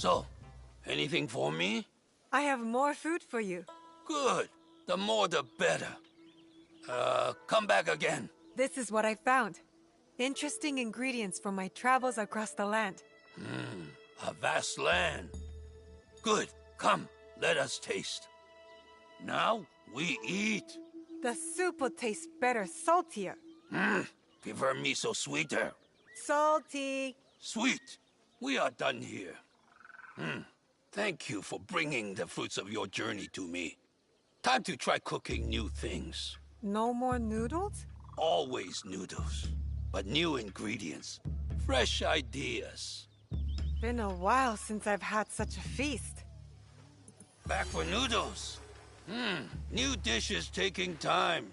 So, anything for me? I have more food for you. Good. The more the better. Come back again. This is what I found. Interesting ingredients from my travels across the land. A vast land. Good. Come, let us taste. Now, we eat. The soup will taste better saltier. Prefer miso sweeter. Salty. Sweet. We are done here. Thank you for bringing the fruits of your journey to me. Time to try cooking new things. No more noodles? Always noodles, but new ingredients. Fresh ideas. Been a while since I've had such a feast. Back for noodles. New dishes taking time.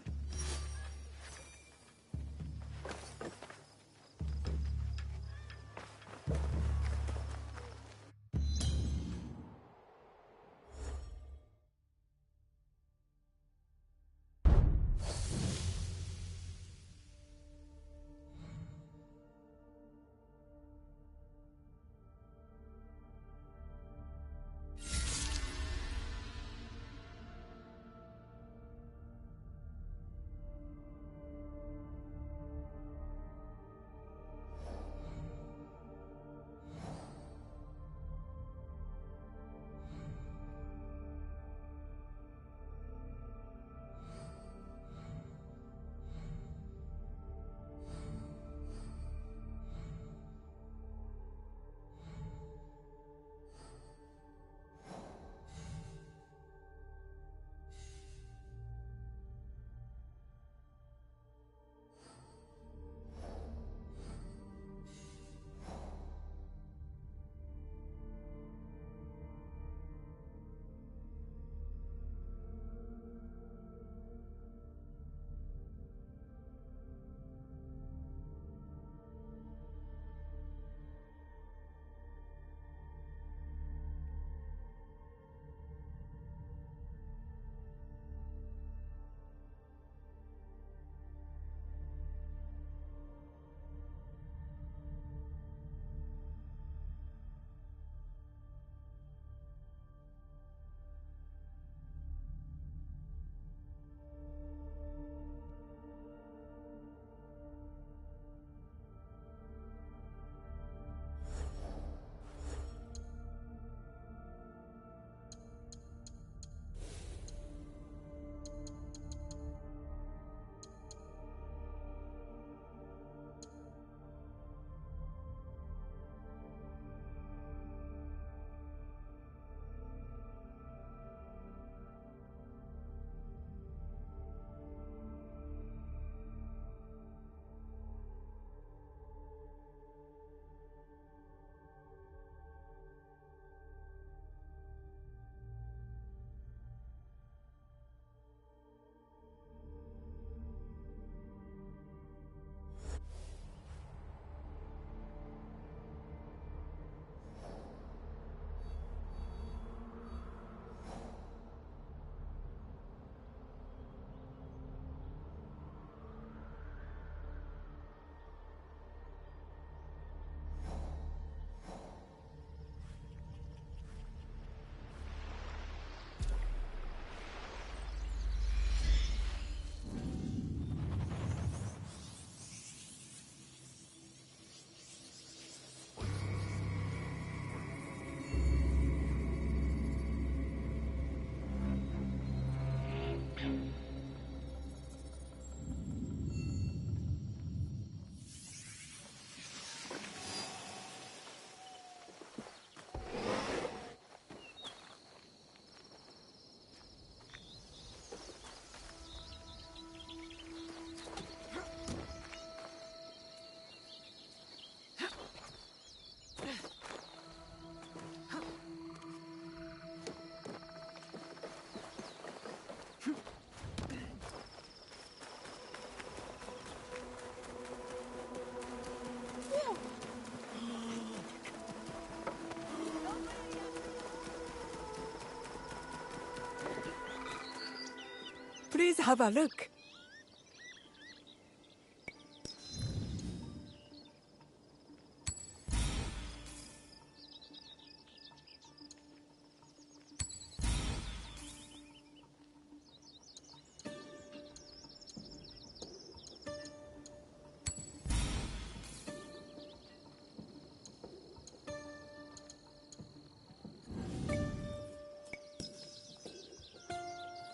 Please have a look.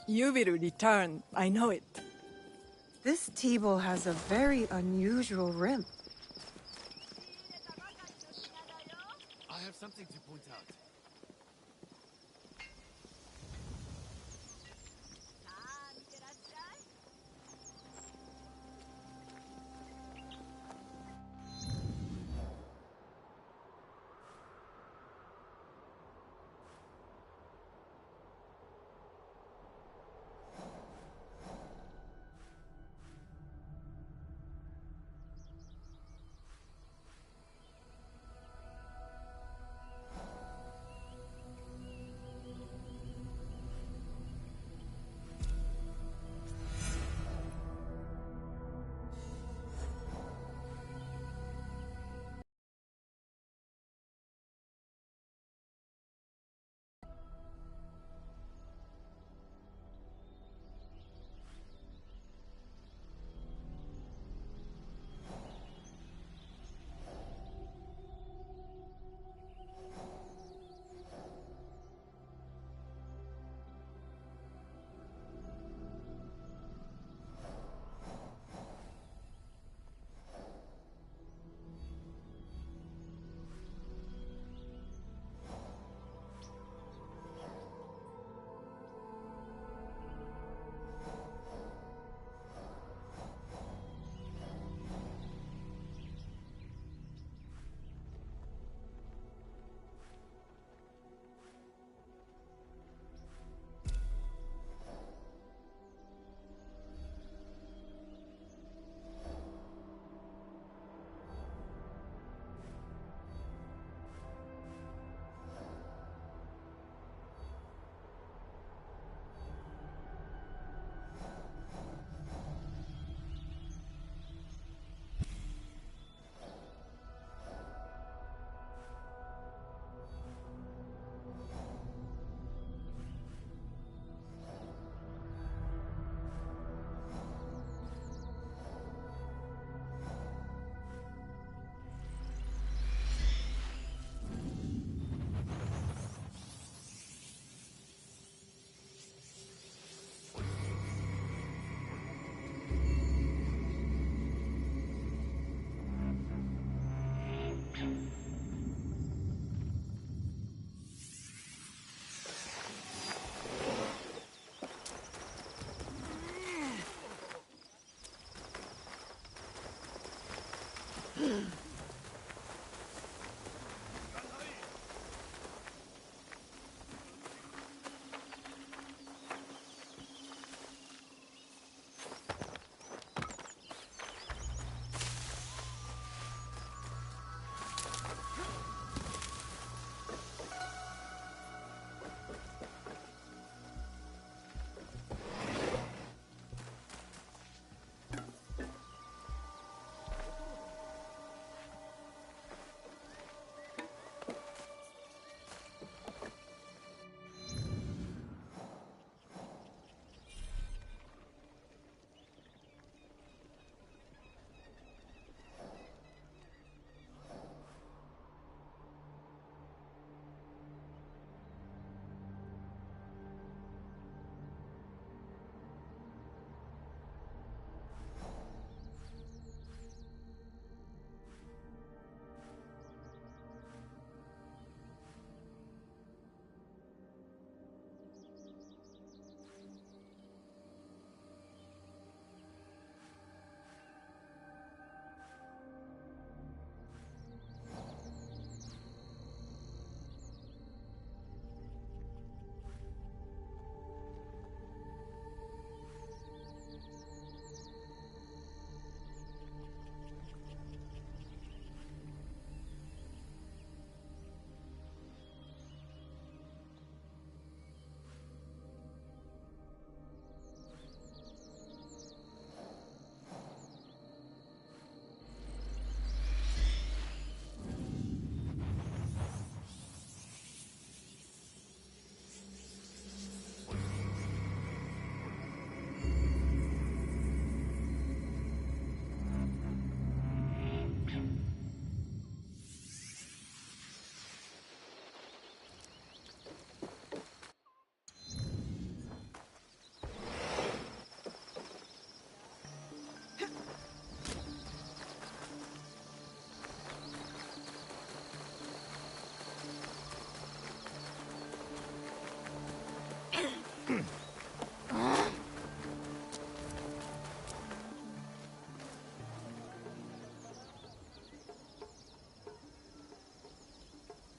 You will return, I know it. This table has a very unusual rim. I have something to point out.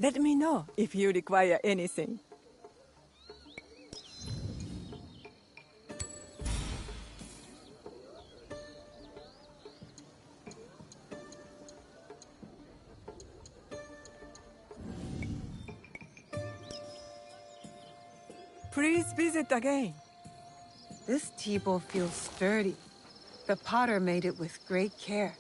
Let me know if you require anything. Please visit again. This tea bowl feels sturdy. The potter made it with great care.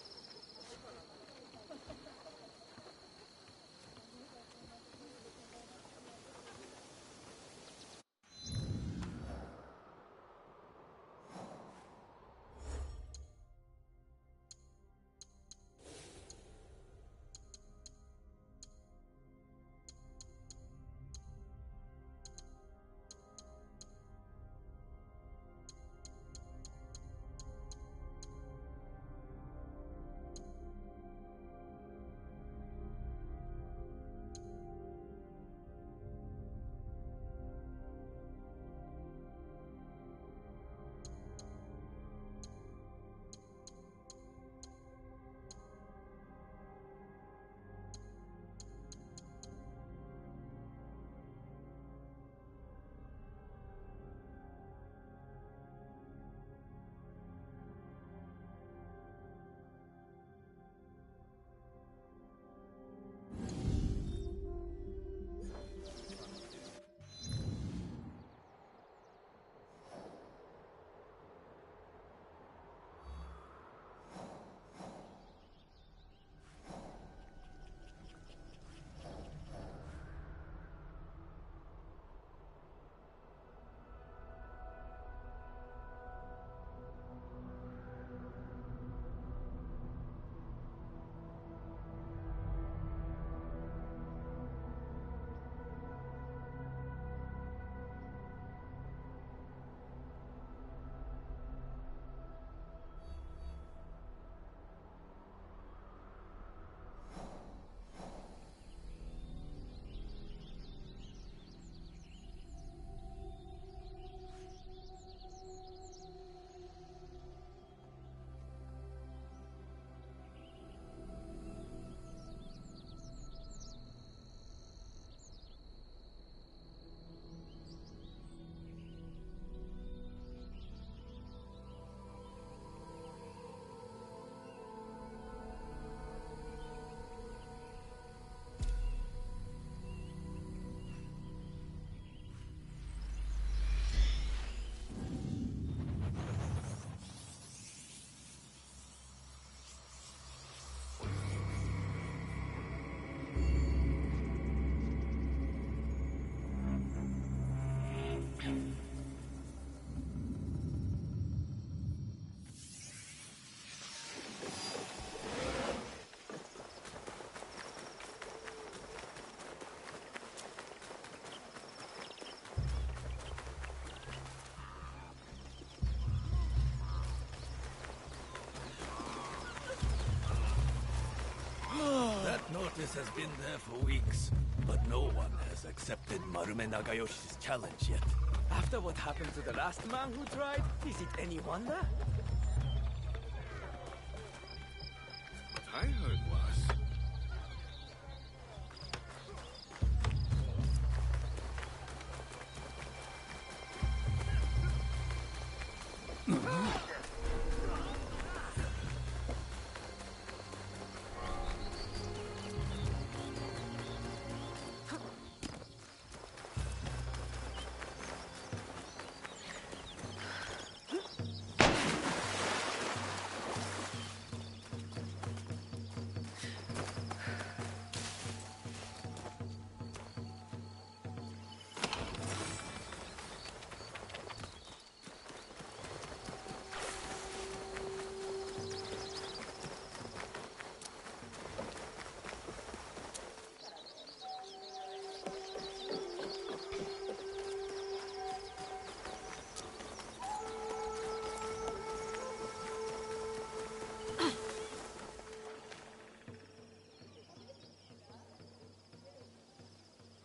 That notice has been there for weeks, but no one has accepted Marume Nagayoshi's challenge yet. After what happened to the last man who tried, is it any wonder? What I heard was...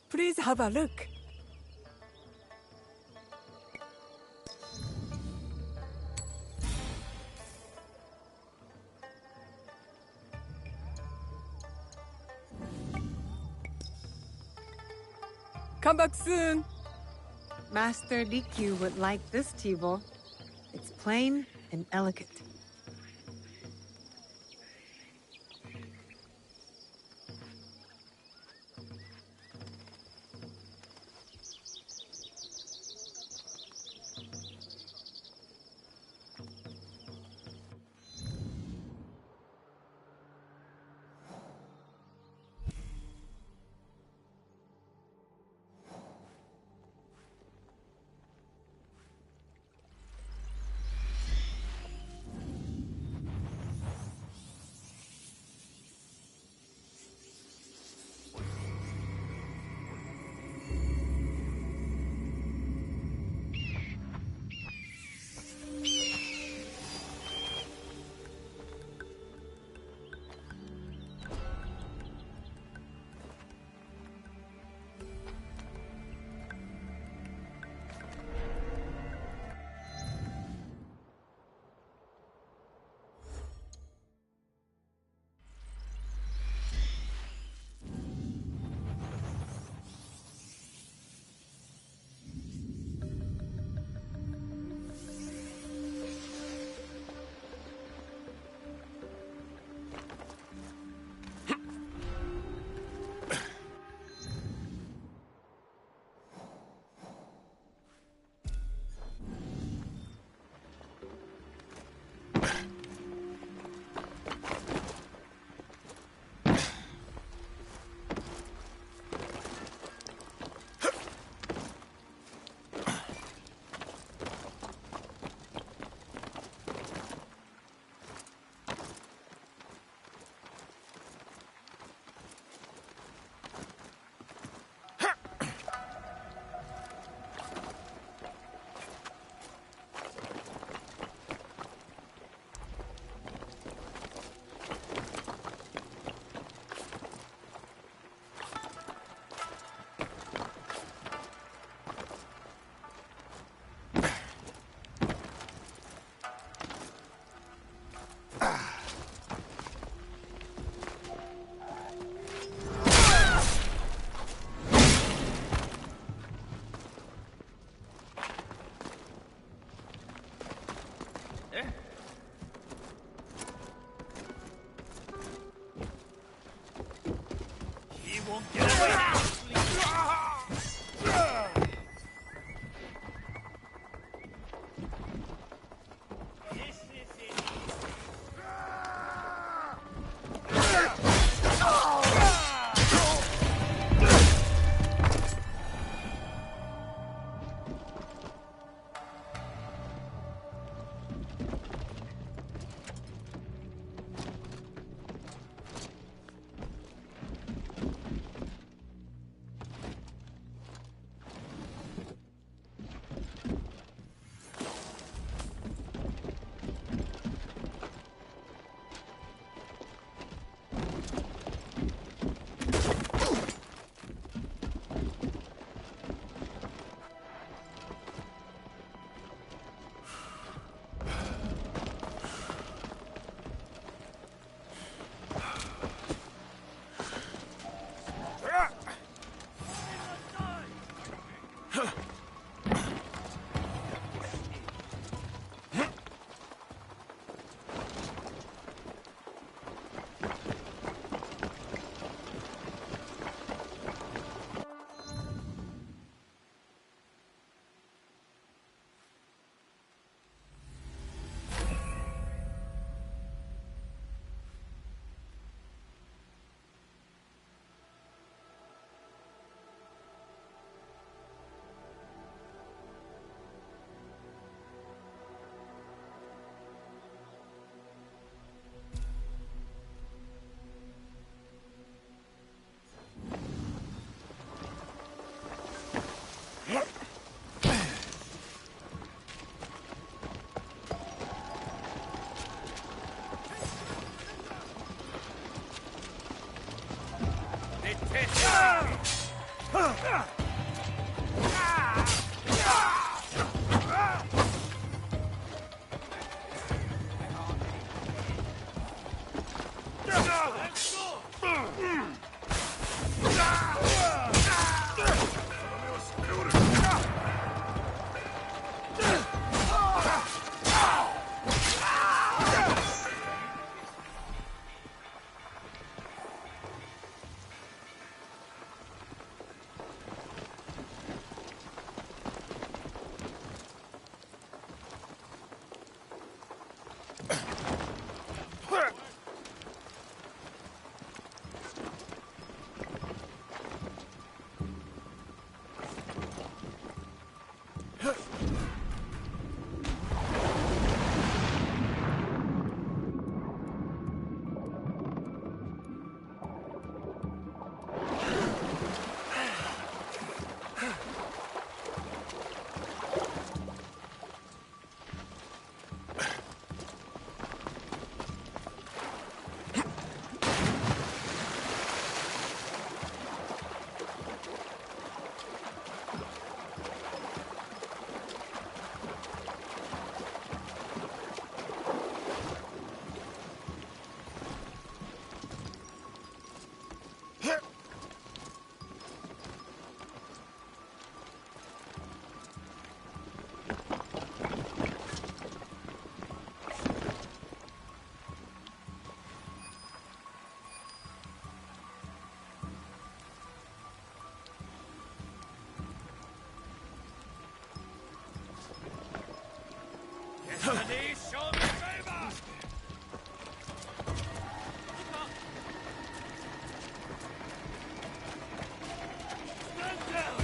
Please have a look. Come back soon. Master Rikyu would like this tea-bowl. It's plain and elegant. Yesterday, show me favor! Stand down!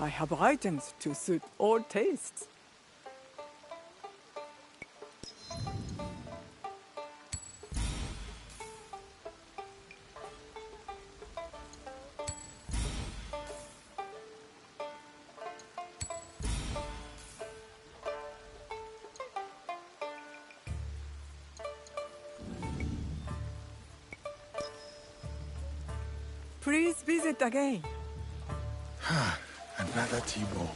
I have items to suit all tastes. Please visit again. Another T-bone.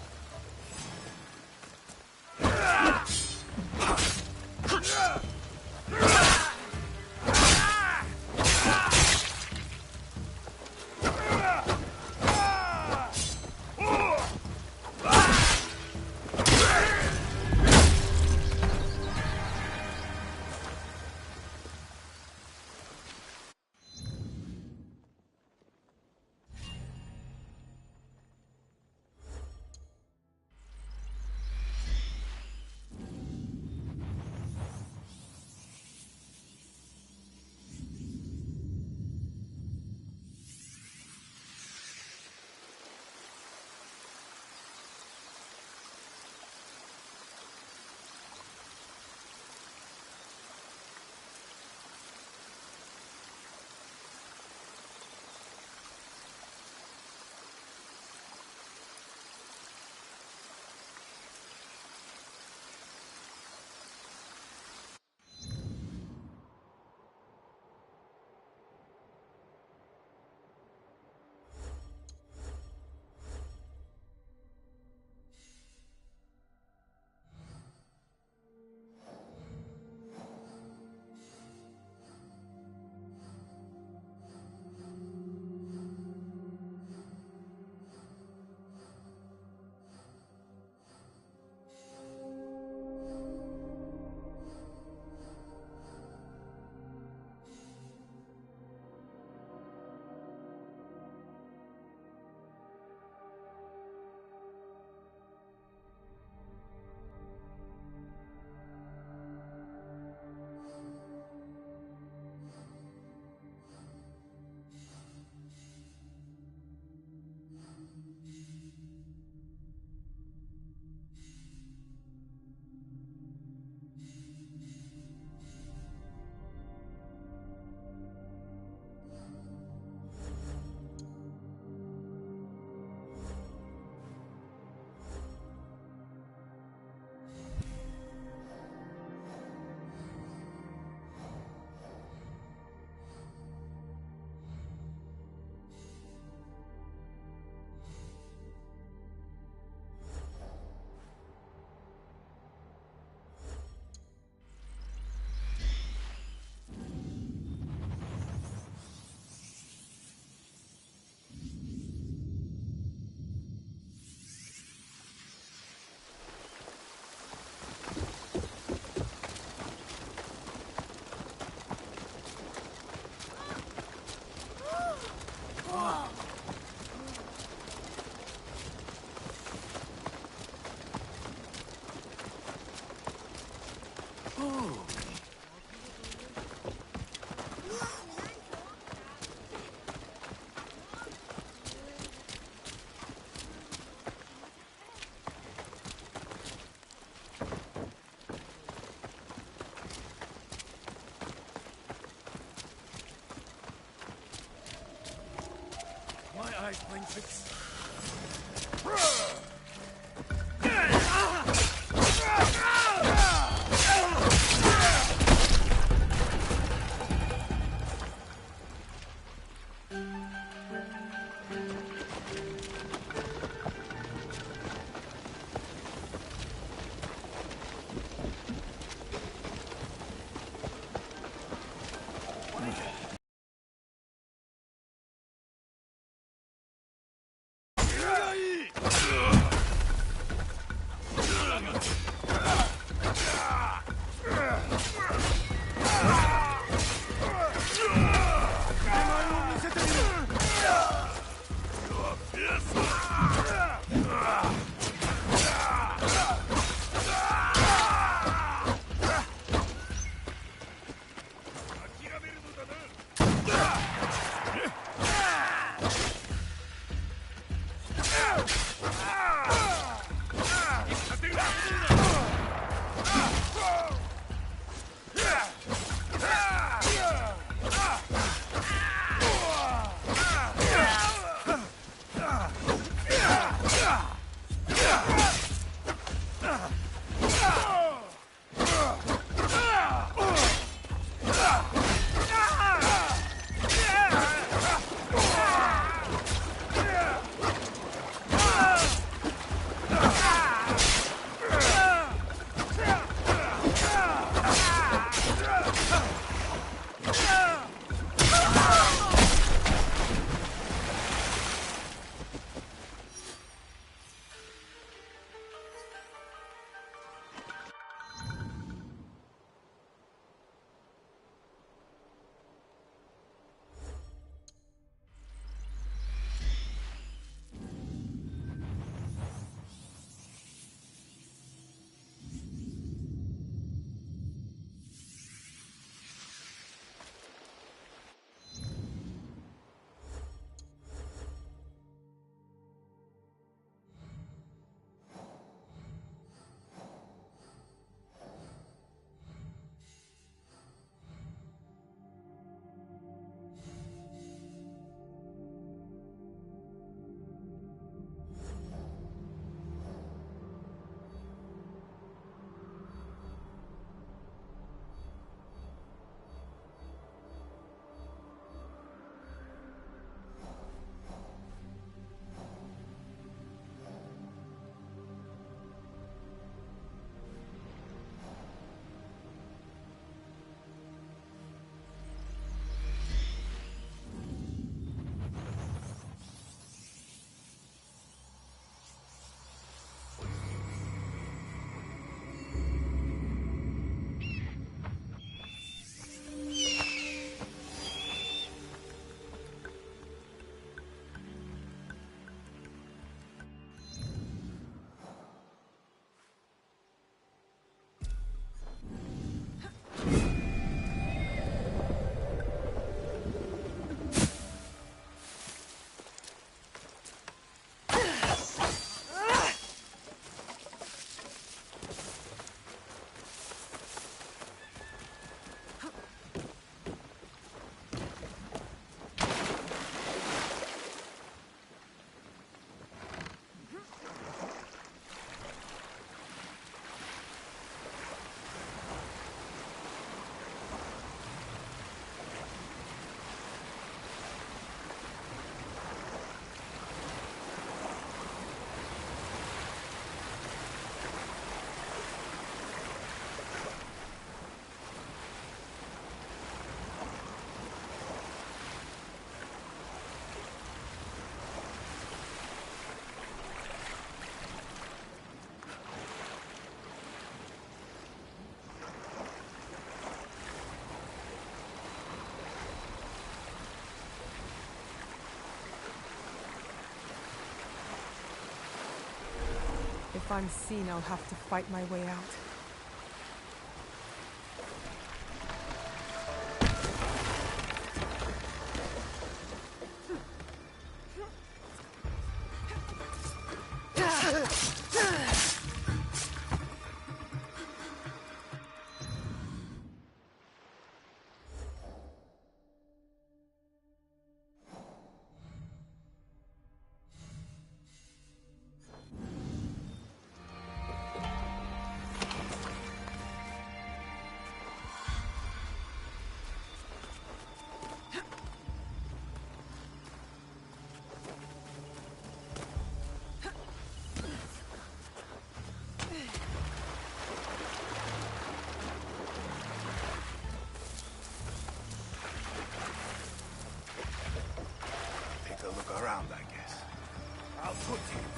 If I'm seen, I'll have to fight my way out.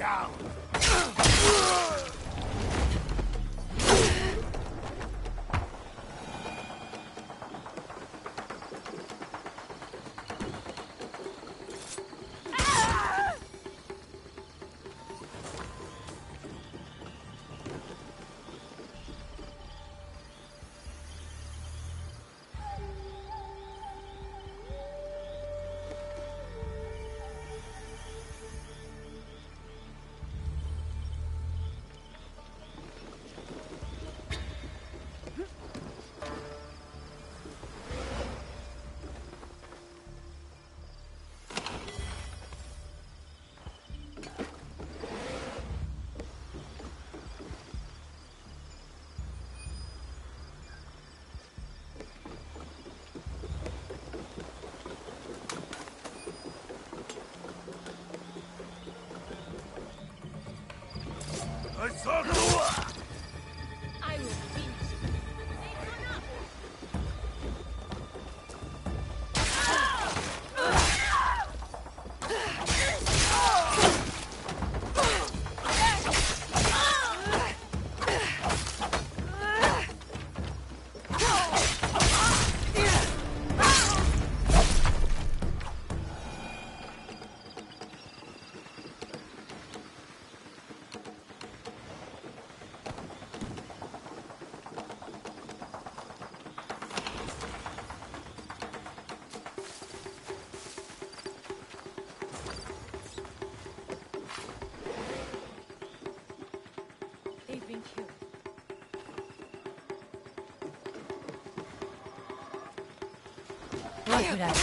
down! I will finish you. Take one up. They've been killed. What would I do?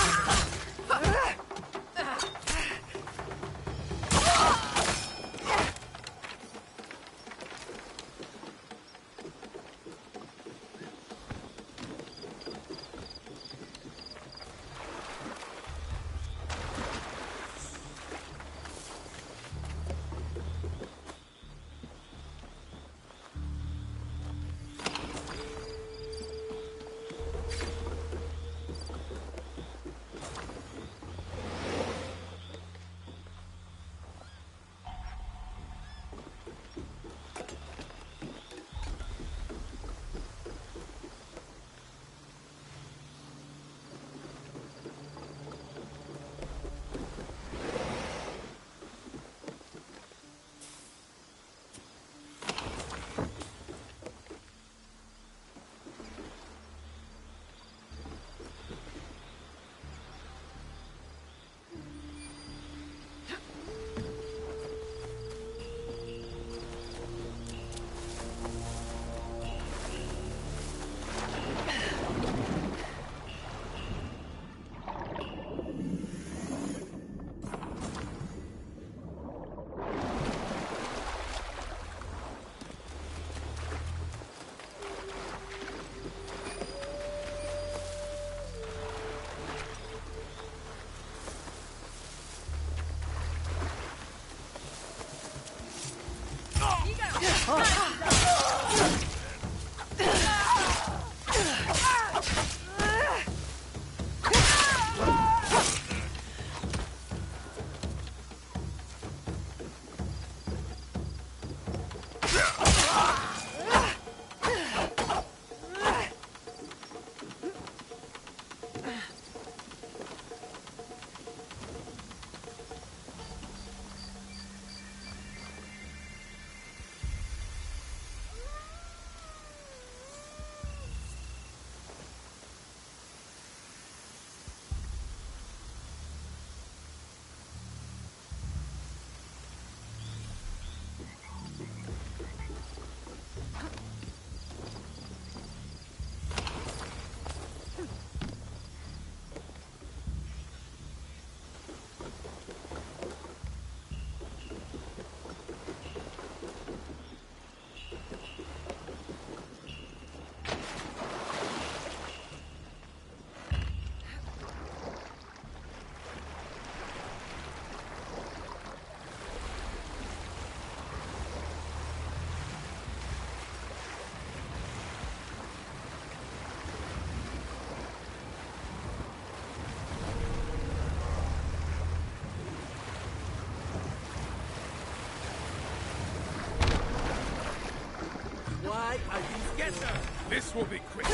why I didn't get her. This will be quick.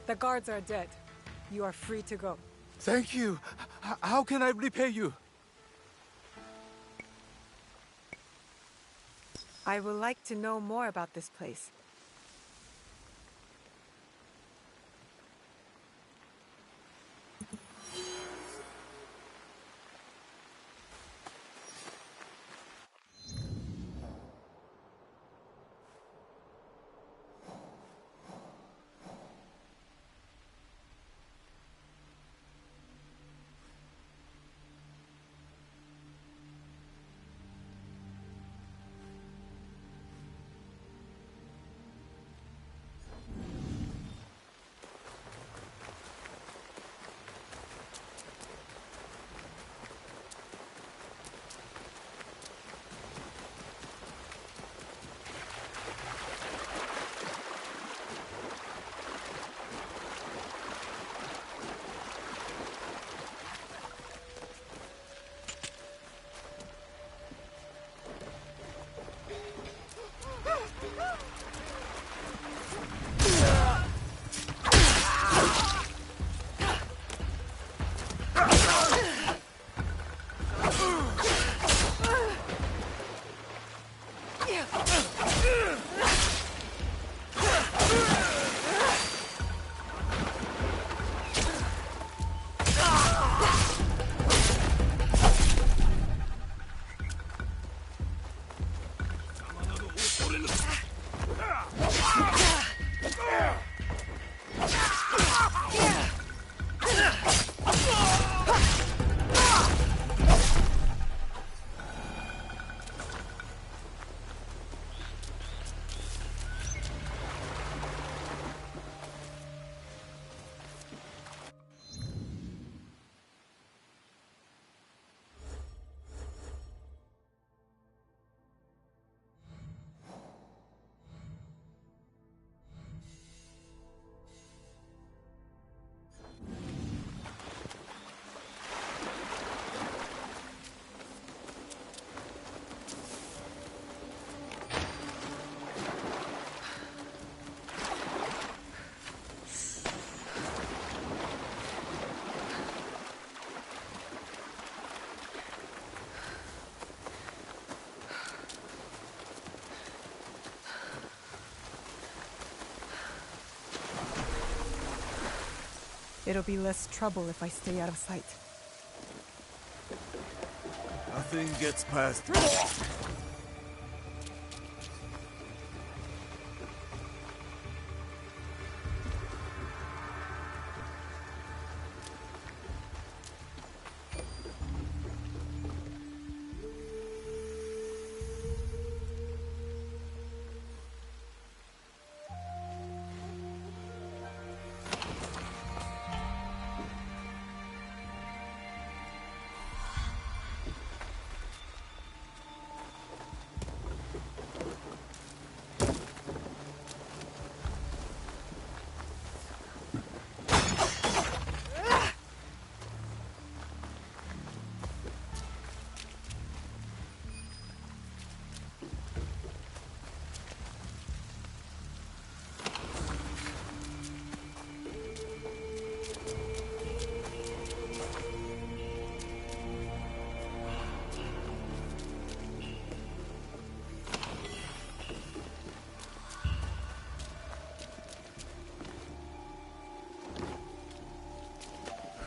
The guards are dead. You are free to go. Thank you. How can I repay you? I would like to know more about this place. It'll be less trouble if I stay out of sight. Nothing gets past.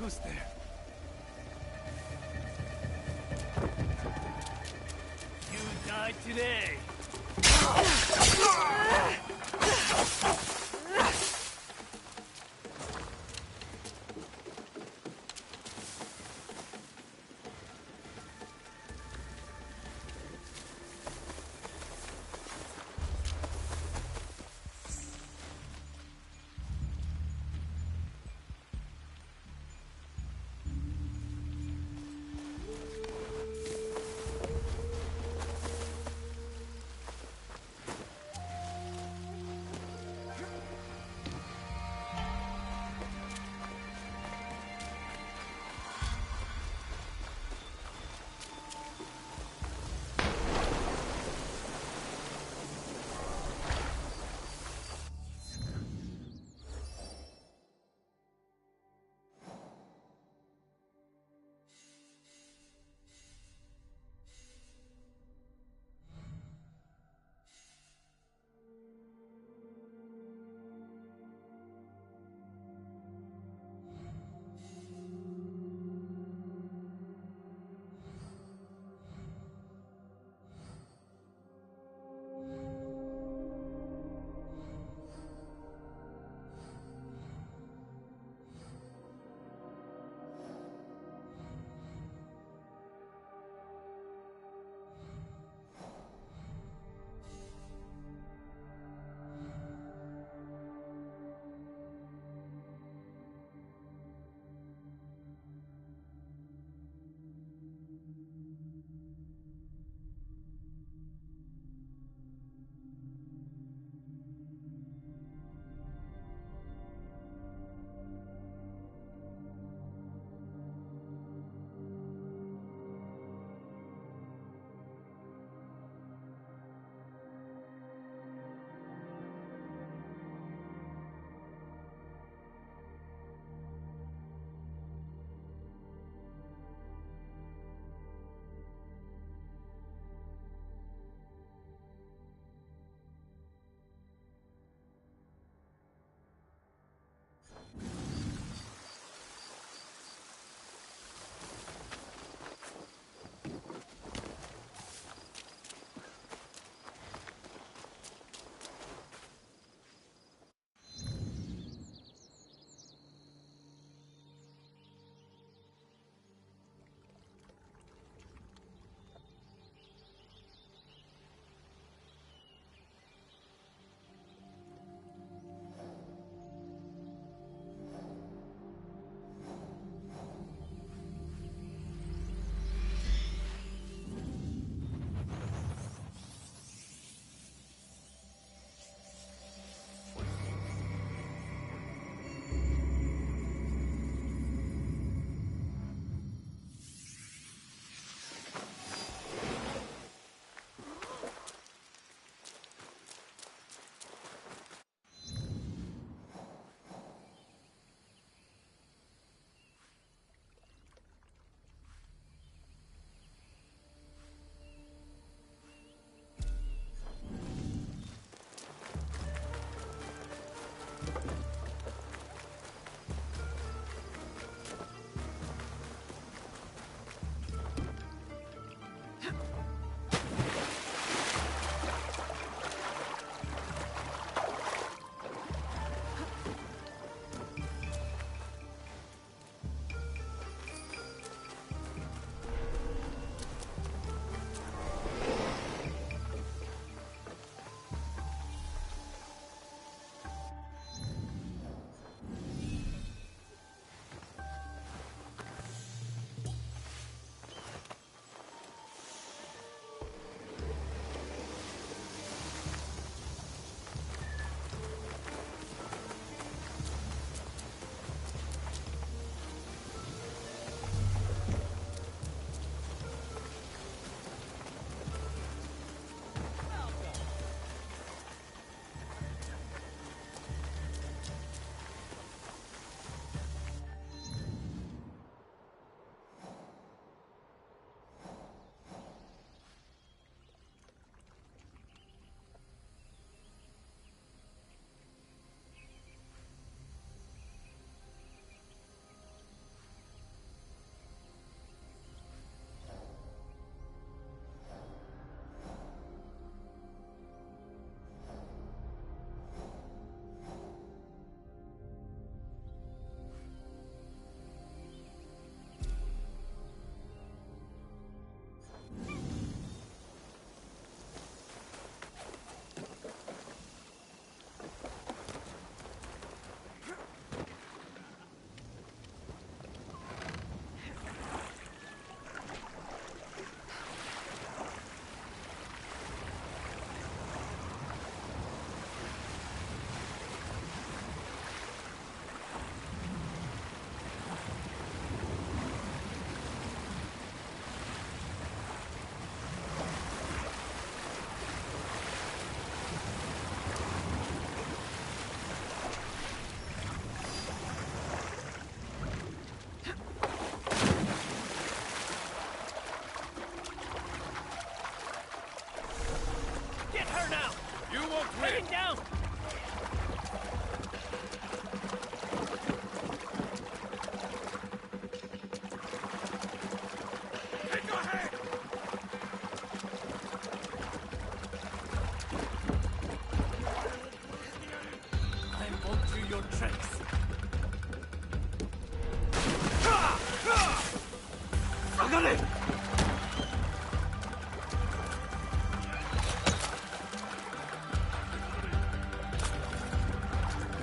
Who's there? You died today.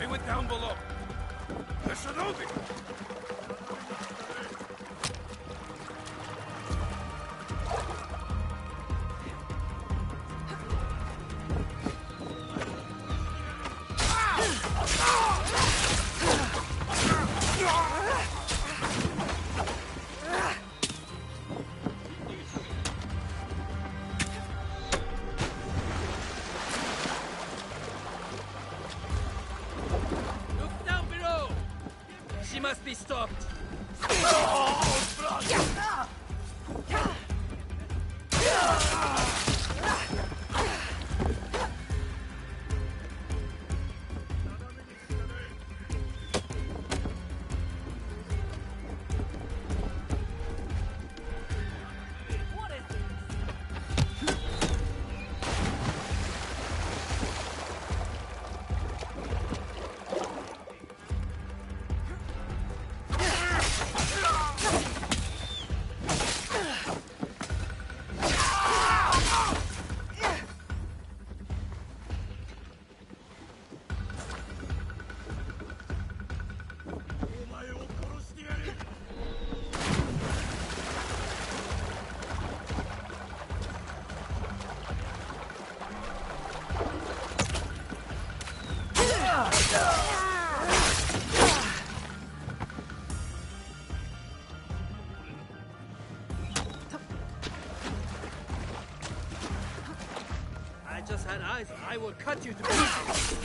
went down below. The shinobi! Look down below! She must be stopped. I just had eyes. I will cut you to pieces.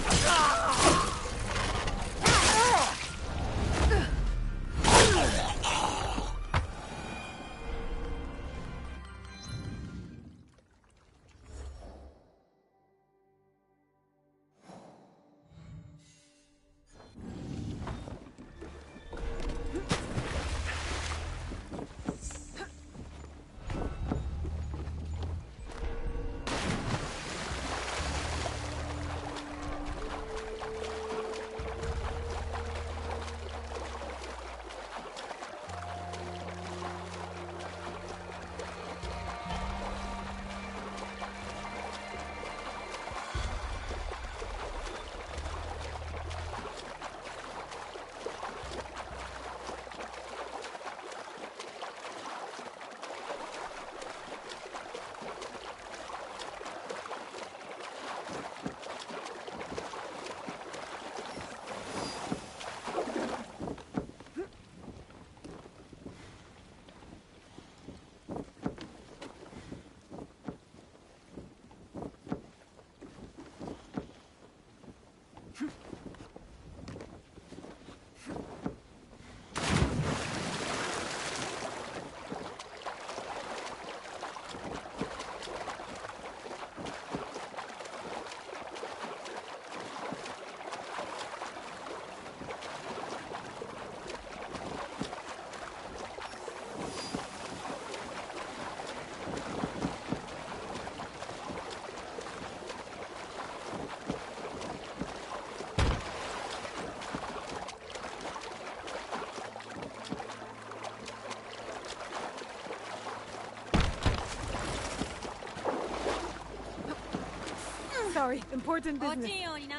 Sorry, important 落 business. ちんようにな。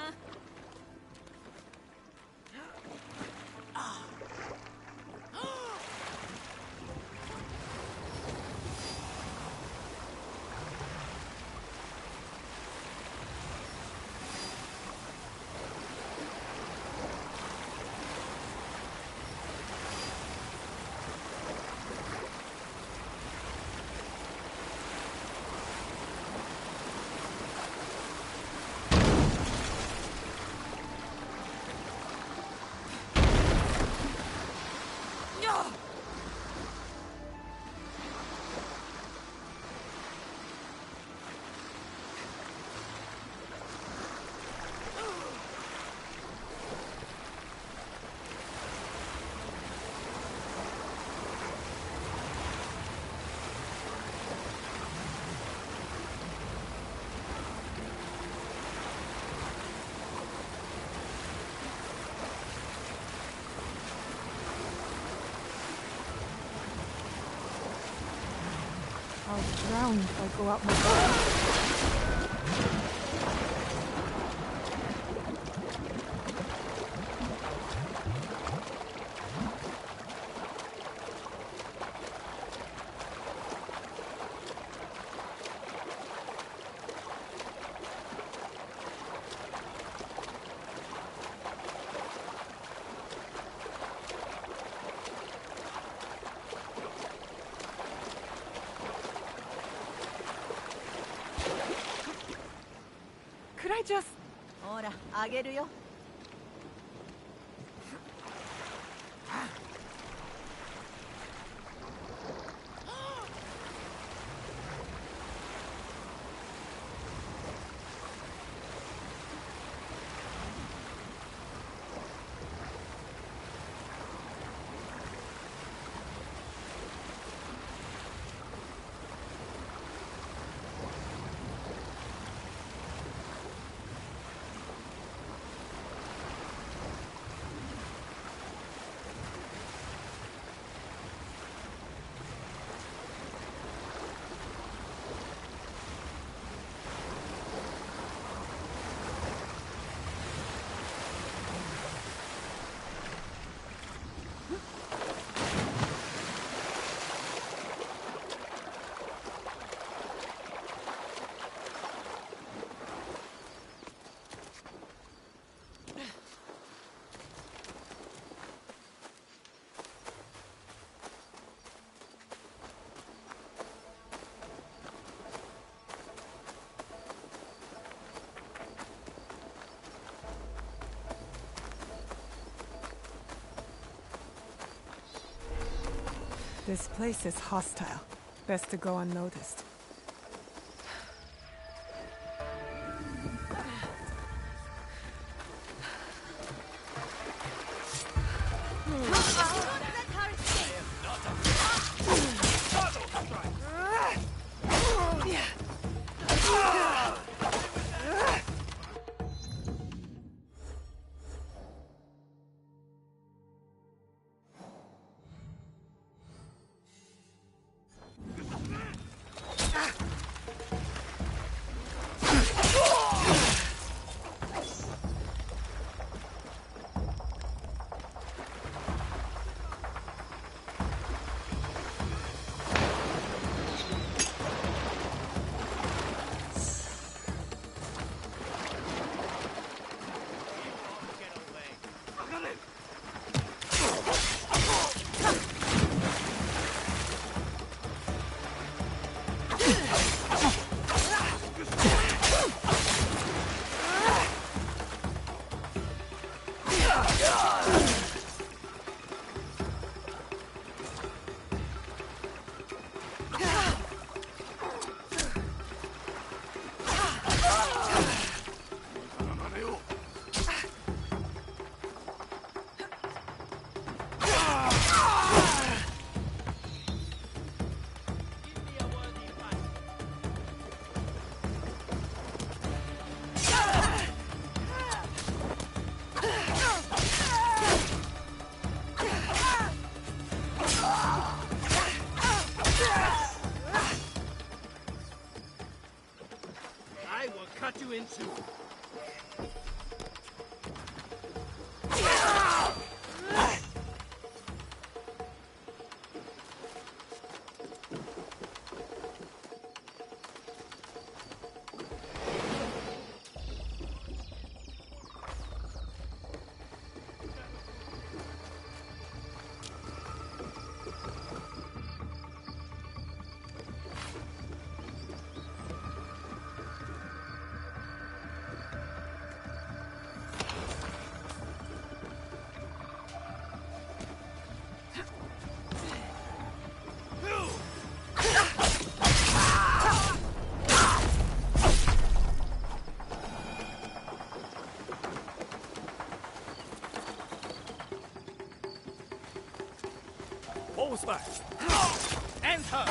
I'll drown if I go out my just... ほら、あげるよ。This place is hostile. Best to go unnoticed. Cut you in two. Ball smash! Enter!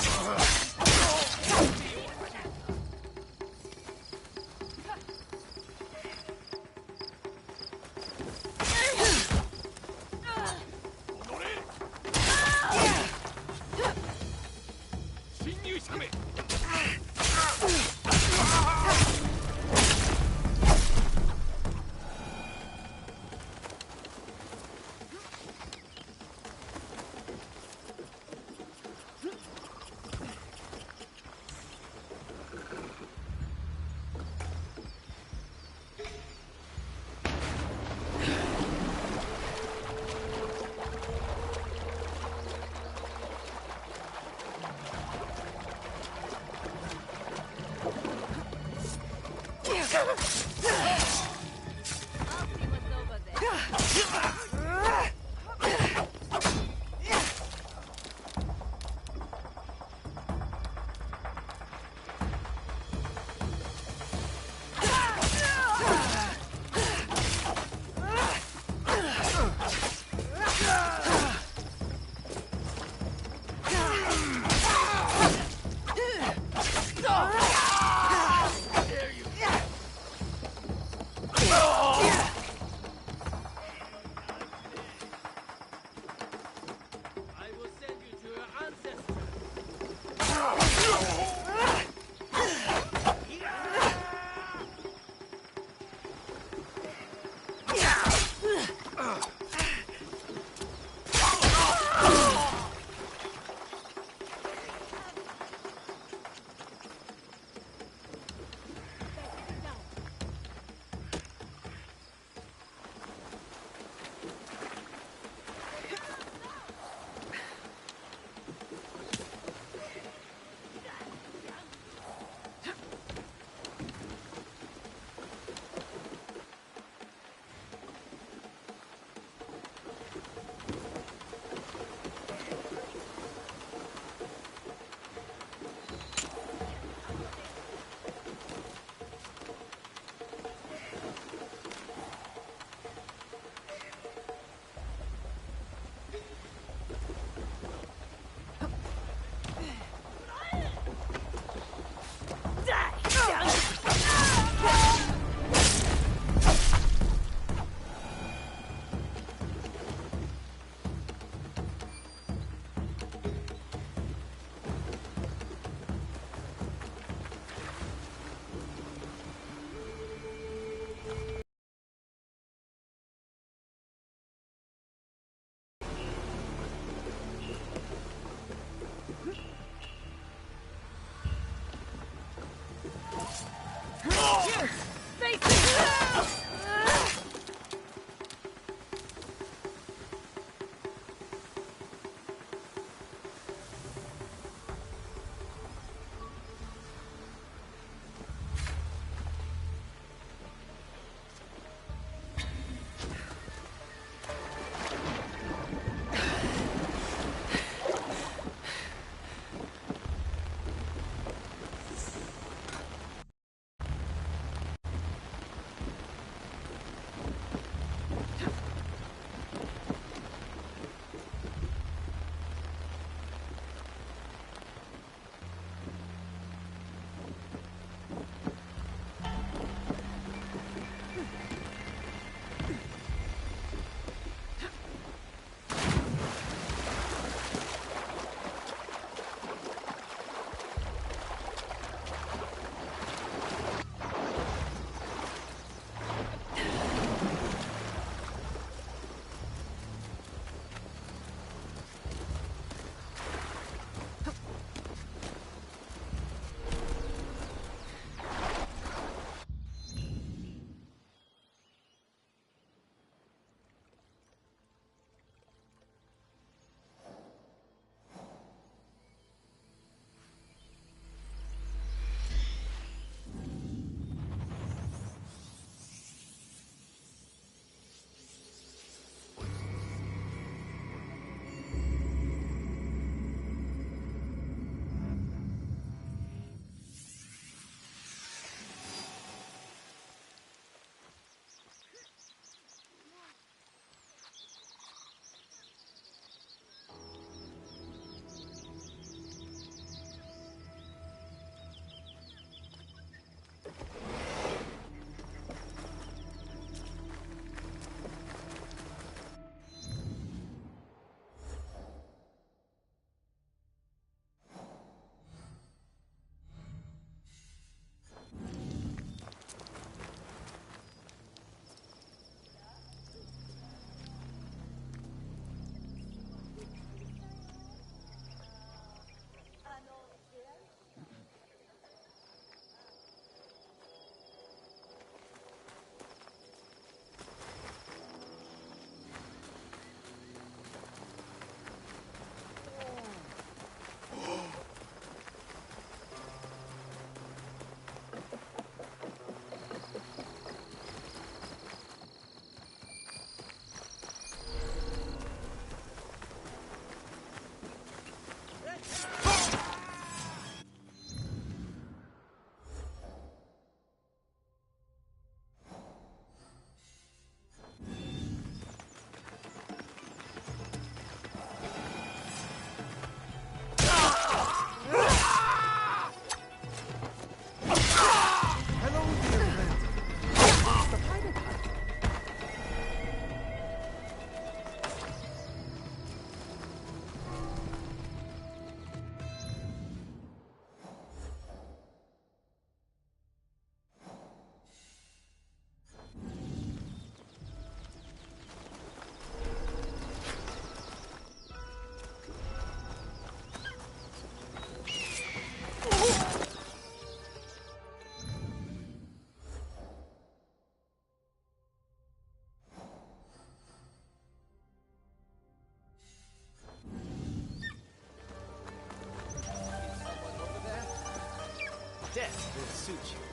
suit you.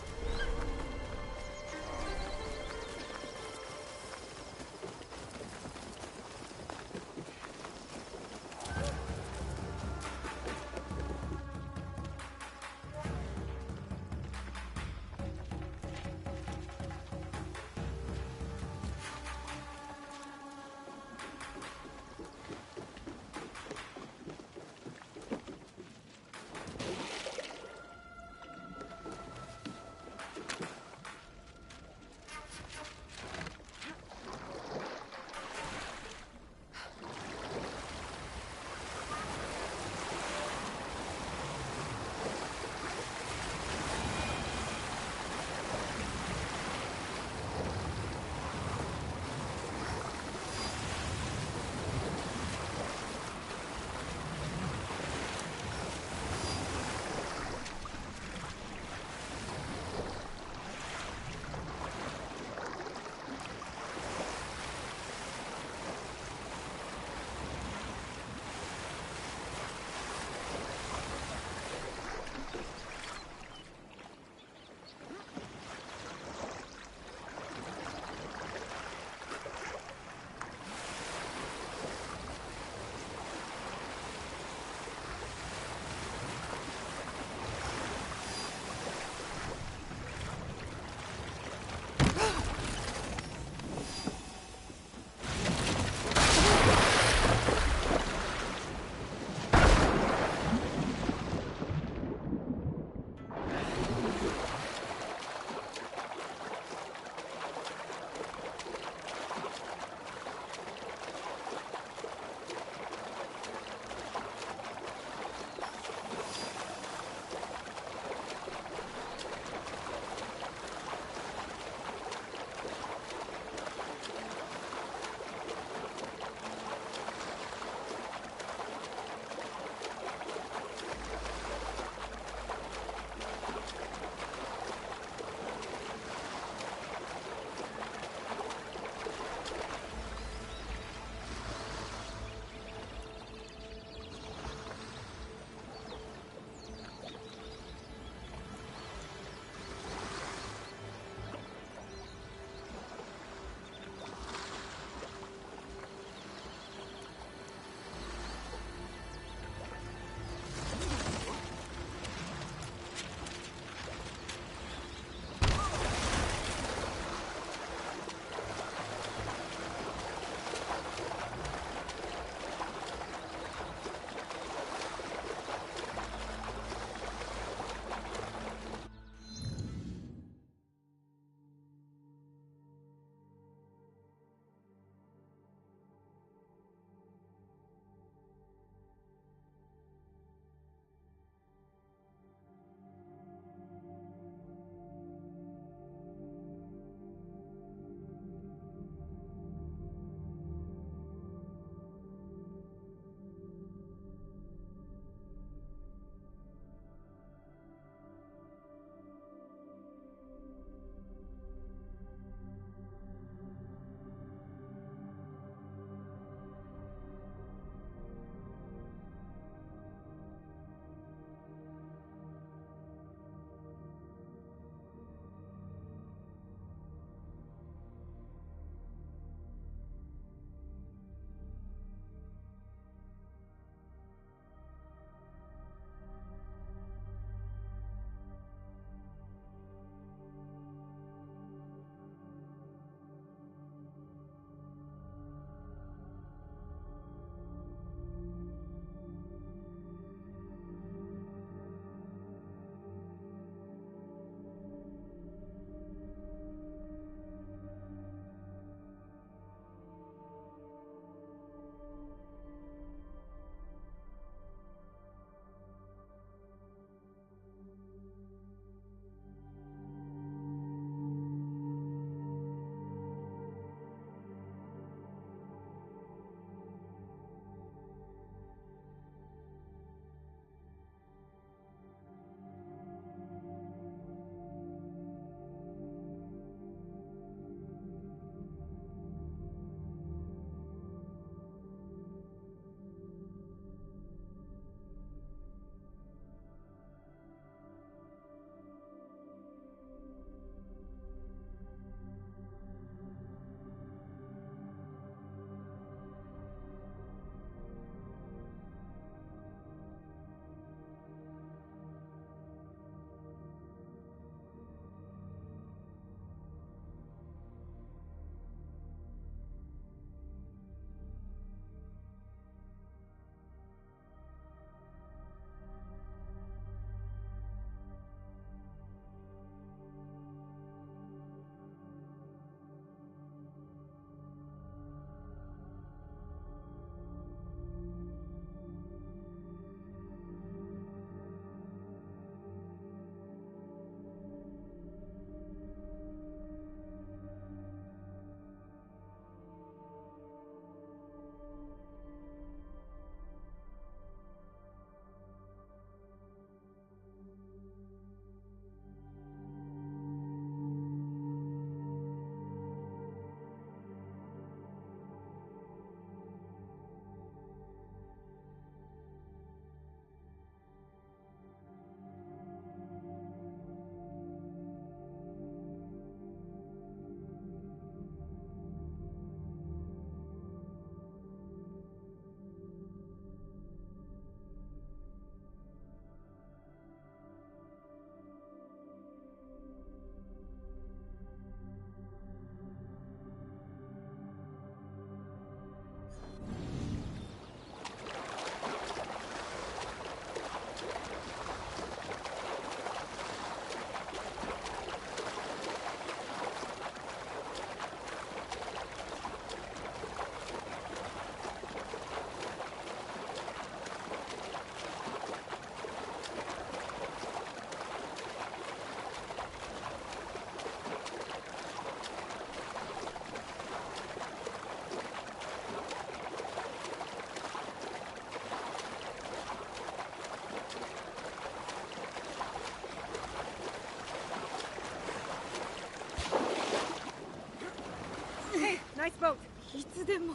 Nice boat. いつでも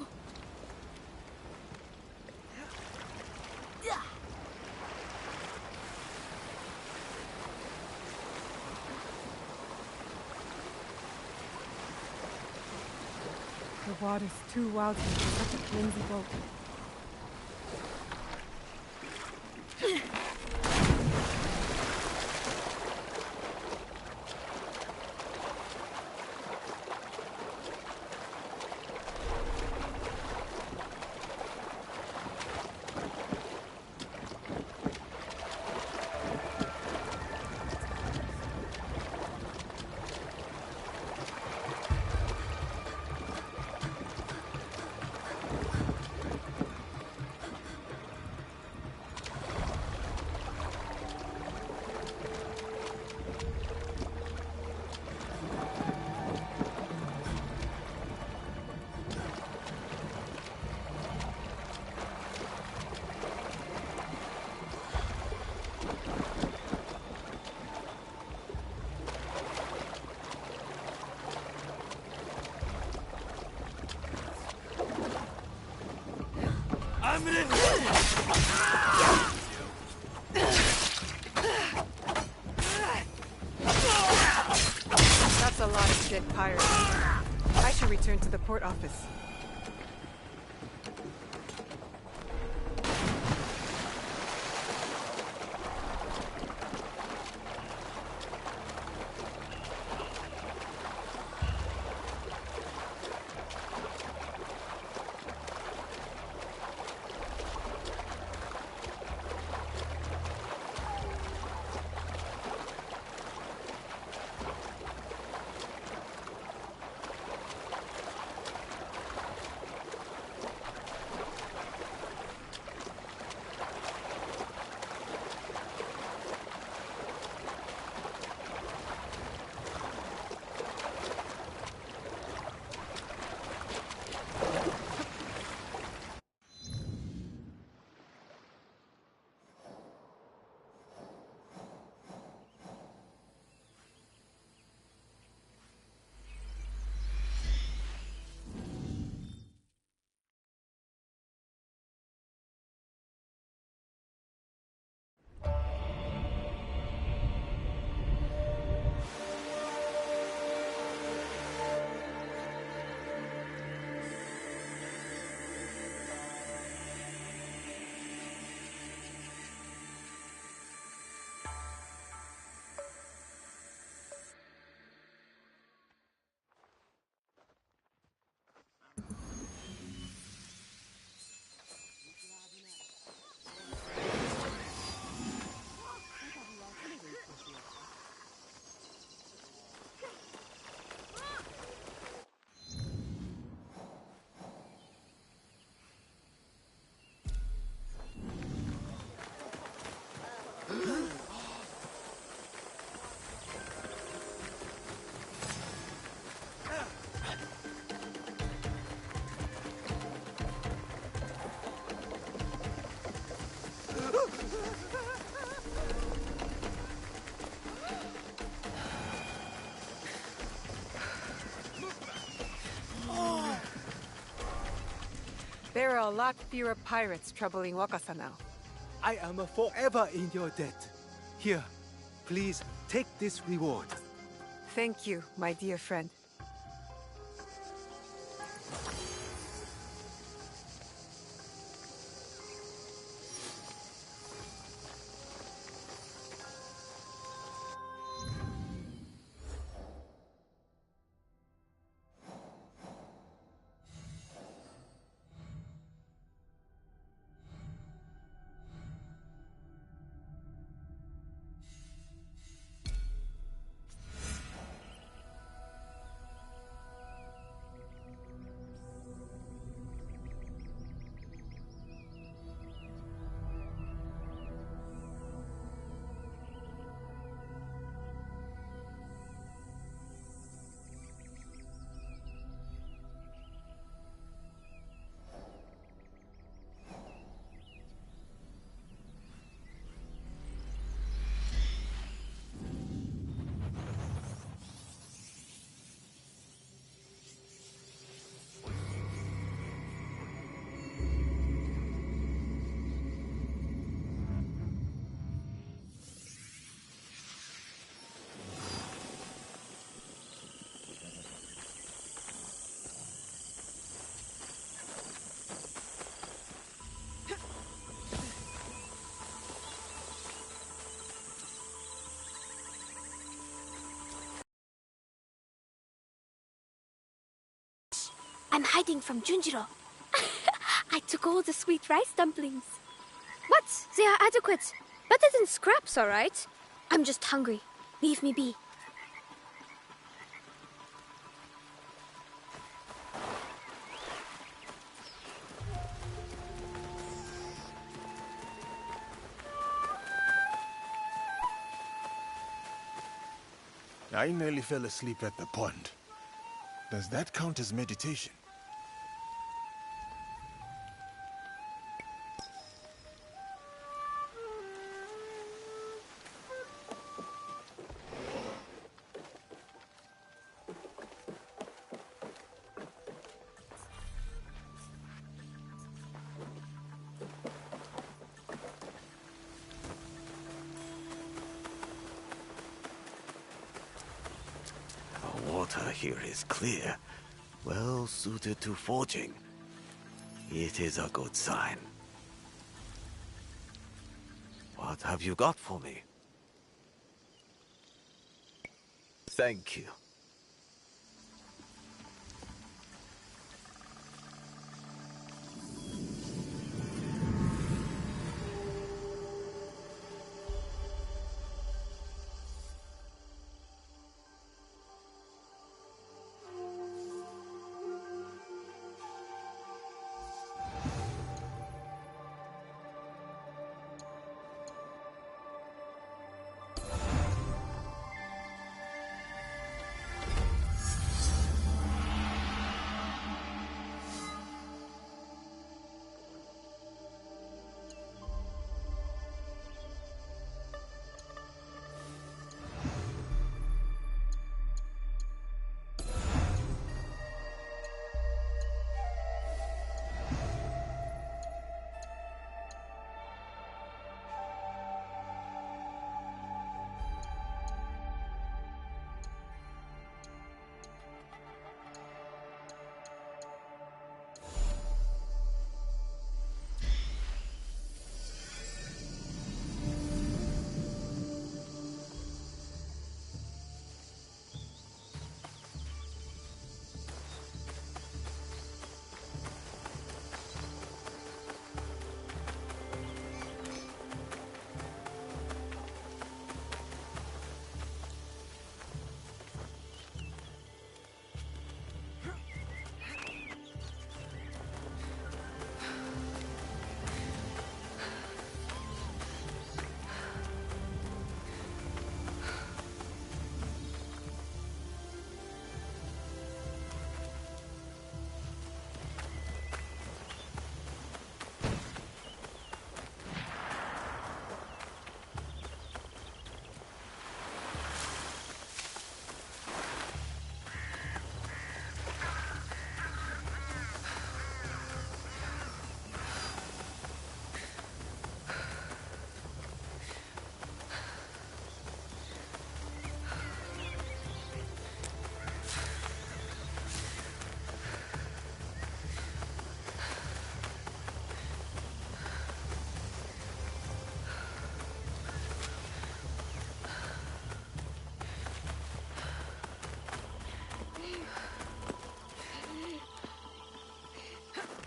The water's too wild here for such a flimsy boat. I'm in! That's a lot of dead pirates. I should return to the port office. There are a lot fewer pirates troubling Wakasa now. I am forever in your debt. Here, please take this reward. Thank you, my dear friend. hiding from Junjiro. I took all the sweet rice dumplings. What? They are adequate. Better than scraps, all right? I'm just hungry. Leave me be. I nearly fell asleep at the pond. Does that count as meditation? The water here is clear, well suited to forging. It is a good sign. What have you got for me? Thank you.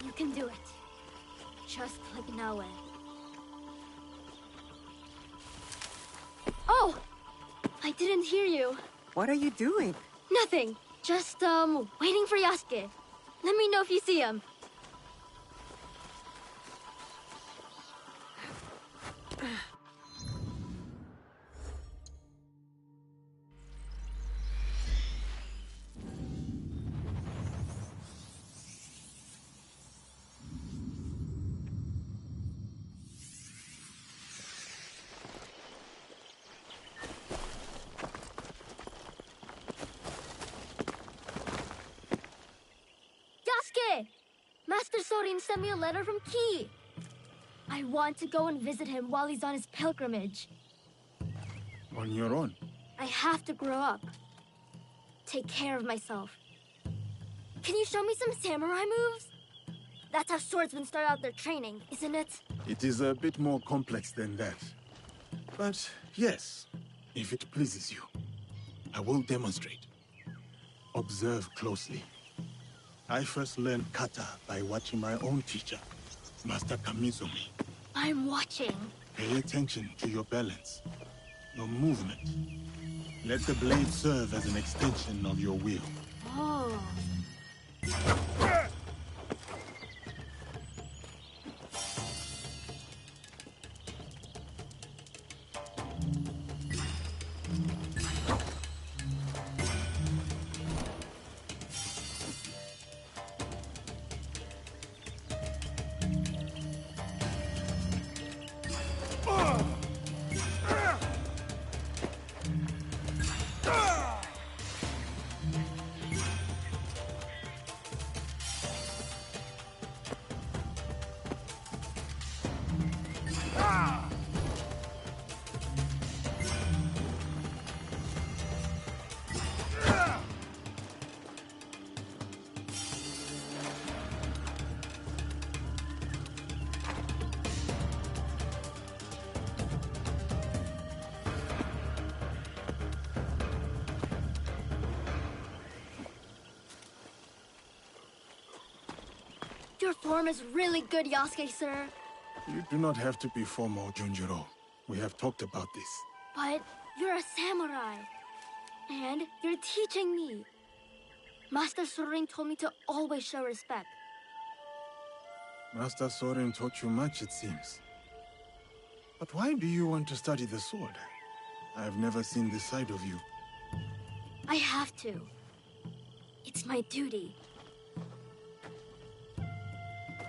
You can do it. Just like Naoe. Oh! I didn't hear you. What are you doing? Nothing. Just, waiting for Yasuke. Let me know if you see him. Yasuke! Master Sorin sent me a letter from Ki. I want to go and visit him while he's on his pilgrimage. On your own? I have to grow up. Take care of myself. Can you show me some samurai moves? That's how swordsmen start out their training, isn't it? It is a bit more complex than that. But yes, if it pleases you, I will demonstrate. Observe closely. I first learned kata by watching my own teacher, Master Kamizumi. I'm watching. Pay attention to your balance, your movement. Let the blade serve as an extension of your will. Oh. Your form is really good, Yasuke, sir. You do not have to be formal, Junjiro. We have talked about this. But you're a samurai. And you're teaching me. Master Sorin told me to always show respect. Master Sorin taught you much, it seems. But why do you want to study the sword? I have never seen this side of you. I have to. It's my duty.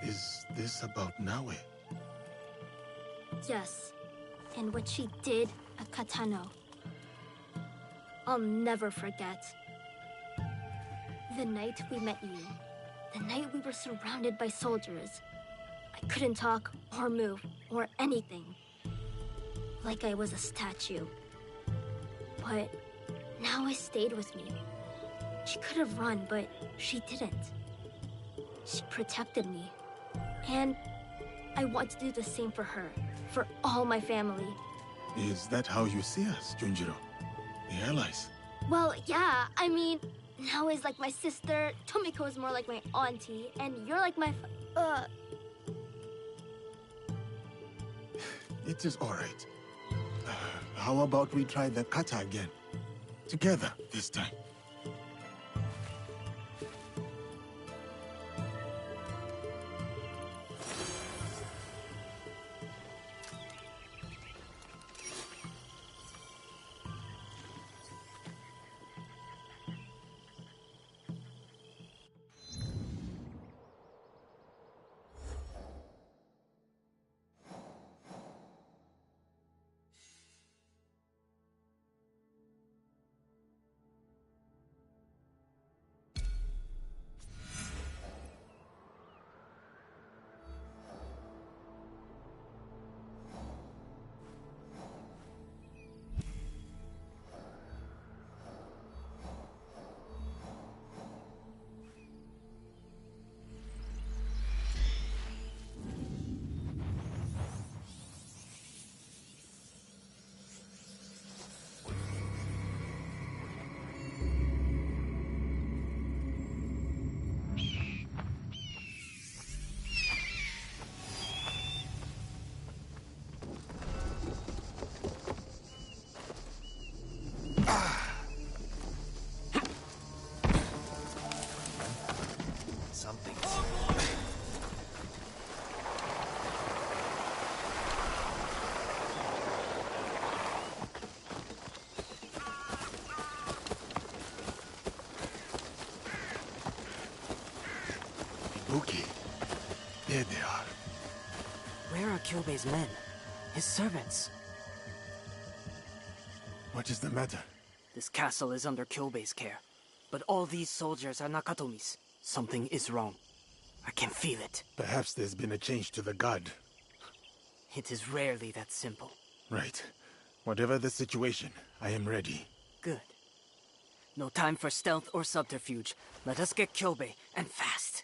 Is this about Naue? Yes. And what she did at Katano. I'll never forget. The night we met you. The night we were surrounded by soldiers. I couldn't talk or move or anything. Like I was a statue. But Naue stayed with me. She could have run, but she didn't. She protected me. And I want to do the same for her. For all my family. Is that how you see us, Junjiro? The allies? Well, yeah, I mean, Naoe's like my sister, Tomiko is more like my auntie, and you're like my It is all right. How about we try the kata again? Together, this time. Ibuki. There they are. Where are Kyobei's men? His servants? What is the matter? This castle is under Kyobei's care. But all these soldiers are Nakatomi's. Something is wrong. I can feel it. Perhaps there's been a change to the guard. It is rarely that simple. Right. Whatever the situation, I am ready. Good. No time for stealth or subterfuge. Let us get Kyobei, and fast.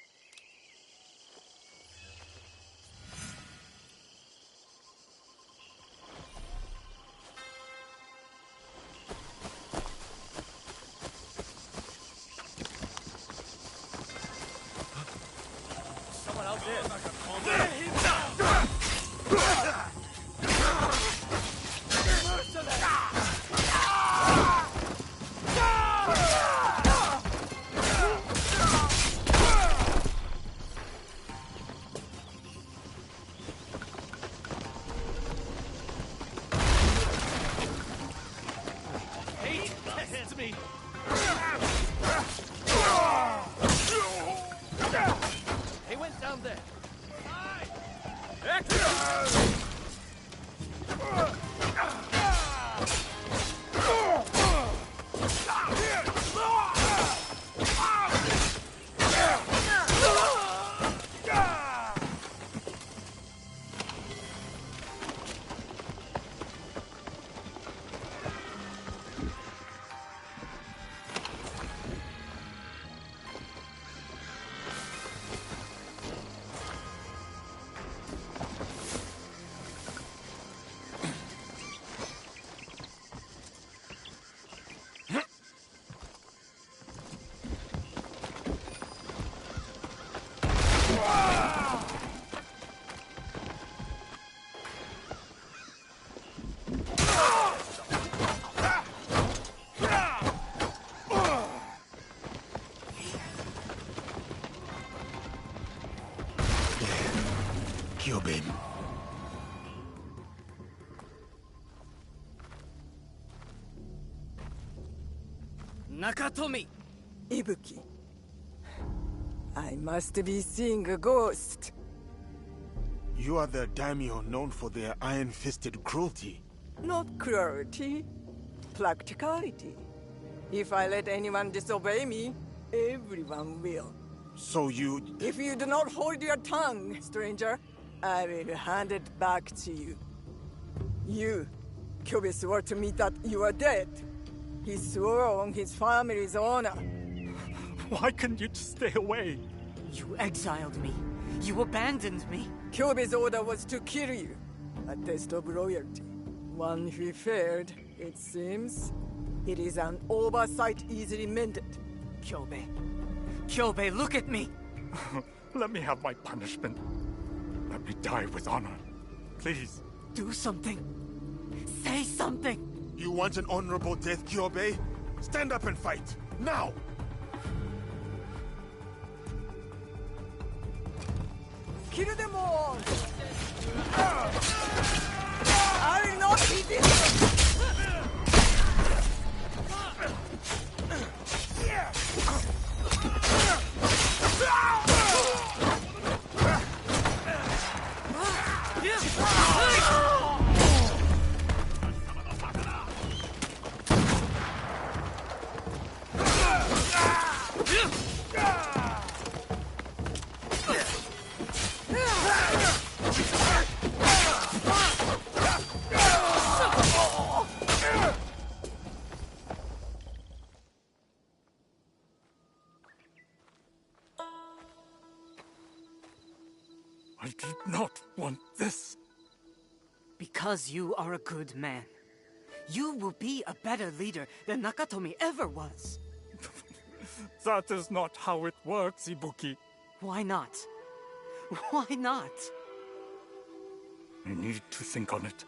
Kyobin. Nakatomi! Ibuki. I must be seeing a ghost. You are the daimyo known for their iron-fisted cruelty. Not cruelty, practicality. If I let anyone disobey me, everyone will. So you... If you do not hold your tongue, stranger, I will hand it back to you. You, Kyobe swore to me that you are dead. He swore on his family's honor. Why couldn't you just stay away? You exiled me. You abandoned me. Kyobe's order was to kill you. A test of loyalty. One who failed, it seems. It is an oversight easily mended. Kyobe. Kyobe, look at me! Let me have my punishment. Let me die with honor. Please. Do something. Say something! You want an honorable death, Kyobe? Stand up and fight! Now! Kill them all! I will not be this! I did not want this. Because you are a good man. You will be a better leader than Nakatomi ever was. That is not how it works, Ibuki. Why not? Why not? I need to think on it.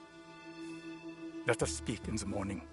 Let us speak in the morning.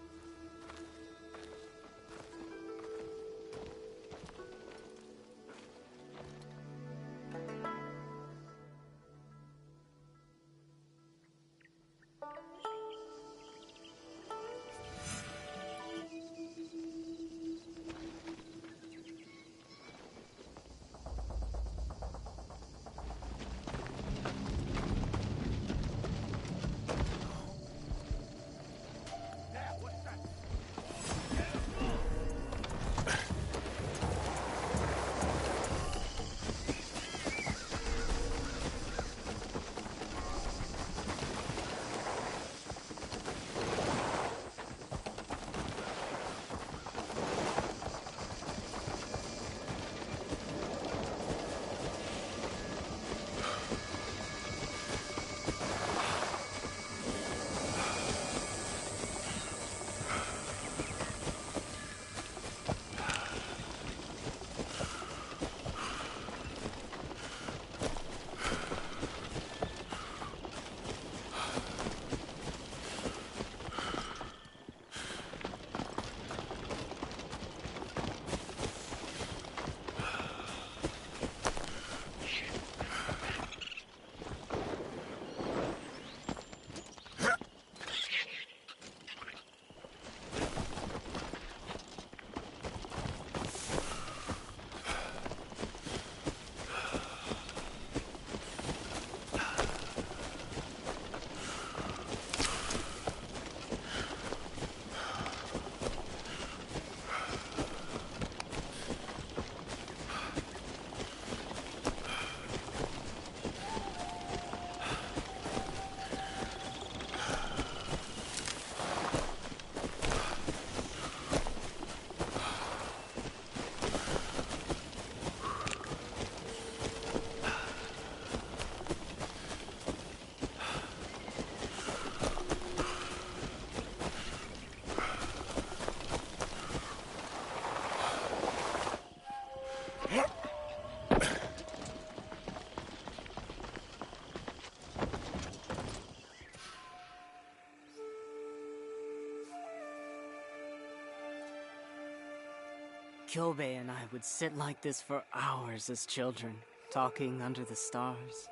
Kyobe and I would sit like this for hours as children, talking under the stars.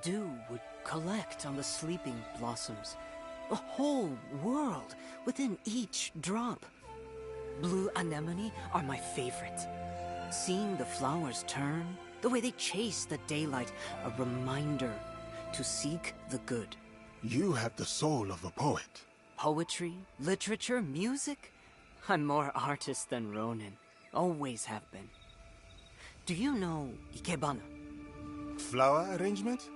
Dew would collect on the sleeping blossoms. A whole world within each drop. Blue anemone are my favorite. Seeing the flowers turn, the way they chase the daylight, a reminder to seek the good. You have the soul of a poet. Poetry, literature, music? I'm more artist than Ronin. Always have been. Do you know Ikebana? Flower arrangement?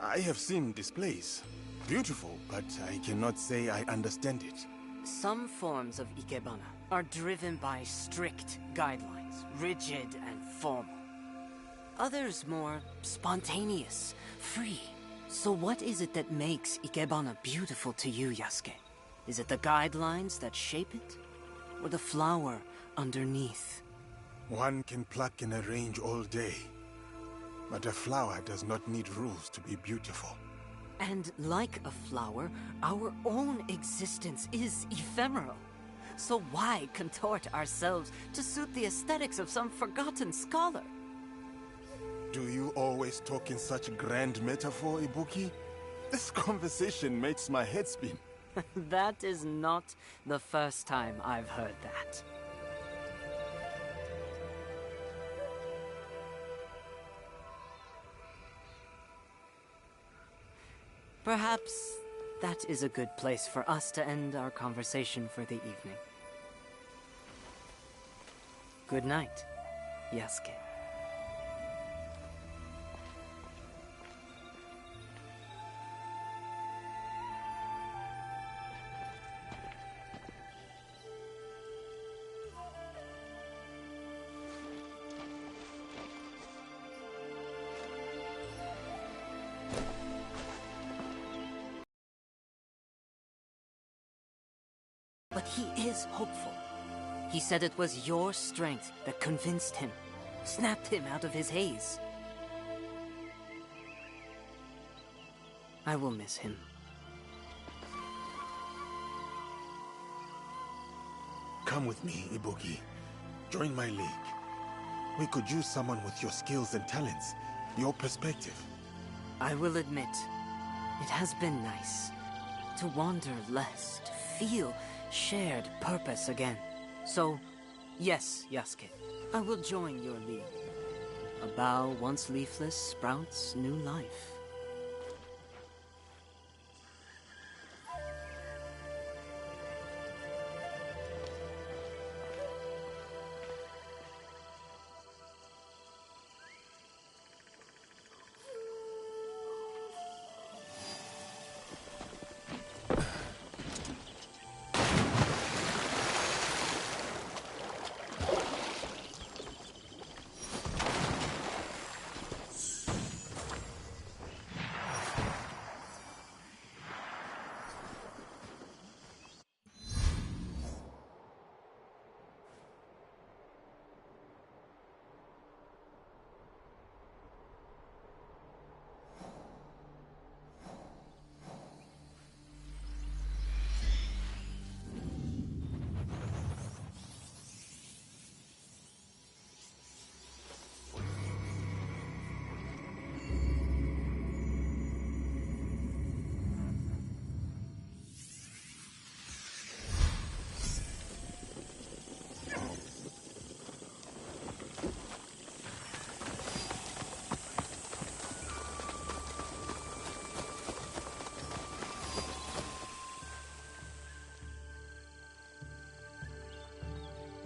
I have seen displays. Beautiful, but I cannot say I understand it. Some forms of Ikebana are driven by strict guidelines, rigid and formal. Others more spontaneous, free. So what is it that makes Ikebana beautiful to you, Yasuke? Is it the guidelines that shape it? Or the flower underneath? One can pluck and arrange all day. But a flower does not need rules to be beautiful. And like a flower, our own existence is ephemeral. So why contort ourselves to suit the aesthetics of some forgotten scholar? Do you always talk in such grand metaphor, Ibuki? This conversation makes my head spin. That is not the first time I've heard that. Perhaps that is a good place for us to end our conversation for the evening. Good night, Yasuke. But he is hopeful. He said it was your strength that convinced him, snapped him out of his haze. I will miss him. Come with me, Ibuki. Join my league. We could use someone with your skills and talents, your perspective. I will admit, it has been nice to wander less, to feel shared purpose again. So, yes, Yasuke, I will join your league. A bough once leafless sprouts new life.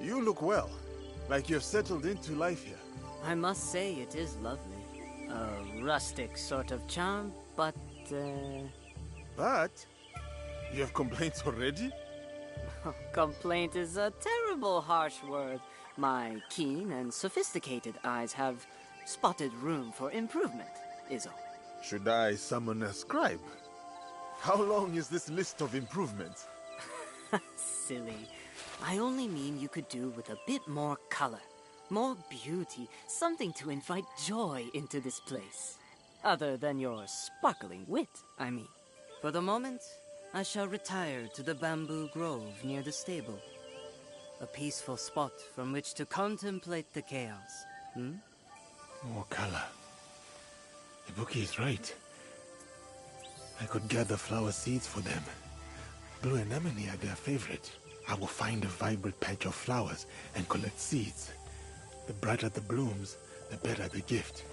You look well, like you've settled into life here. I must say it is lovely. A rustic sort of charm, but, But? You have complaints already? Complaint is a terrible harsh word. My keen and sophisticated eyes have spotted room for improvement, is all. Should I summon a scribe? How long is this list of improvements? Silly. I only mean you could do with a bit more color, more beauty, something to invite joy into this place. Other than your sparkling wit, I mean. For the moment, I shall retire to the bamboo grove near the stable. A peaceful spot from which to contemplate the chaos. Oh, Kala. Ibuki is right. I could gather flower seeds for them. Blue anemone are their favorite. I will find a vibrant patch of flowers and collect seeds. The brighter the blooms, the better the gift.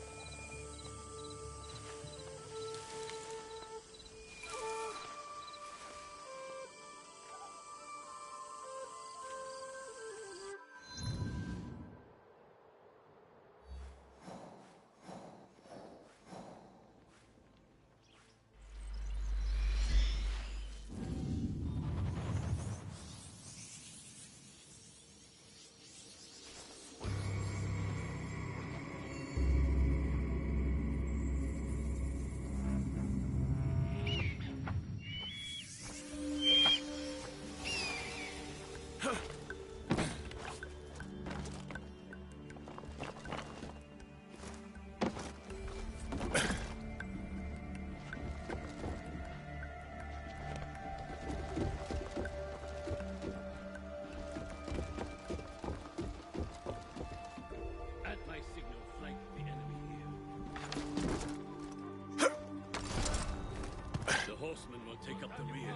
Horsemen will take up the rear.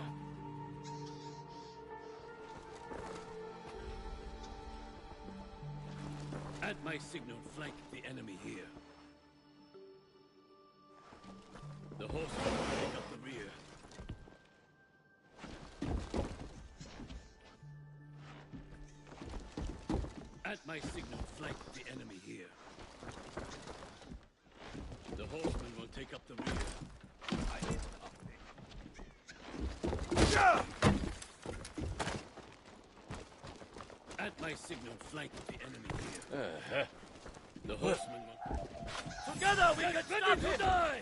At my signal, flank the enemy here. The horsemen will take up the rear. At my signal, flank the enemy here. The horsemen will take up the rear. At my signal, flank the enemy here. The horsemen will... Together we can stop him! Die!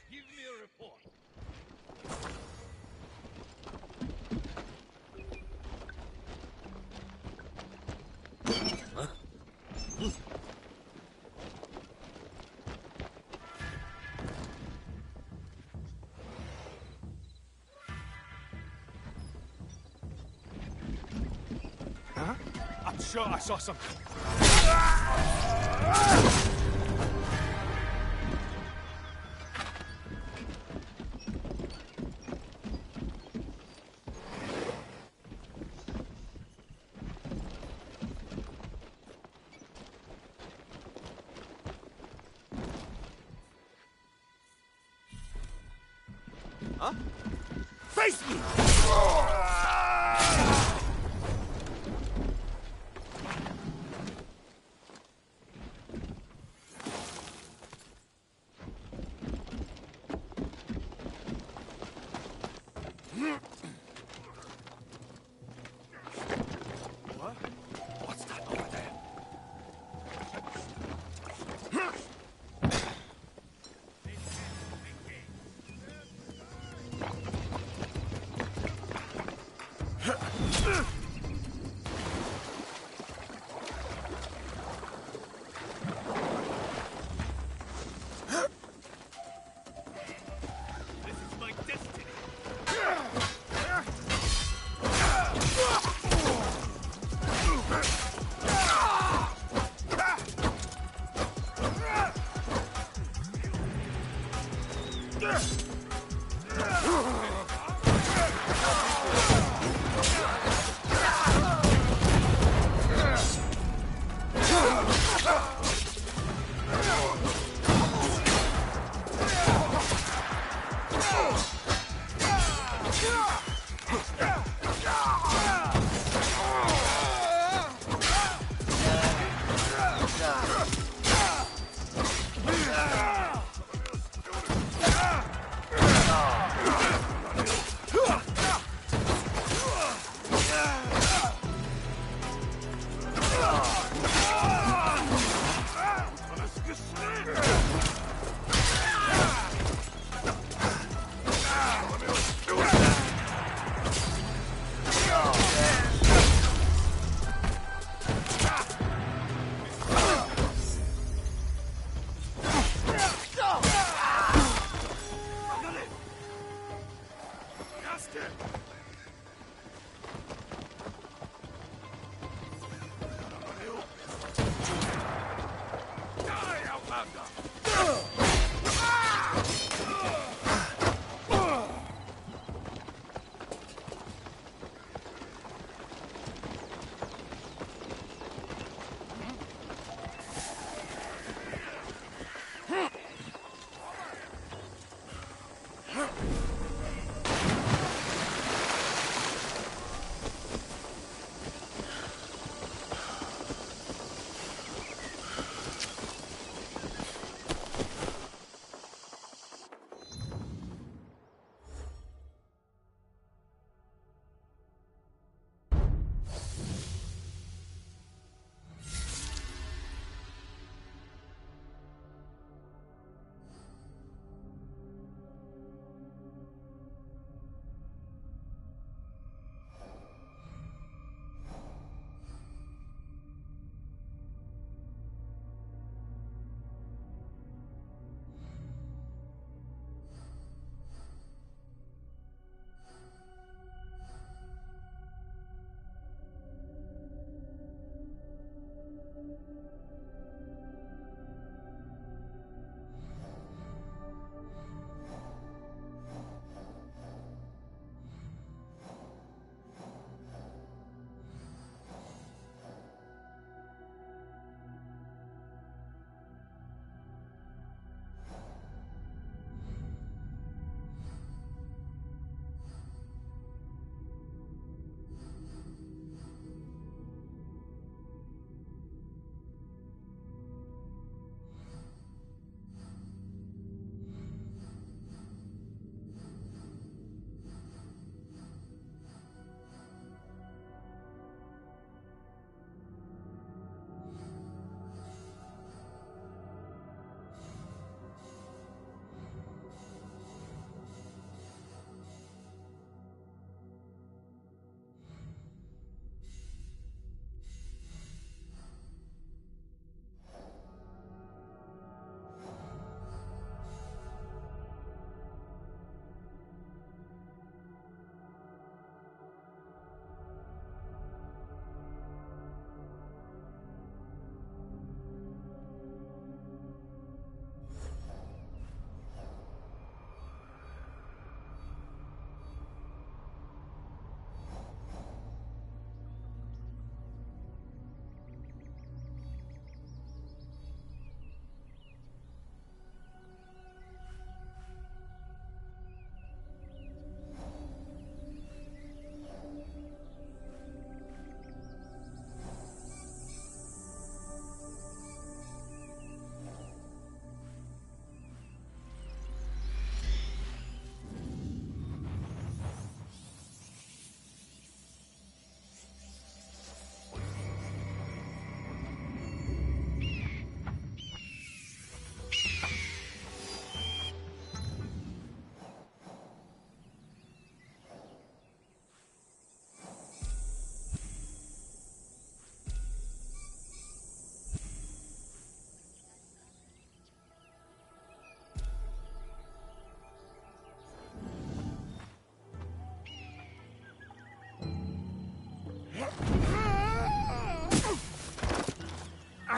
Give me a report. I'm sure I saw something. Huh? Face me! What's that over there? This is my destiny.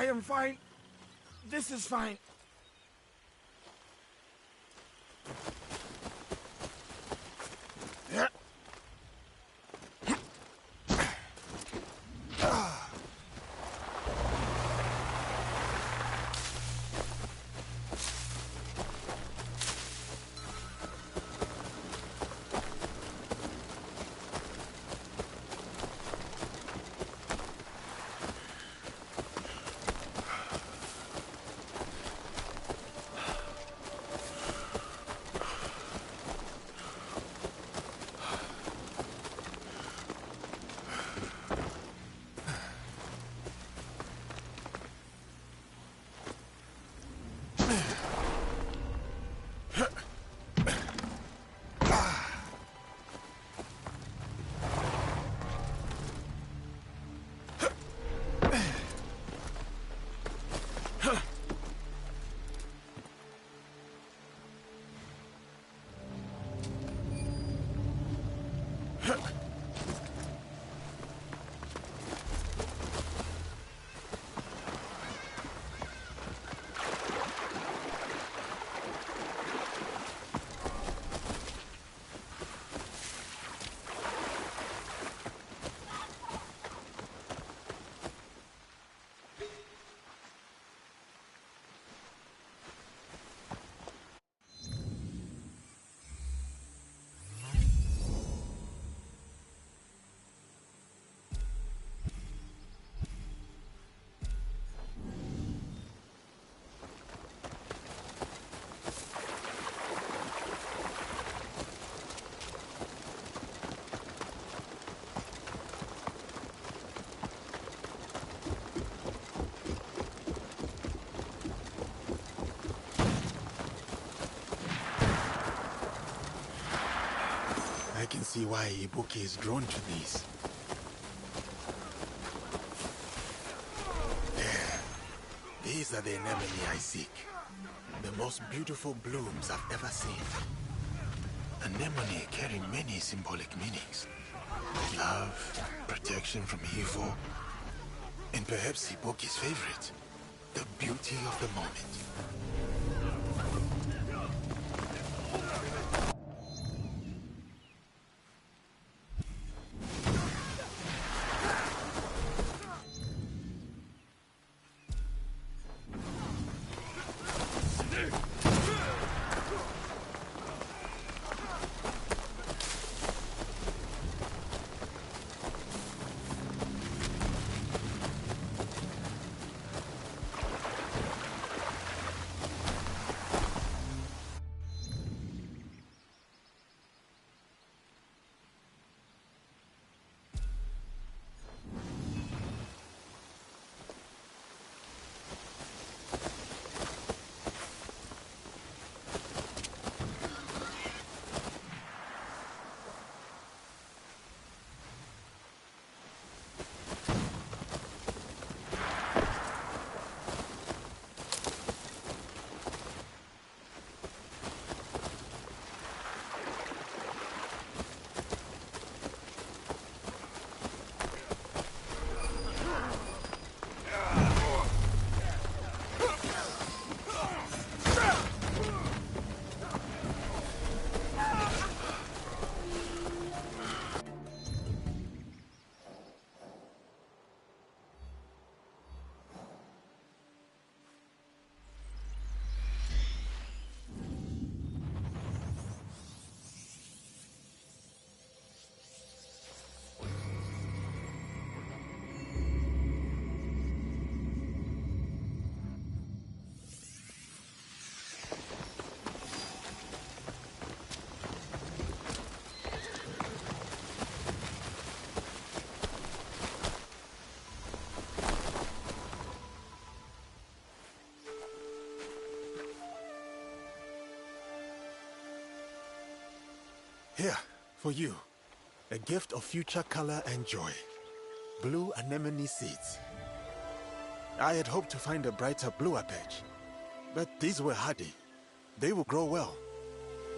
I am fine. This is fine. I can see why Ibuki is drawn to these. There. These are the anemone I seek. The most beautiful blooms I've ever seen. Anemone carry many symbolic meanings. Love, protection from evil, and perhaps Ibuki's favorite, the beauty of the moment. Here, for you. A gift of future color and joy. Blue anemone seeds. I had hoped to find a brighter, bluer patch. But these were hardy. They will grow well,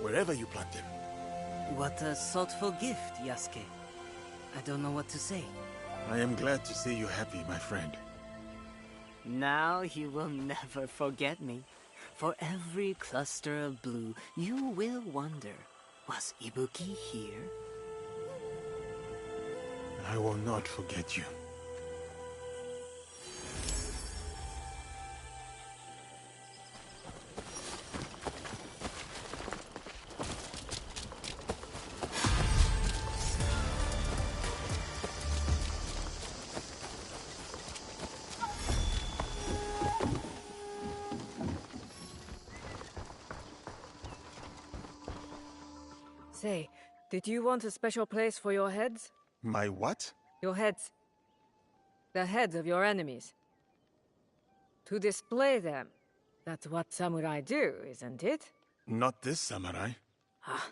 wherever you plant them. What a thoughtful gift, Yasuke. I don't know what to say. I am glad to see you happy, my friend. Now you will never forget me. For every cluster of blue, you will wonder, was Ibuki here? I will not forget you. Say, did you want a special place for your heads? My what? Your heads. The heads of your enemies. To display them. That's what samurai do, isn't it? Not this samurai. Ah,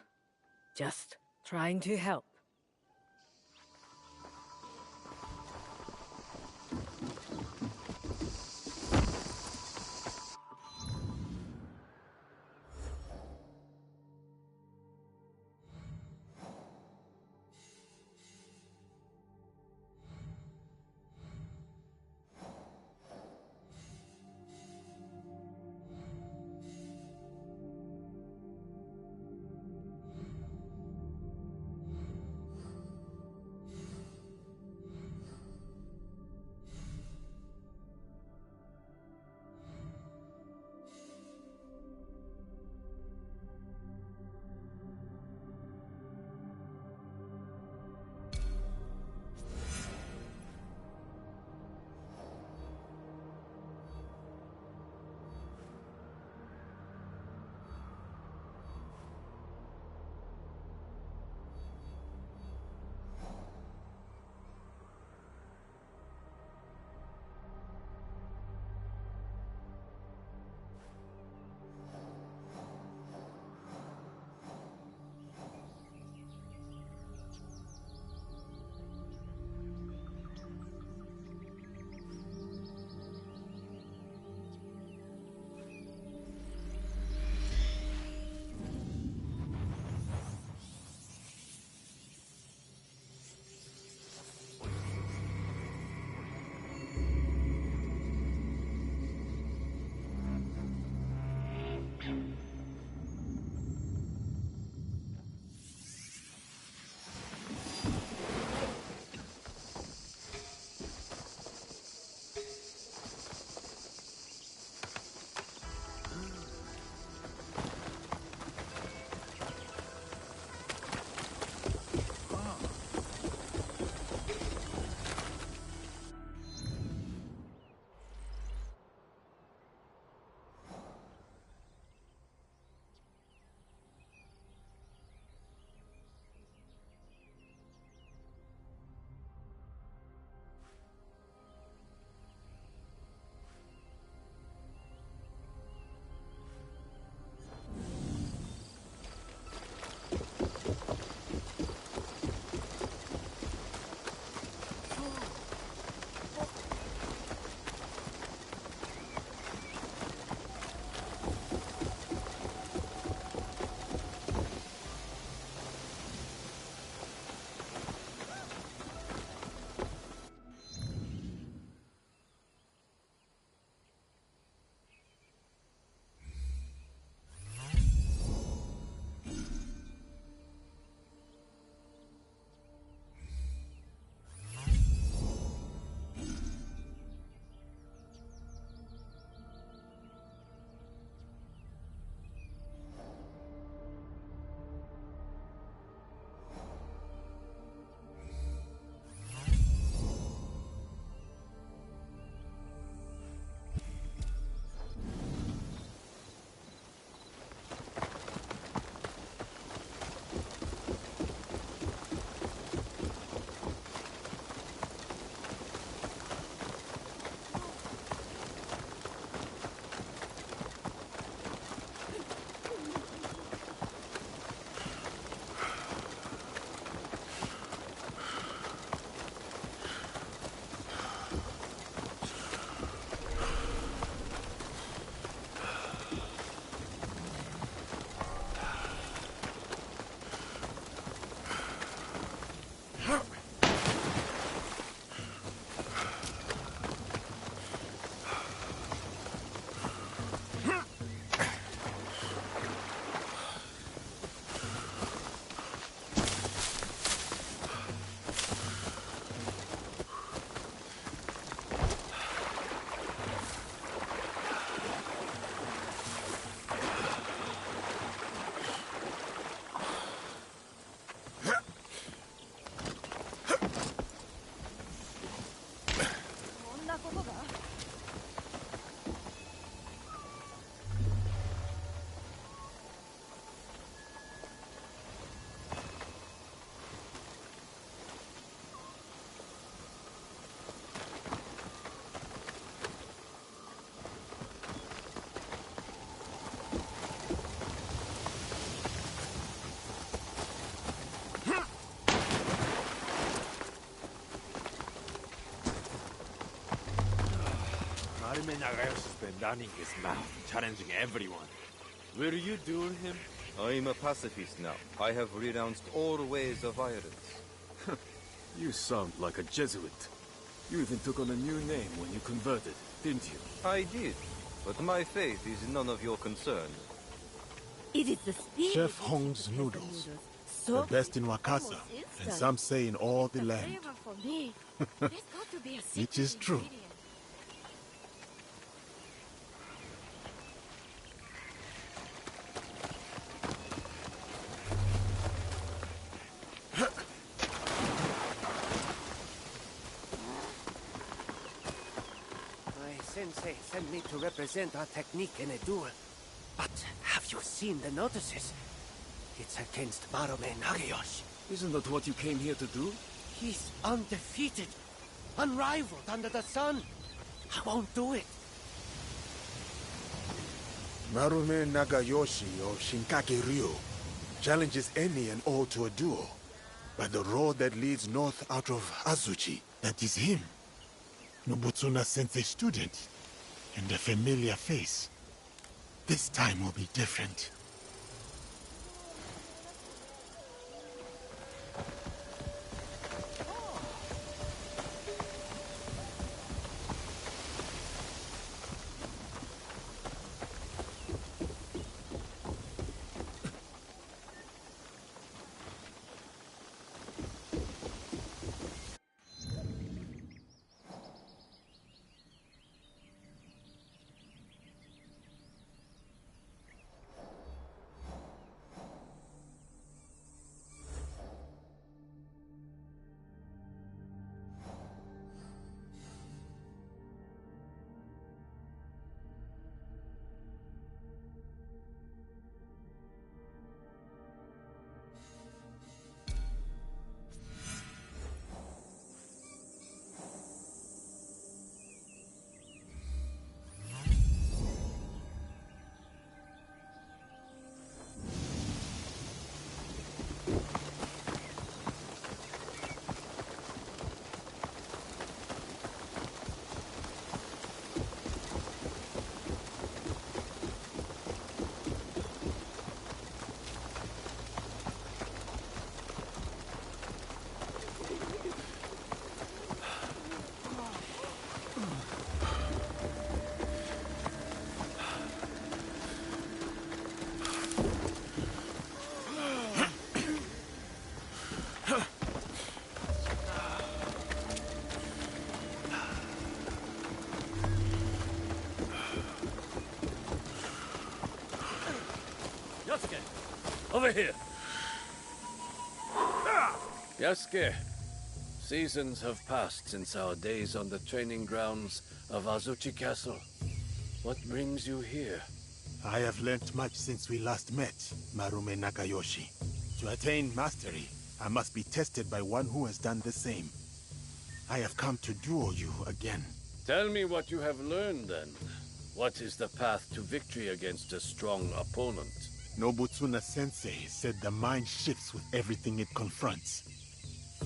just trying to help. Nagayoshi's been running his mouth, challenging everyone. Will you duel him? I'm a pacifist now. I have renounced all ways of violence. You sound like a Jesuit. You even took on a new name when you converted, didn't you? I did, but my faith is none of your concern. It is the spirit. Chef Hong's noodles. The best in Wakasa, and some say in all the land. It is true. My sensei sent me to represent our technique in a duel. But have you seen the notices? It's against Marume Nagayoshi. Isn't that what you came here to do? He's undefeated, unrivaled under the sun. I won't do it. Marume Nagayoshi of Shinkake Ryo challenges any and all to a duel. By the road that leads north out of Azuchi, that is him. Nobutsuna Sensei student, and a familiar face. This time will be different. Over here! Yasuke, seasons have passed since our days on the training grounds of Azuchi Castle. What brings you here? I have learnt much since we last met, Marume Nagayoshi. To attain mastery, I must be tested by one who has done the same. I have come to duel you again. Tell me what you have learned, then. What is the path to victory against a strong opponent? Nobutsuna Sensei said the mind shifts with everything it confronts.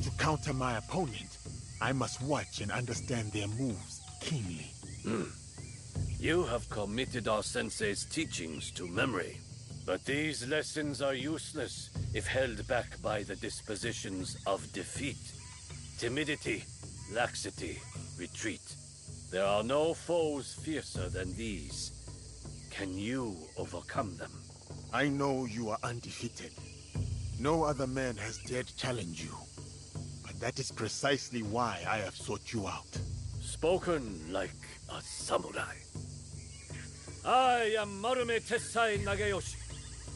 To counter my opponent, I must watch and understand their moves keenly. You have committed our sensei's teachings to memory. But these lessons are useless if held back by the dispositions of defeat, timidity, laxity, retreat. There are no foes fiercer than these. Can you overcome them? I know you are undefeated. No other man has dared challenge you. But that is precisely why I have sought you out. Spoken like a samurai. I am Marume Tessai Nagayoshi,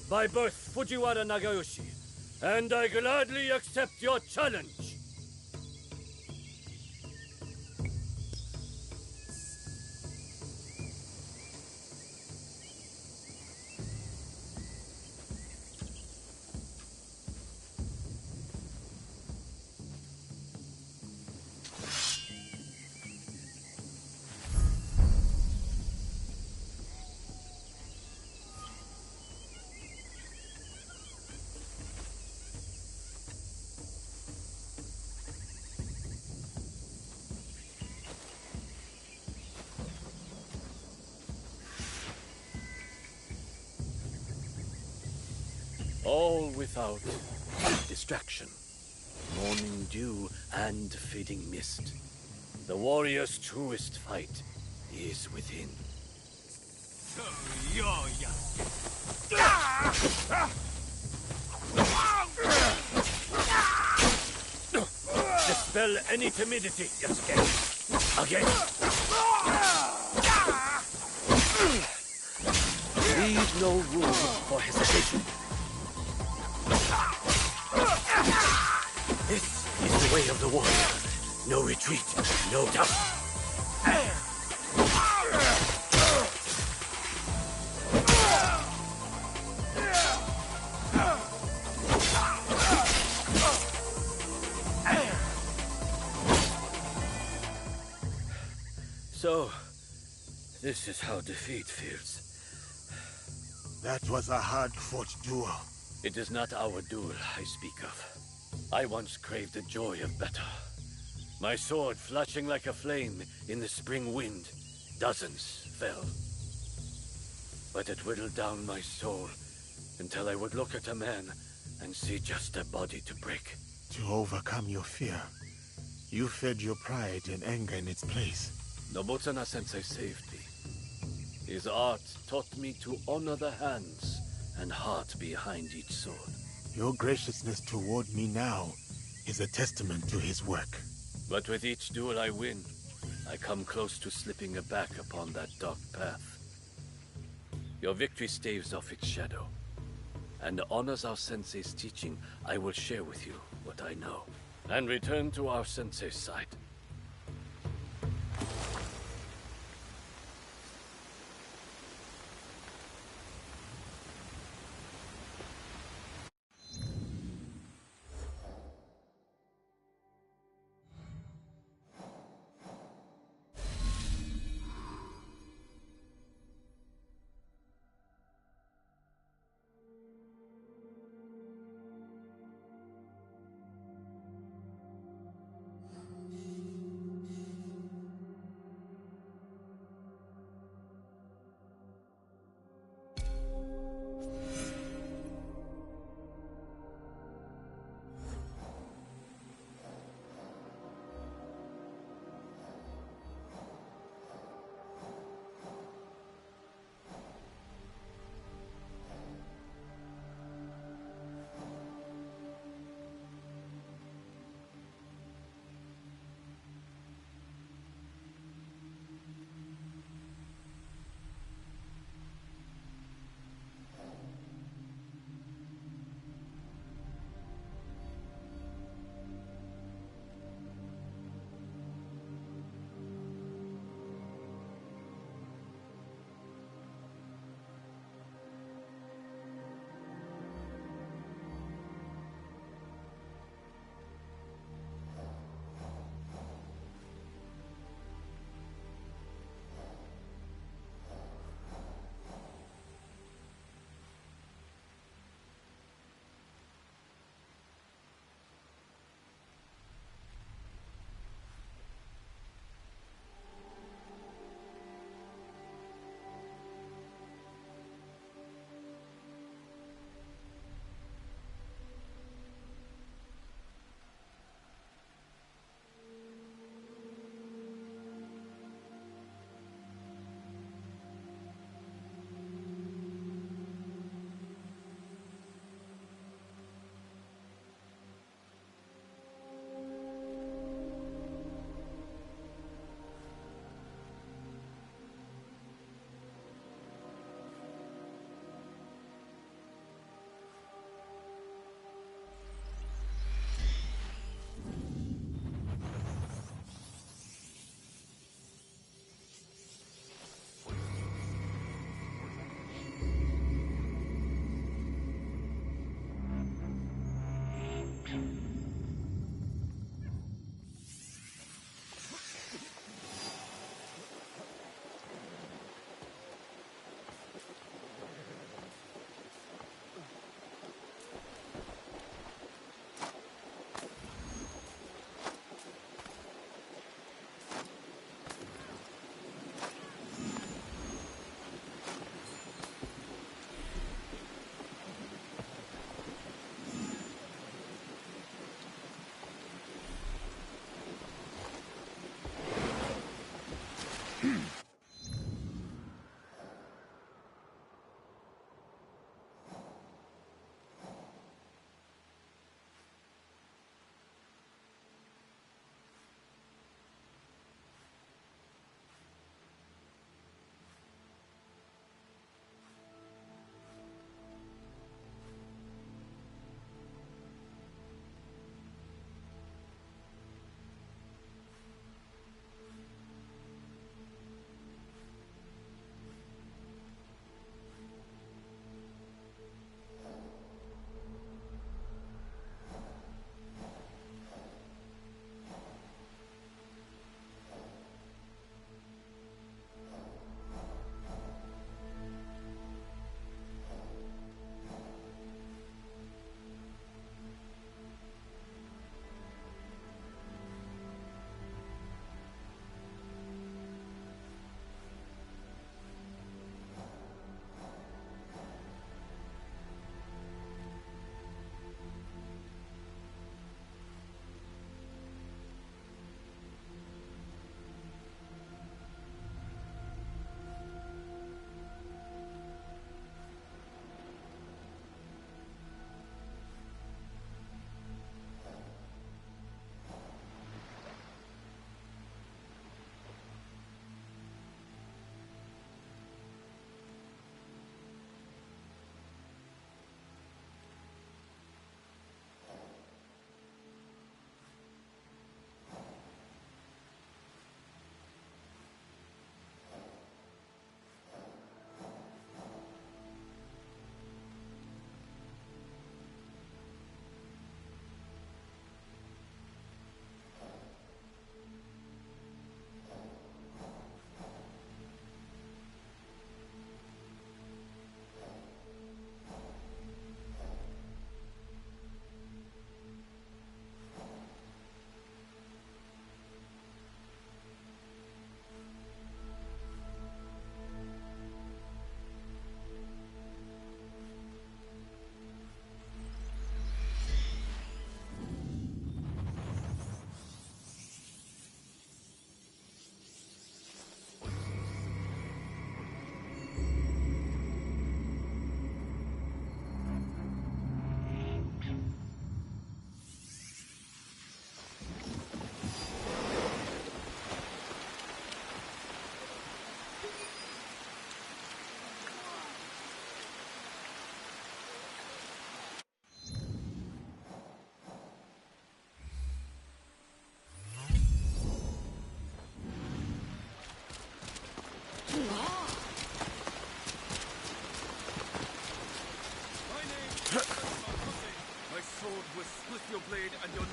by birth Fujiwara Nagayoshi, and I gladly accept your challenge. All without distraction. Morning dew and fading mist. The warrior's truest fight is within. Dispel any timidity, Yasuke. Again. Leave no room for hesitation. This is the way of the warrior. No retreat, no doubt. So, this is how defeat feels. That was a hard-fought duel. It is not our duel I speak of. I once craved the joy of battle. My sword flashing like a flame in the spring wind. Dozens fell. But it whittled down my soul until I would look at a man and see just a body to break. To overcome your fear, you fed your pride and anger in its place. Nobutsuna-sensei saved me. His art taught me to honor the hands and heart behind each sword. Your graciousness toward me now is a testament to his work. But with each duel I win, I come close to slipping back upon that dark path. Your victory staves off its shadow, and honors our sensei's teaching. I will share with you what I know, and return to our sensei's side.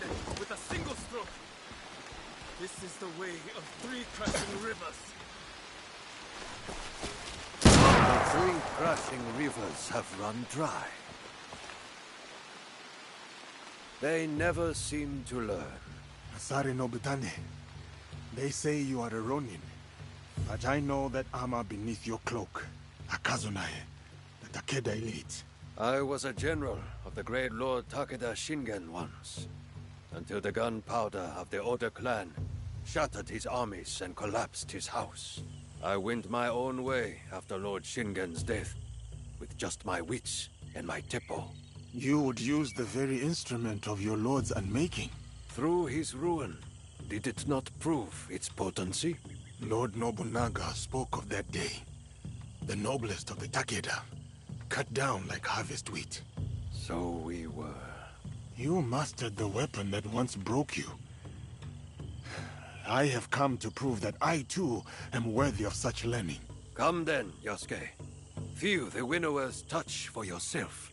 neck with a single stroke. This is the way of 3 crashing rivers. The 3 crashing rivers have run dry. They never seem to learn. Asari Nobutane, they say you are a Ronin, but I know that armor beneath your cloak, Akazunae, the Takeda elite. I was a general of the great Lord Takeda Shingen once, until the gunpowder of the Oda clan shattered his armies and collapsed his house. I went my own way after Lord Shingen's death, with just my wits and my teppo. You would use the very instrument of your lord's unmaking. Through his ruin, did it not prove its potency? Lord Nobunaga spoke of that day. The noblest of the Takeda, cut down like harvest wheat. So we were. You mastered the weapon that once broke you. I have come to prove that I too am worthy of such learning. Come then, Yasuke. Feel the winnower's touch for yourself.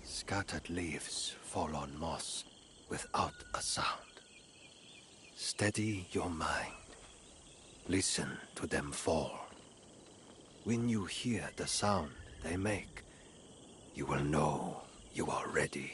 Scattered leaves fall on moss without a sound. Steady your mind. Listen to them fall. When you hear the sound they make, you will know you are ready.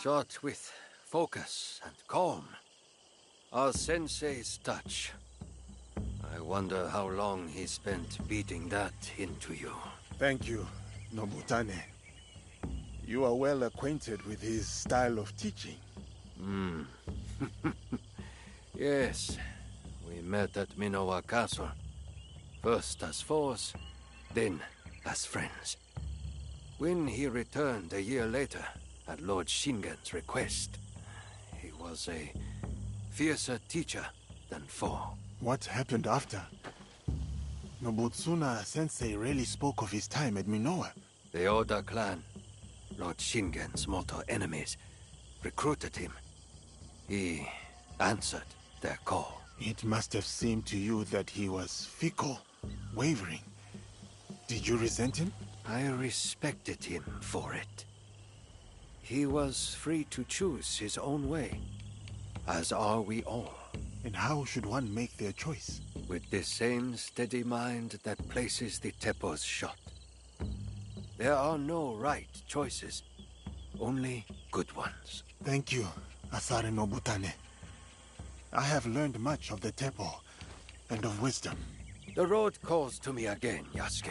Shot with focus and calm. Our sensei's touch. I wonder how long he spent beating that into you. Thank you, Nobutane. You are well acquainted with his style of teaching. Yes, we met at Minowa Castle. First as foes, then as friends. When he returned a year later, at Lord Shingen's request, he was a fiercer teacher than foe. What happened after? Nobutsuna Sensei rarely spoke of his time at Minowa. The Oda clan, Lord Shingen's mortal enemies, recruited him. He answered their call. It must have seemed to you that he was fickle, wavering. Did you resent him? I respected him for it. He was free to choose his own way, as are we all. And how should one make their choice? With the same steady mind that places the Teppo's shot. There are no right choices, only good ones. Thank you, Asare Nobutane. I have learned much of the Teppo and of wisdom. The road calls to me again, Yasuke.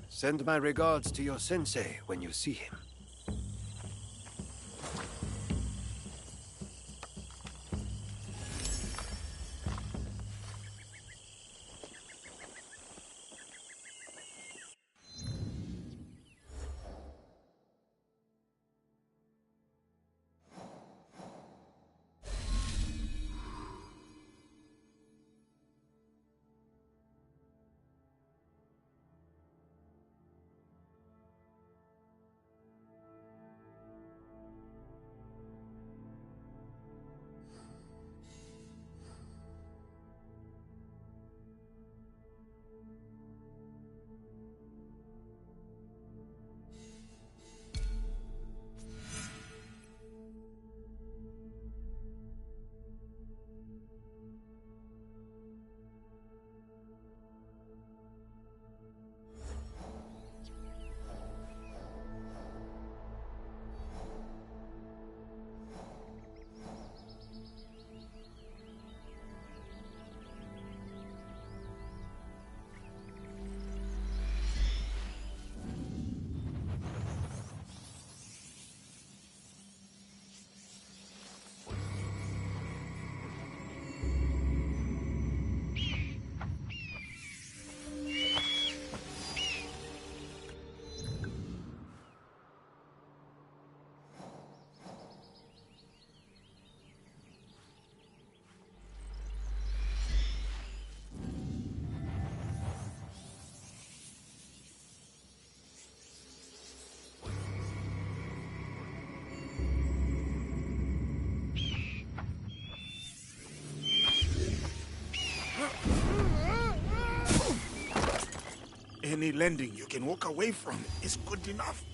Send my regards to your sensei when you see him. Any landing you can walk away from is good enough.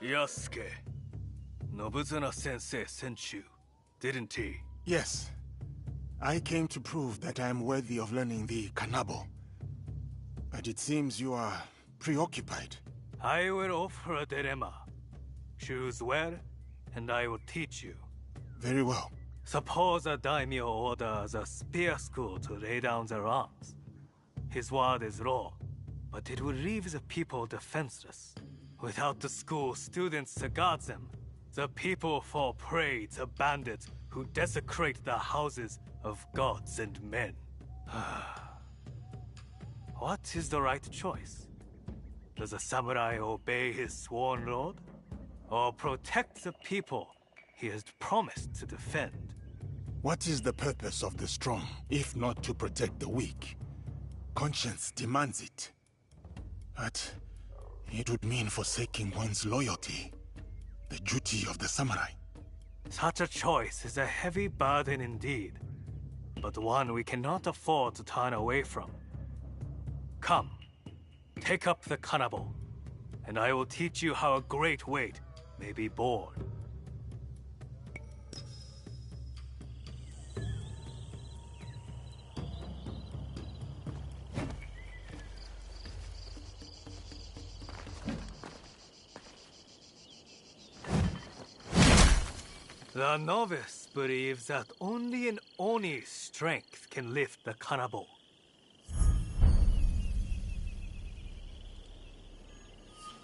Yasuke, Nobuzuna Sensei sent you, didn't he? Yes. I came to prove that I am worthy of learning the Kanabo. But it seems you are preoccupied. I will offer a dilemma. Choose where, and I will teach you. Very well. Suppose a daimyo orders a spear school to lay down their arms. His word is law, but it will leave the people defenseless. Without the school students to guard them, the people fall prey to bandits who desecrate the houses of gods and men. What is the right choice? Does a samurai obey his sworn lord? Or protect the people he has promised to defend? What is the purpose of the strong, if not to protect the weak? Conscience demands it. But it would mean forsaking one's loyalty, the duty of the samurai. Such a choice is a heavy burden indeed, but one we cannot afford to turn away from. Come, take up the kanabo, and I will teach you how a great weight may be borne. The novice believes that only an Oni's strength can lift the kanabo.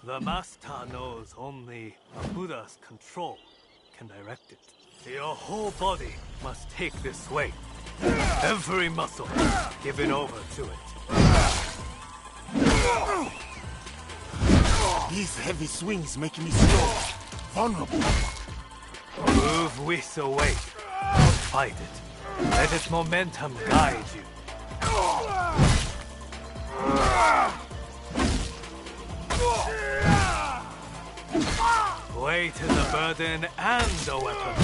The master knows only a Buddha's control can direct it. Your whole body must take this weight. Every muscle given over to it. These heavy swings make me slow, vulnerable. Move with the weight. Fight it. Let its momentum guide you. Weight is a burden and a weapon.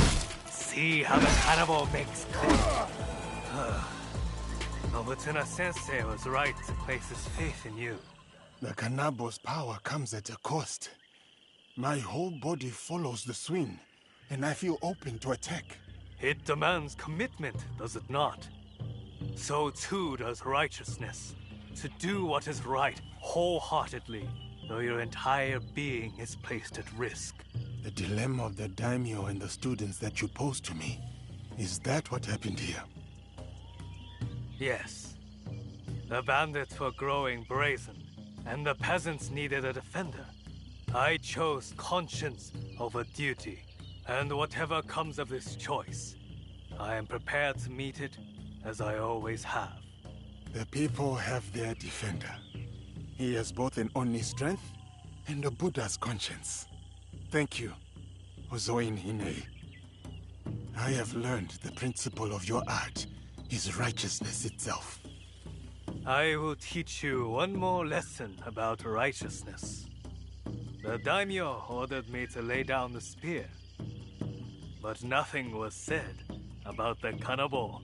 See how the kanabo makes clear. Nobutsuna Sensei was right to place his faith in you. The kanabo's power comes at a cost. My whole body follows the swing, and I feel open to attack. It demands commitment, does it not? So too does righteousness. To do what is right wholeheartedly, though your entire being is placed at risk. The dilemma of the daimyo and the students that you posed to me, is that what happened here? Yes. The bandits were growing brazen, and the peasants needed a defender. I chose conscience over duty, and whatever comes of this choice, I am prepared to meet it as I always have. The people have their defender. He has both an Oni strength and a Buddha's conscience. Thank you, Ozoin Hine. I have learned the principle of your art is righteousness itself. I will teach you one more lesson about righteousness. The daimyo ordered me to lay down the spear, but nothing was said about the kanabo.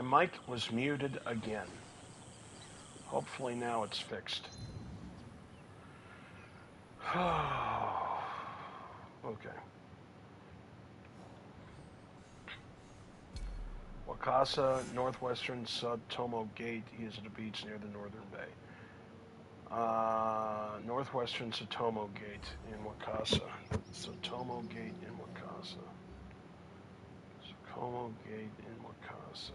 My mic was muted again. Hopefully now it's fixed. Okay. Wakasa, northwestern Satomo Gate. He is at a beach near the northern bay. Northwestern Satomo Gate in Wakasa. Satomo Gate in Wakasa. Satomo Gate in Wakasa.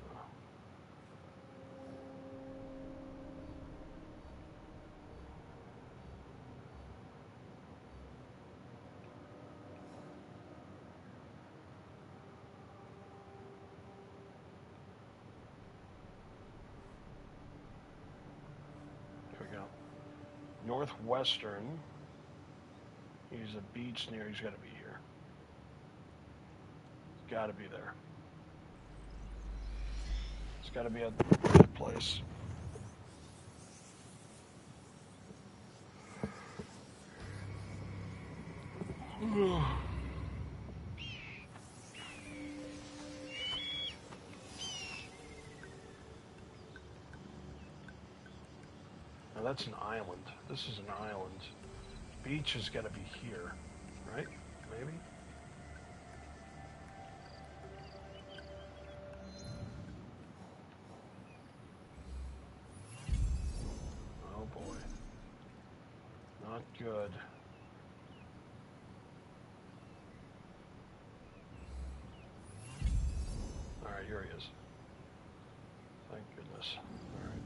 Northwestern. He's a beach near. He's got to be here. He's got to be there. It's got to be at that place. Now that's an island. This is an island. Beach has got to be here, right? Maybe? Oh boy. Not good. Alright, here he is. Thank goodness. Alright.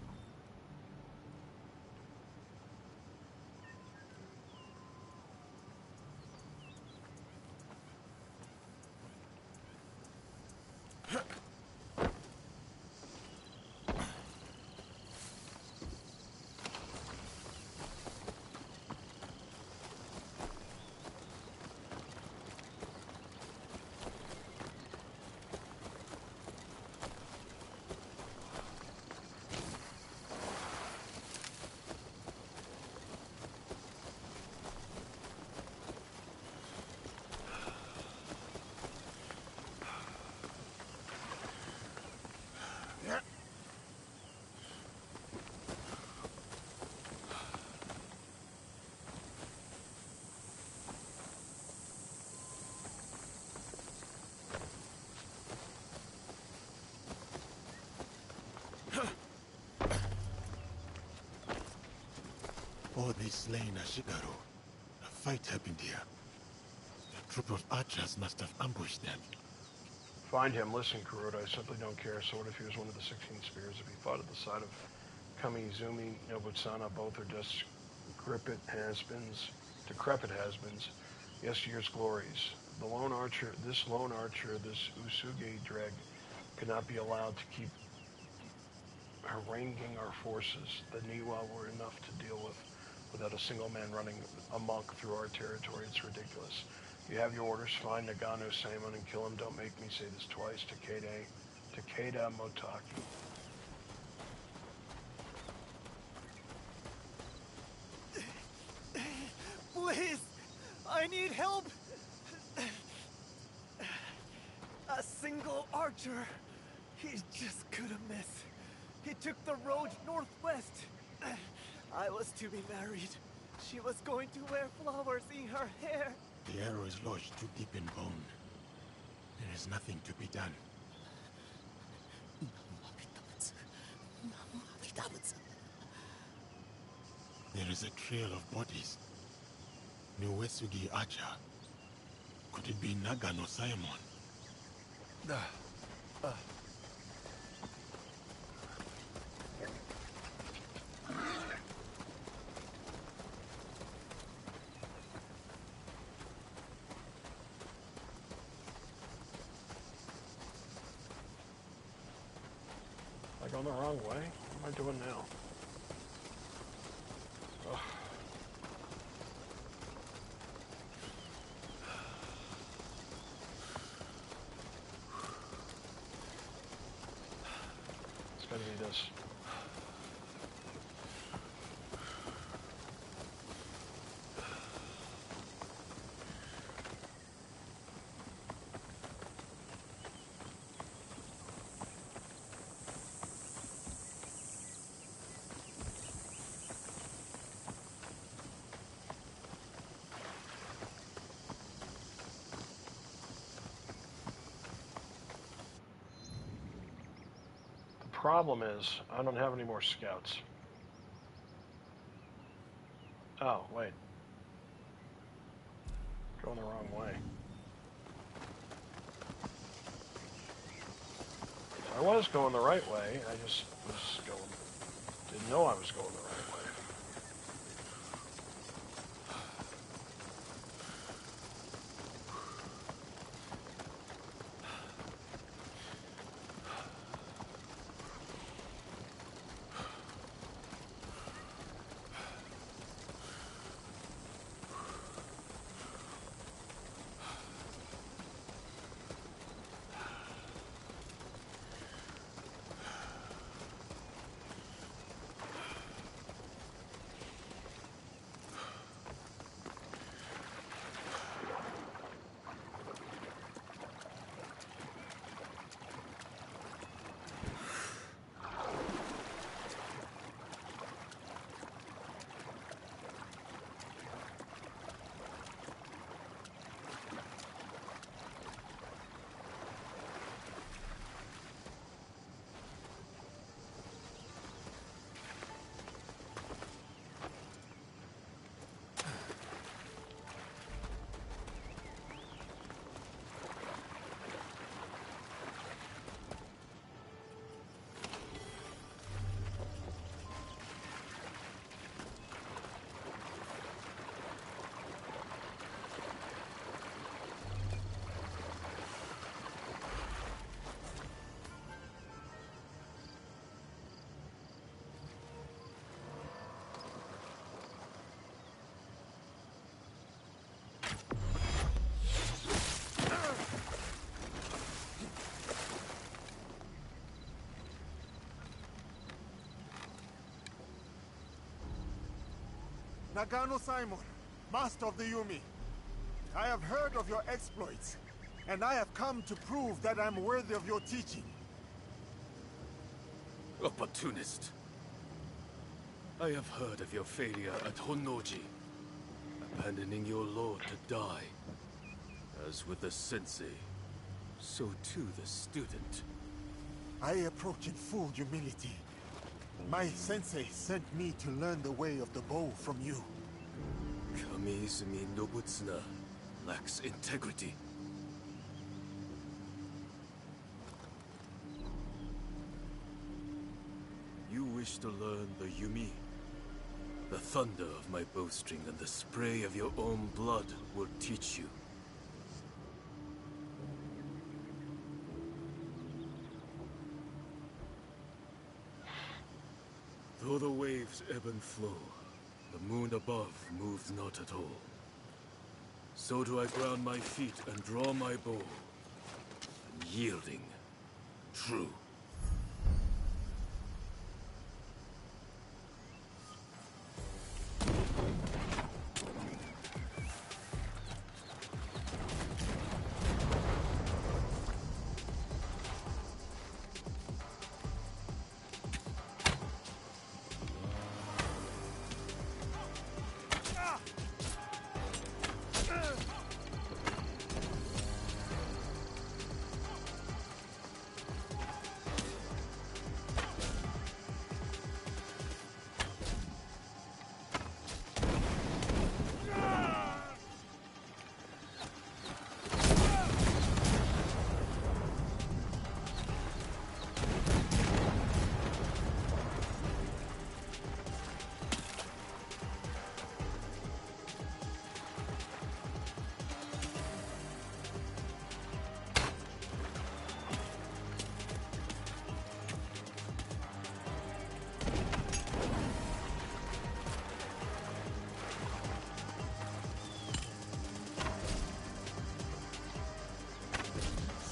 Before they slain Ashigaru, a fight happened here. A troop of archers must have ambushed them. Find him. Listen, Kuroda, I simply don't care. So what if he was one of the 16 spears? If he fought at the side of Kamizumi, Nobutsuna, both are just decrepit has-beens, yesteryear's glories. This lone archer, this Usuge dreg, could not be allowed to keep haranguing our forces. The Niwa were enough to deal with without a single man running amok through our territory. It's ridiculous. You have your orders. Find Nagano Samon and kill him. Don't make me say this twice. Takeda Motaki. Please! I need help! A single archer. He just couldn't miss. He took the road northwest. I was to be married. She was going to wear flowers in her hair. The arrow is lodged too deep in bone. There is nothing to be done. There is a trail of bodies. New Uesugi Archer. Could it be Nagano Saemon? Am I going the wrong way? What am I doing now? Ugh. It's gotta be this. problem is, I don't have any more scouts. Oh, wait. Going the wrong way. I was going the right way, I just was going... didn't know I was going the right way. Nagano Simon, Master of the Yumi. I have heard of your exploits, and I have come to prove that I'm worthy of your teaching. Opportunist. I have heard of your failure at Honnoji, abandoning your lord to die. As with the sensei, so too the student. I approach in full humility. My sensei sent me to learn the way of the bow from you. Kamiizumi Nobutsuna lacks integrity. You wish to learn the Yumi? The thunder of my bowstring and the spray of your own blood will teach you. Though the waves ebb and flow, the moon above moves not at all. So do I ground my feet and draw my bow, unyielding, true.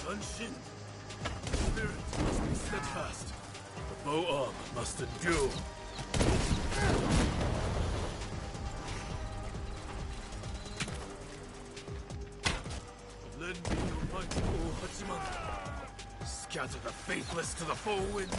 Sunshin, the spirit must be steadfast. The bow arm must endure. Lend me your might, O Hachiman. Scatter the faithless to the four winds.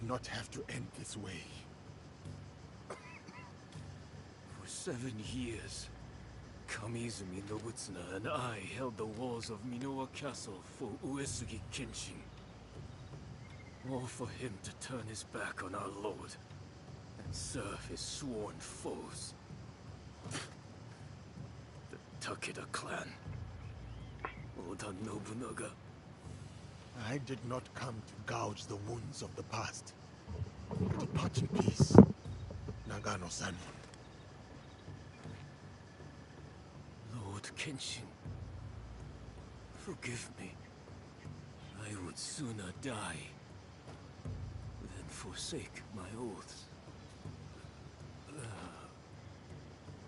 did not have to end this way. For 7 years, Kamizumi Nobutsuna and I held the walls of Minowa Castle for Uesugi Kenshin. All for him to turn his back on our lord and serve his sworn foes. The Takeda clan. Oda Nobunaga. I did not come to gouge the wounds of the past. Depart in peace, Nagano-san. Lord Kenshin, forgive me. I would sooner die than forsake my oaths.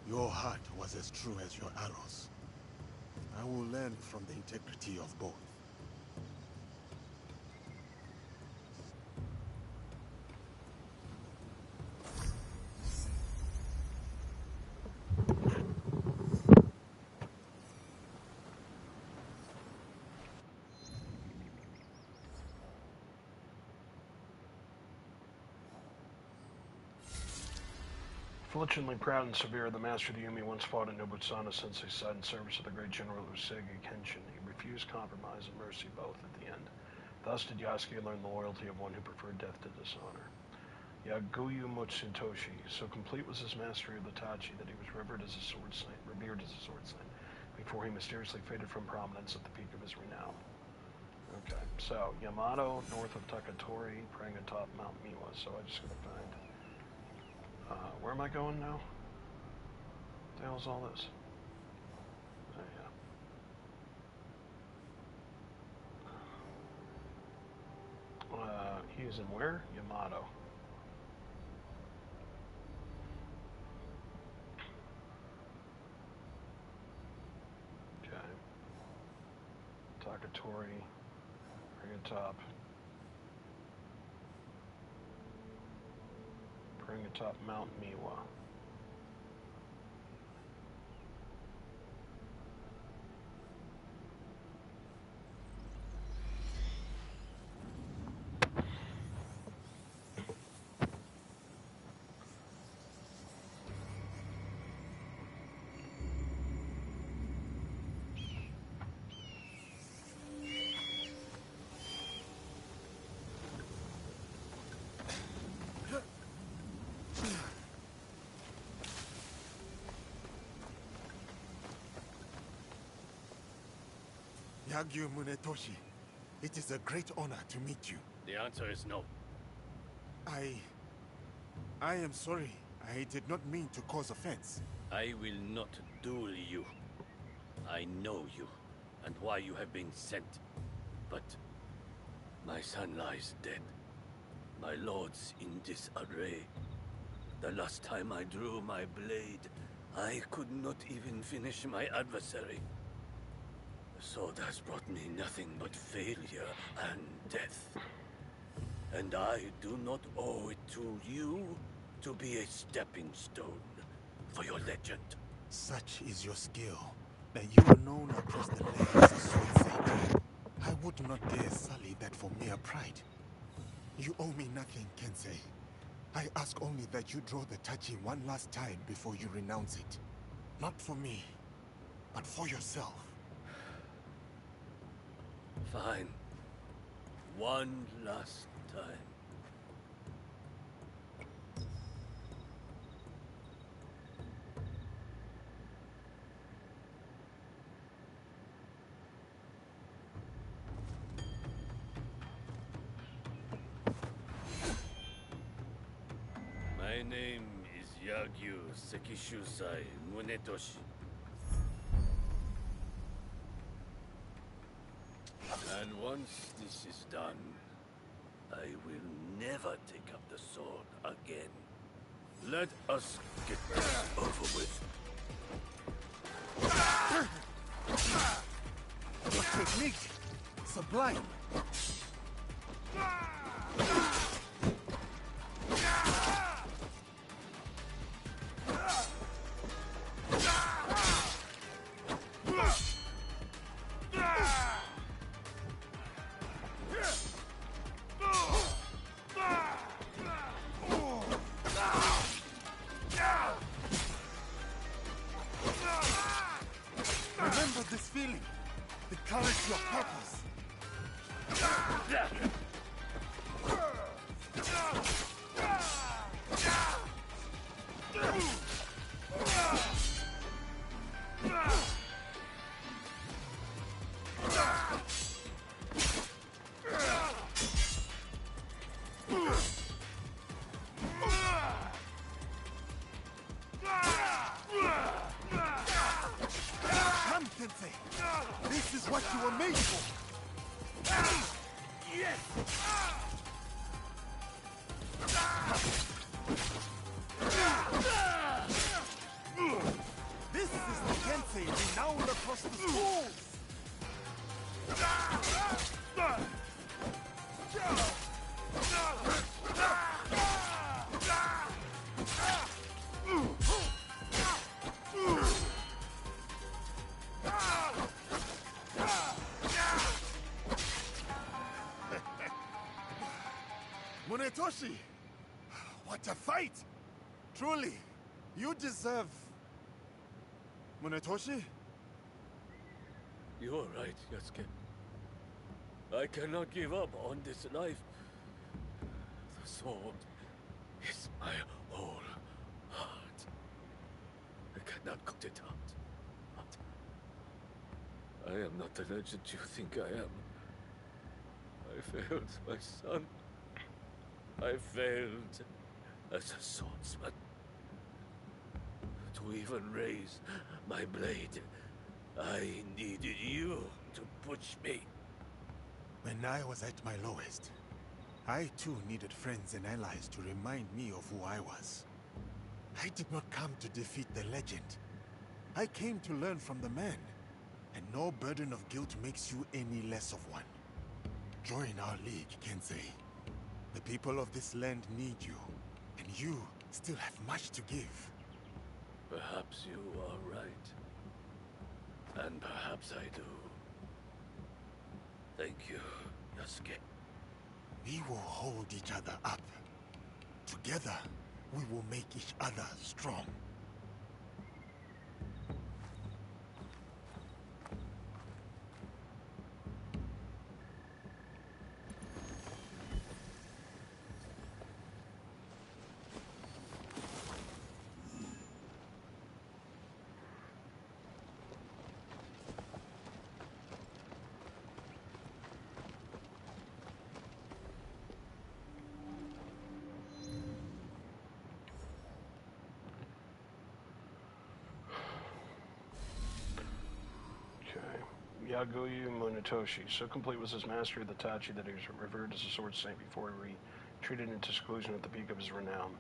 Your heart was as true as your arrows. I will learn from the integrity of both. Fortunately proud and severe, the master of the Yumi once fought at Nobutsuna Sensei's side in service of the great general Uesugi Kenshin. He refused compromise and mercy both at the end. Thus did Yasuke learn the loyalty of one who preferred death to dishonor. Yaguyu Mutsutoshi, so complete was his mastery of the Tachi that he was revered as a sword saint before he mysteriously faded from prominence at the peak of his renown. Okay, so Yamato, north of Takatori, praying atop Mount Miwa. So I just gotta find. Where am I going now? What the hell's all this? Oh, yeah. He is in where? Yamato. Okay. Takatori, bring it top. Bring atop Mount Miwa. Yagyu Munetoshi, it is a great honor to meet you. The answer is no. I am sorry. I did not mean to cause offense. I will not duel you. I know you, and why you have been sent. But my son lies dead. My lord's in disarray. The last time I drew my blade, I could not even finish my adversary. The sword has brought me nothing but failure and death. And I do not owe it to you to be a stepping stone for your legend. Such is your skill, that you are known across the land as a sword saint. I would not dare sully that for mere pride. You owe me nothing, Kensei. I ask only that you draw the Tachi one last time before you renounce it. Not for me, but for yourself. Fine. One last time. My name is Yagyu Sekishusai Munetoshi. And once this is done, I will never take up the sword again. Let us get this over with. Your technique! Sublime! encourage your purpose. Come, Sensei. This is what you were made for. Yes! This is the Kensei renowned across the schools! Munetoshi! What a fight! Truly, you deserve... Munetoshi? You are right, Yasuke. I cannot give up on this life. The sword is my whole heart. I cannot cut it out. But I am not the legend you think I am. I failed my son. I failed as a swordsman. To even raise my blade, I needed you to push me. When I was at my lowest, I too needed friends and allies to remind me of who I was. I did not come to defeat the legend. I came to learn from the man, and no burden of guilt makes you any less of one. Join our league, Kensei. The people of this land need you, and you still have much to give. Perhaps you are right. And perhaps I do. Thank you, Yasuke. We will hold each other up. Together, we will make each other strong. Yaguyu Munetoshi. So complete was his mastery of the Tachi that he was revered as a sword saint before he retreated into seclusion at the peak of his renown.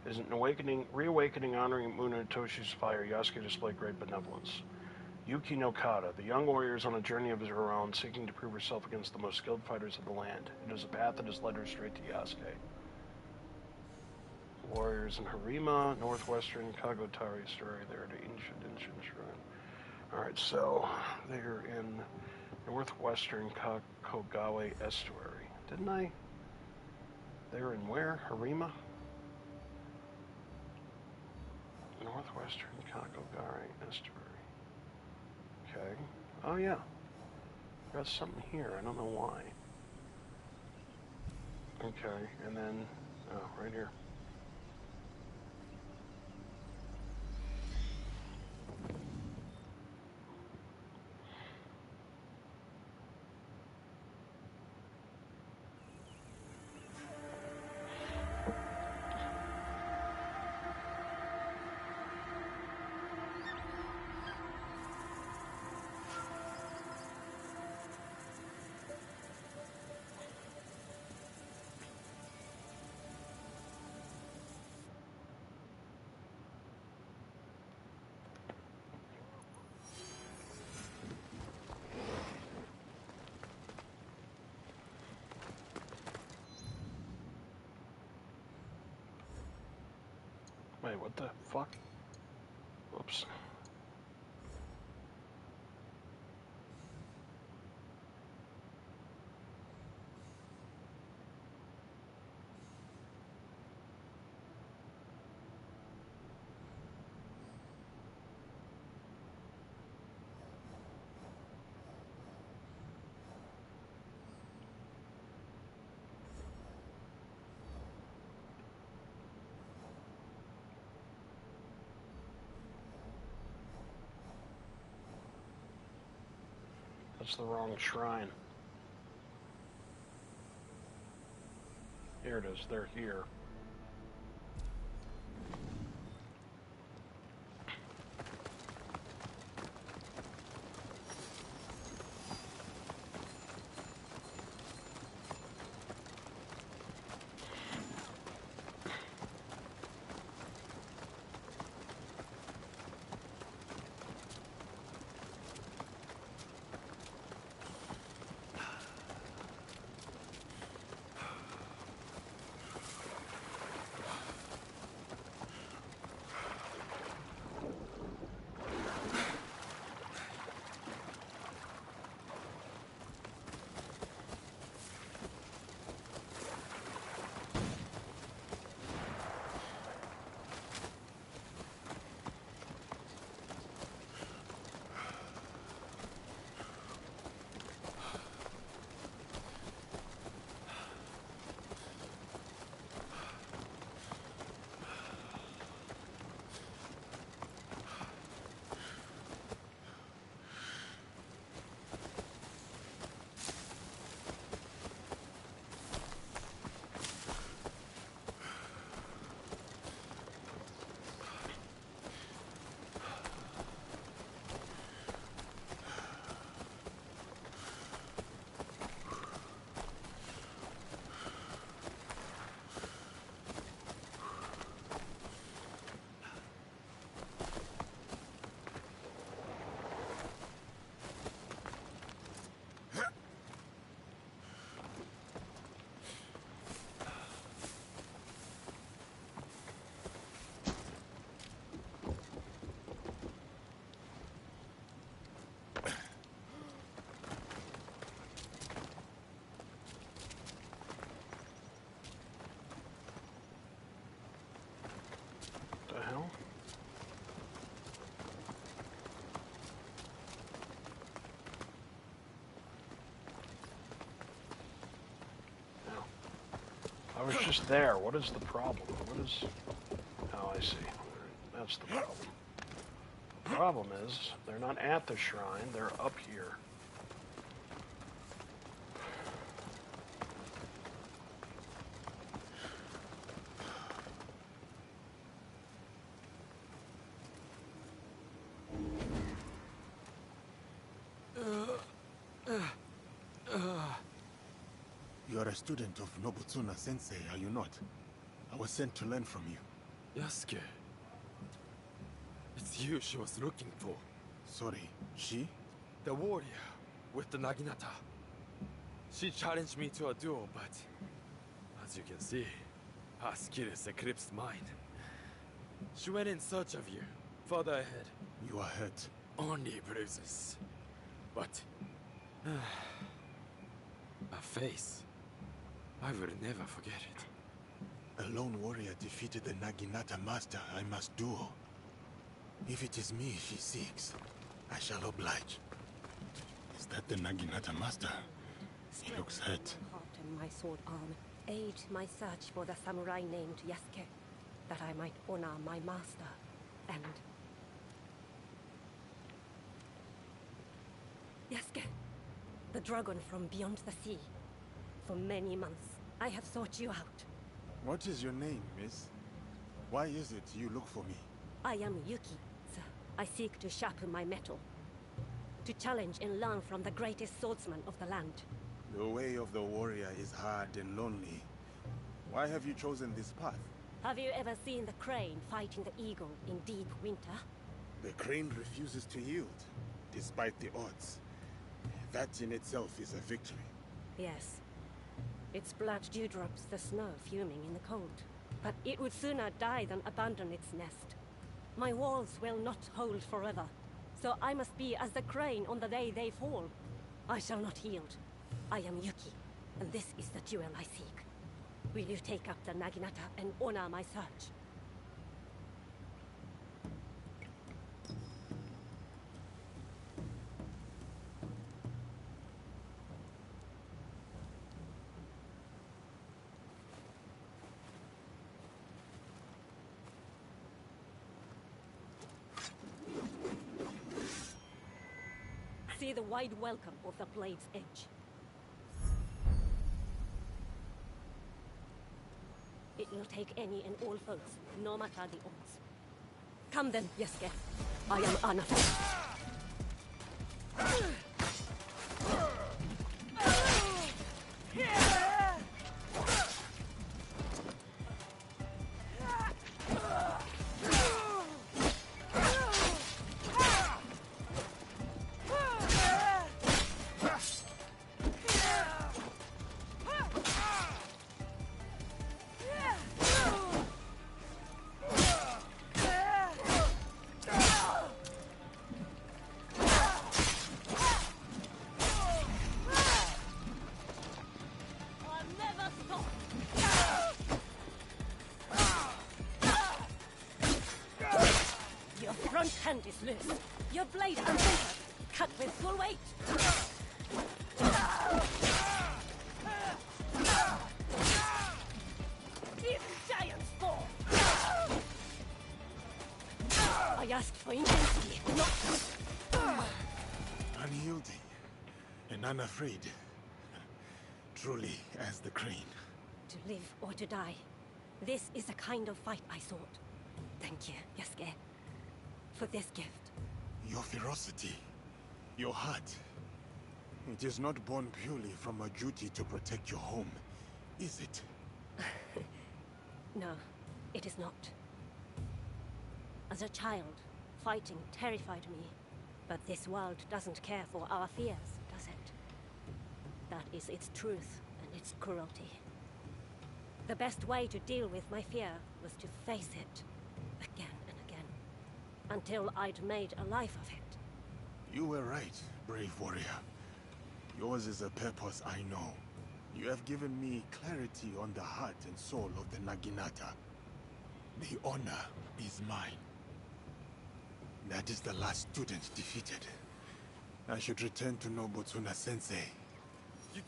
As an reawakening honoring Munetoshi's fire, Yasuke displayed great benevolence. Yuki no Kata, the young warrior is on a journey of her own, seeking to prove herself against the most skilled fighters of the land. It is a path that has led her straight to Yasuke. Warriors in Harima, northwestern Kagotari Estuary, there at ancient Shrine. Alright, so they're in northwestern Kakogawa Estuary. Didn't I? They're in where? Harima? Northwestern Kakogawa Estuary. Okay. Oh, yeah. Got something here. I don't know why. Okay, and then... oh, right here. Wait, what the fuck? Whoops. That's the wrong shrine. Here it is. They're here. The hell? I was just there. What is the problem? What is... Oh, I see. That's the problem. The problem is, they're not at the shrine, they're up here. You are a student of Nobutsuna Sensei, are you not? I was sent to learn from you. Yasuke. It's you she was looking for. Sorry, she? The warrior with the Naginata. She challenged me to a duel, but as you can see, her skills eclipsed mine. She went in search of you, further ahead. You are hurt. Only bruises. But a face. I will never forget it. A lone warrior defeated the Naginata master I must duel. If it is me she seeks, I shall oblige. Is that the Naginata master? He looks hurt. Heart and my sword arm aid my search for the samurai named Yasuke, that I might honor my master and... Yasuke, the dragon from beyond the sea. For many months, I have sought you out. What is your name, miss? Why is it you look for me? I am Yuki, sir. I seek to sharpen my mettle. To challenge and learn from the greatest swordsman of the land. The way of the warrior is hard and lonely. Why have you chosen this path? Have you ever seen the crane fighting the eagle in deep winter? The crane refuses to yield, despite the odds. That in itself is a victory. Yes. Its blood dewdrops the snow fuming in the cold. But it would sooner die than abandon its nest. My walls will not hold forever. So I must be as the crane on the day they fall. I shall not yield. I am Yuki, and this is the jewel I seek. Will you take up the Naginata and honor my search? see the wide welcome of the Blade's Edge. It will take any and all folks, no matter the odds. Come then, Yeske. I am unafraid. Hand is loose. Your blade untapered. Cut with full weight. Even giants fall. I asked for intensity, not... Unyielding and unafraid. Truly as the crane. To live or to die. This is the kind of fight I sought. Thank you, Yeske. For this gift. Your ferocity, your heart. It is not born purely from a duty to protect your home, is it? No, it is not. As a child, fighting terrified me. But this world doesn't care for our fears, does it? That is its truth and its cruelty. The best way to deal with my fear was to face it again. Until I'd made a life of it. You were right, brave warrior. Yours is a purpose I know. You have given me clarity on the heart and soul of the Naginata. The honor is mine. That is the last student defeated. I should return to Nobutsuna-sensei.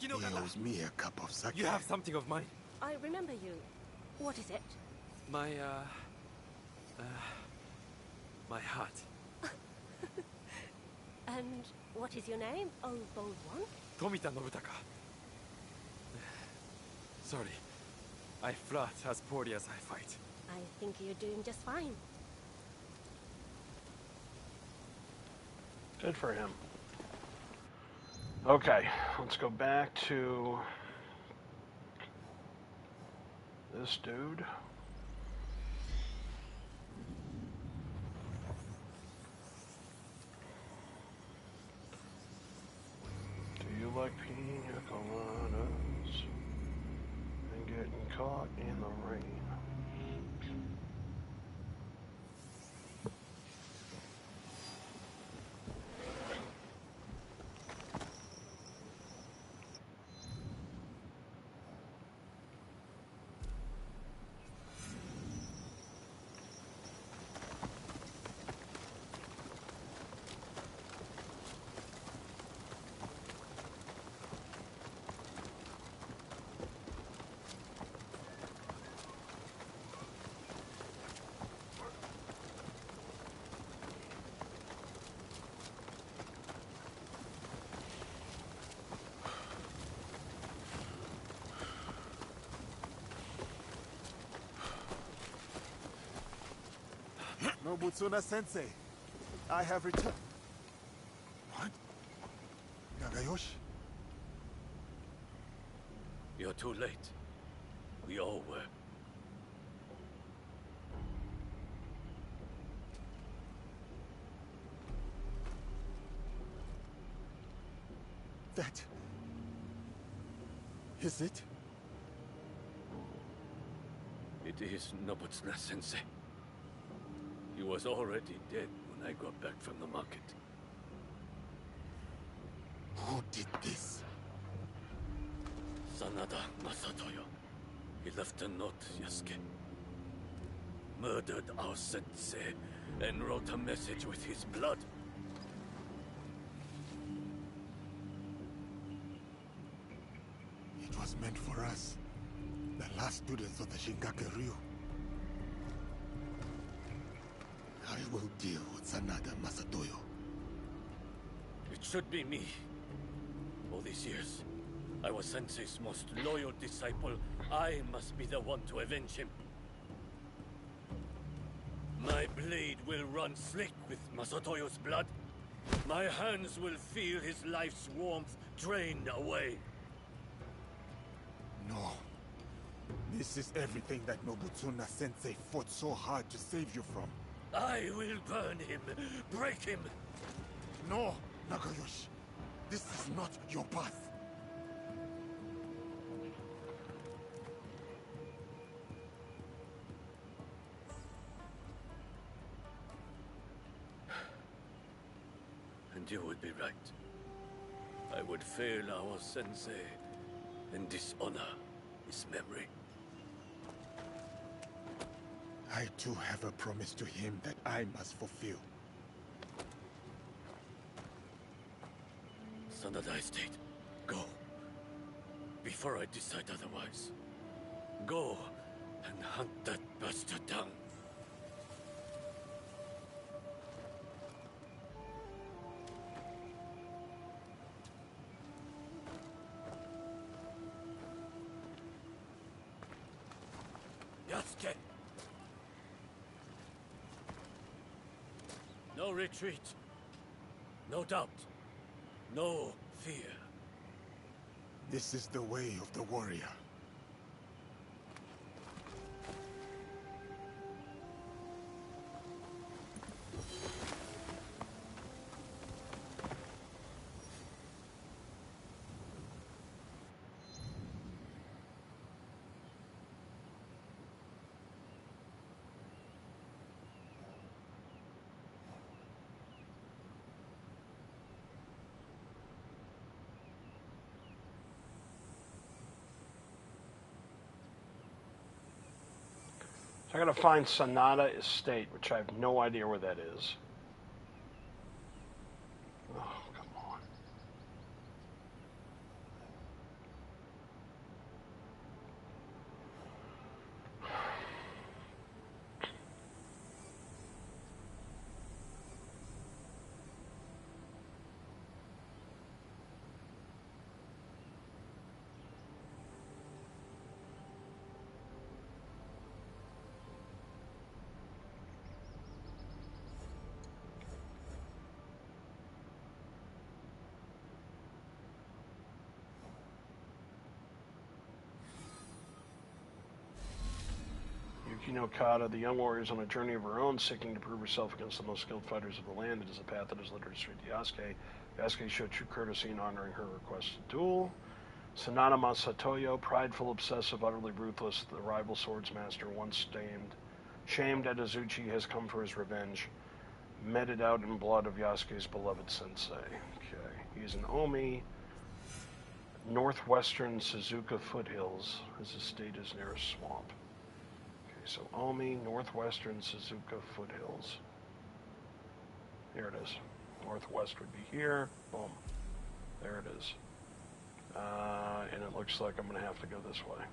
He owes me a cup of sake. You have something of mine. I remember you. What is it? My heart. And what is your name, old bold one? Tomita Nobutaka. Sorry. I flirt as poorly as I fight. I think you're doing just fine. Good for him. Okay, let's go back to this dude. Do you like pina coladas and getting caught in the rain? Nobutsuna-sensei, I have returned. What? Nagayoshi? You're too late. We all were. That... is it? It is Nobutsuna-sensei. He was already dead when I got back from the market. Who did this? Sanada Masatoyo. He left a note, Yasuke. Murdered our sensei and wrote a message with his blood. It was meant for us, the last students of the Shingake Ryu. I will deal with Sanada Masatoyo. It should be me. All these years, I was Sensei's most loyal disciple. I must be the one to avenge him. My blade will run slick with Masatoyo's blood. My hands will feel his life's warmth drain away. No. This is everything that Nobutsuna Sensei fought so hard to save you from. I will burn him, break him. No, Nakayoshi. This is not your path. And you would be right. I would fail our sensei and dishonor his memory. I too have a promise to him that I must fulfill. Sanada Estate, go. Before I decide otherwise. Go and hunt that bastard down. Yasuke! No retreat. No doubt. No fear. This is the way of the warrior. So I gotta find Sanada Estate, which I have no idea where that is. Oh, come on. Yuki Okada, the young warrior, is on a journey of her own, seeking to prove herself against the most skilled fighters of the land. It is a path that has led her straight to Yasuke. Yasuke showed true courtesy in honoring her request to duel. Sanada Masatoyo, prideful, obsessive, utterly ruthless, the rival swordsmaster, once shamed at Azuchi, has come for his revenge, meted out in blood of Yasuke's beloved sensei. Okay, he's an Omi. Northwestern Suzuka foothills. His estate is near a swamp. So Omi, Northwestern Suzuka foothills. Here it is. Northwest would be here. Boom. There it is. And it looks like I'm going to have to go this way.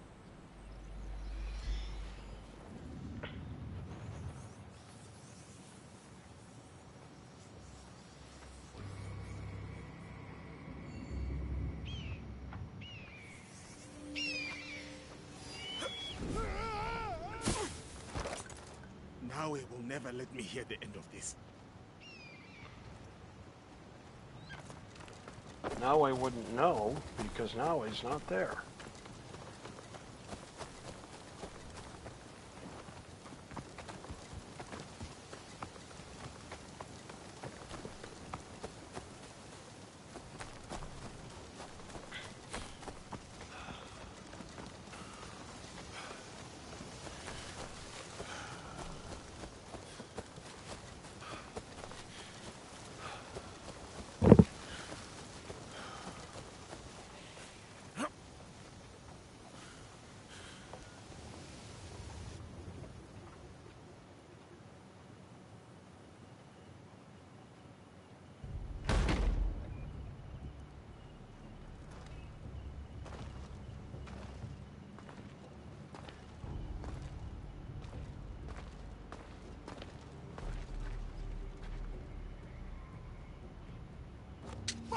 Naue will never let me hear the end of this. Naue wouldn't know, because Naue's not there.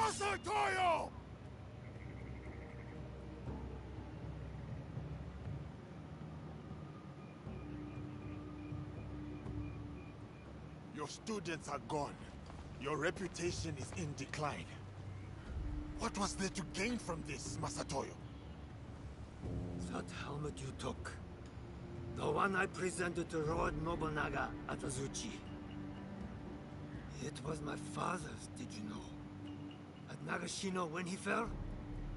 Masatoyo! Your students are gone. Your reputation is in decline. What was there to gain from this, Masatoyo? That helmet you took. The one I presented to Lord Nobunaga at Azuchi. It was my father's, did you know? At Nagashino when he fell,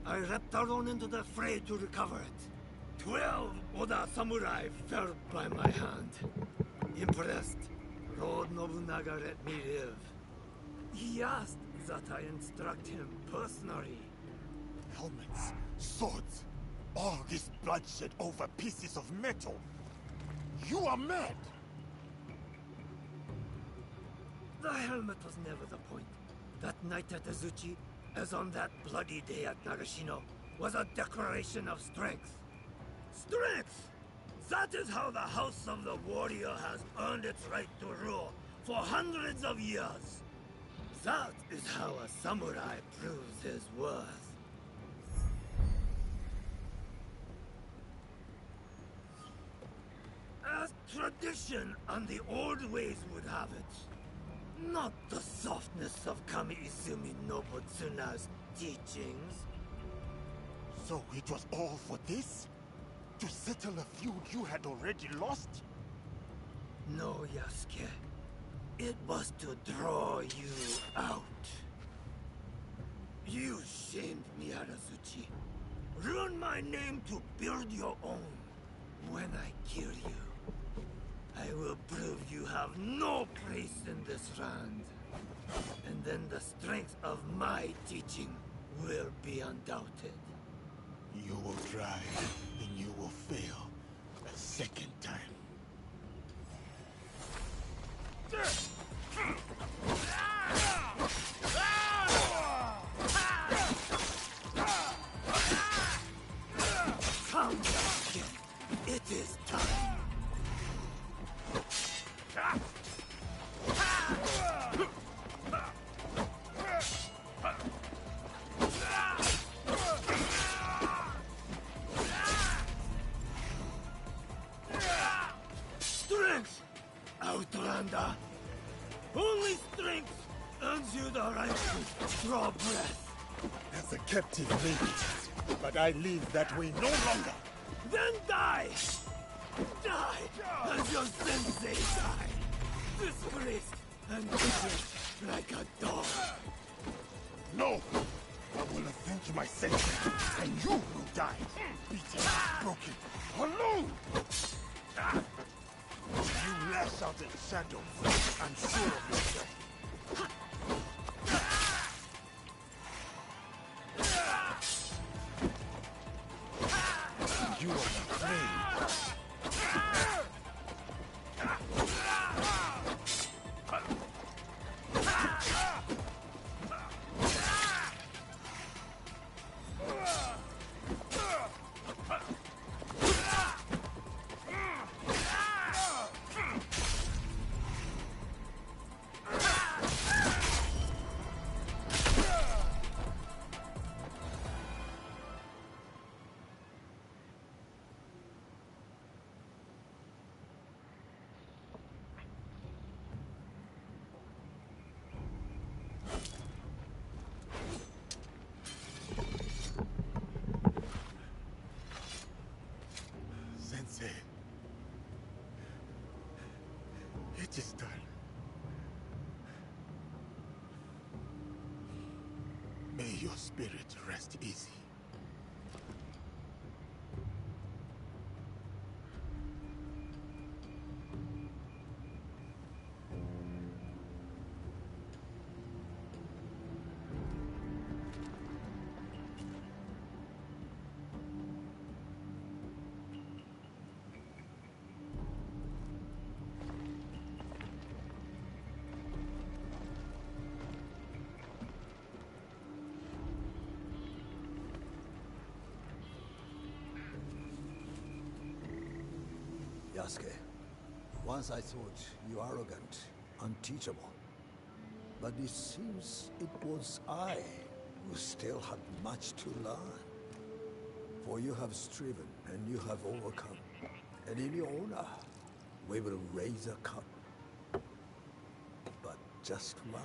I leapt alone into the fray to recover it. 12 Oda samurai fell by my hand. Impressed, Lord Nobunaga let me live. He asked that I instruct him personally. Helmets, swords, all this bloodshed over pieces of metal. You are mad! The helmet was never the point. That night at Azuchi, as on that bloody day at Nagashino, was a declaration of strength. Strength! That is how the House of the Warrior has earned its right to rule for hundreds of years. That is how a samurai proves his worth. As tradition and the old ways would have it. Not the softness of Kami Izumi Nobutsuna's teachings. So it was all for this? To settle a feud you had already lost? No, Yasuke. It was to draw you out. You shamed me at Azuchi. Ruined my name to build your own. When I kill you, I will prove you have no place in this land. And then the strength of my teaching will be undoubted. You will try, and you will fail a second time. Come, Yasuke. It is time. Strength, Outlander. Only strength earns you the right to draw breath. As a captive, maybe, but I live that way no longer. Then die! Die as your sensei died! Disgraced and beaten like a dog. No! I will avenge my sensei, and you will die. Beaten, broken, alone! You lash out in shadows. I'm sure of yourself. You are afraid. It is done. May your spirit rest easy. Yasuke, once I thought you arrogant, unteachable. But it seems it was I You still have much to learn. For you have striven and you have overcome. And in your honor, we will raise a cup. But just one.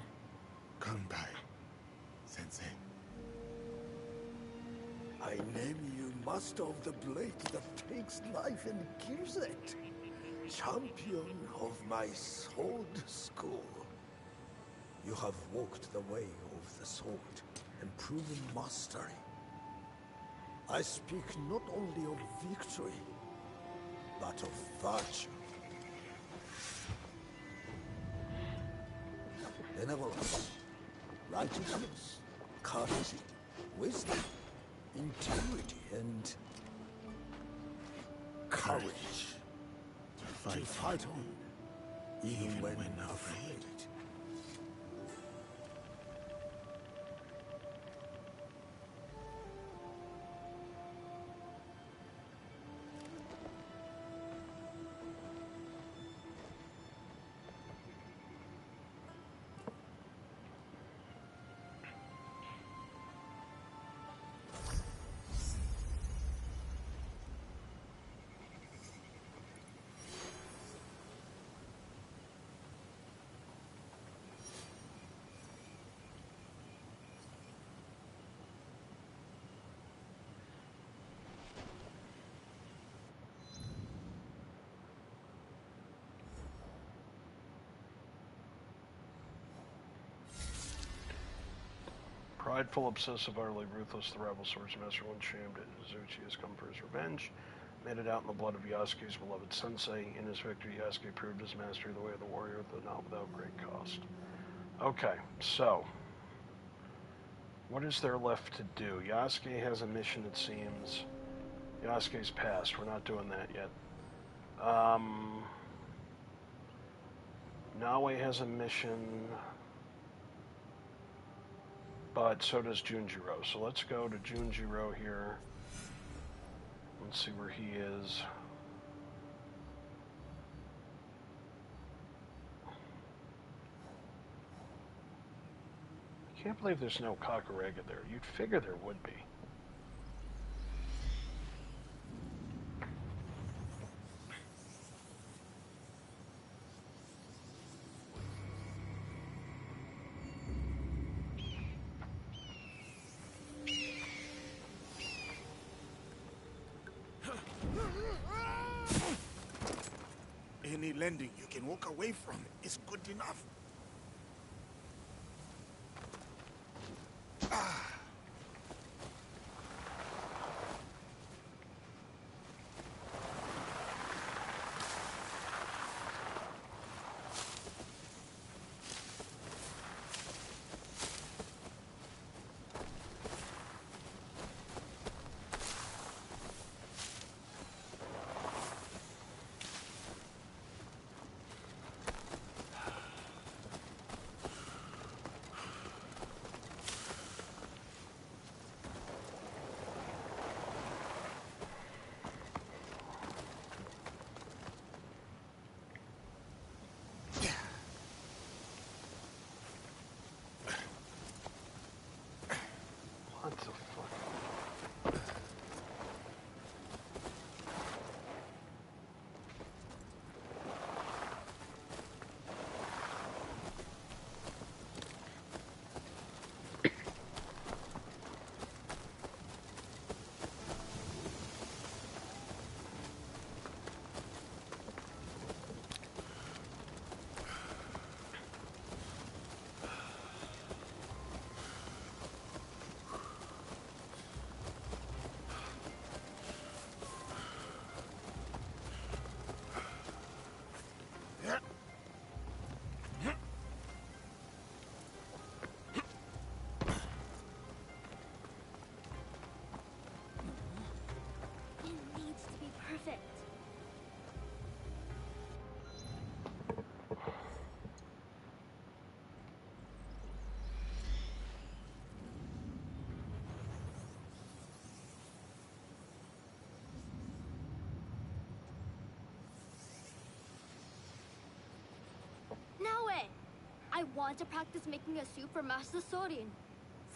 Kanpai, Sensei. I name you Master of the Blade that takes life and gives it. Champion of my sword school. You have walked the way of the sword and proven mastery. I speak not only of victory, but of virtue. Benevolence, righteousness, courtesy, wisdom, integrity, and courage. To fight on, even when afraid. Prideful, obsessive, utterly ruthless, the rival swordsmaster once shamed at Izuchi has come for his revenge. Made it out in the blood of Yasuke's beloved sensei. In his victory, Yasuke proved his mastery of the way of the warrior, though not without great cost. Okay, so what is there left to do? Yasuke has a mission, it seems. Yasuke's passed. We're not doing that yet. Naue has a mission, but so does Junjiro. So let's go to Junjiro here. Let's see where he is. I can't believe there's no Kakarega there. You'd figure there would be. Any landing you can walk away from is good enough. What the fuck? It needs to be perfect. Naue! I want to practice making a soup for Master Sorin.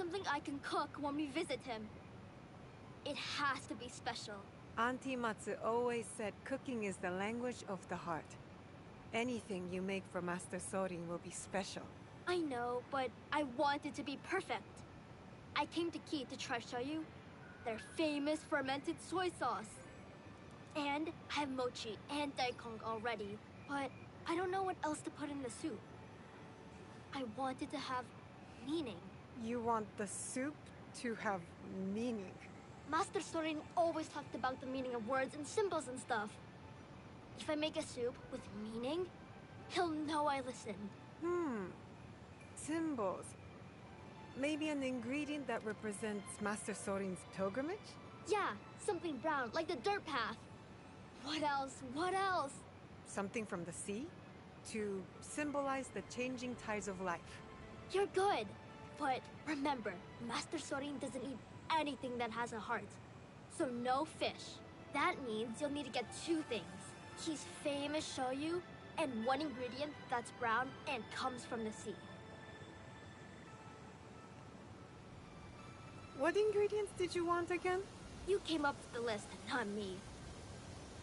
Something I can cook when we visit him. It has to be special. Auntie Matsu always said cooking is the language of the heart. Anything you make for Master Sorin will be special. I know, but I want it to be perfect. I came to Ki to try shoyu, their famous fermented soy sauce. And I have mochi and daikon already, but I don't know what else to put in the soup. I want it to have meaning. You want the soup to have meaning? Master Sorin always talked about the meaning of words and symbols and stuff. If I make a soup with meaning, he'll know I listened. Symbols. Maybe an ingredient that represents Master Sorin's pilgrimage? Yeah, something brown, like the dirt path. What else? What else? Something from the sea? To symbolize the changing tides of life. You're good. But remember, Master Sorin doesn't eat anything that has a heart. So no fish. That means you'll need to get two things. He's famous shoyu, and one ingredient that's brown and comes from the sea. What ingredients did you want again? You came up with the list, not me.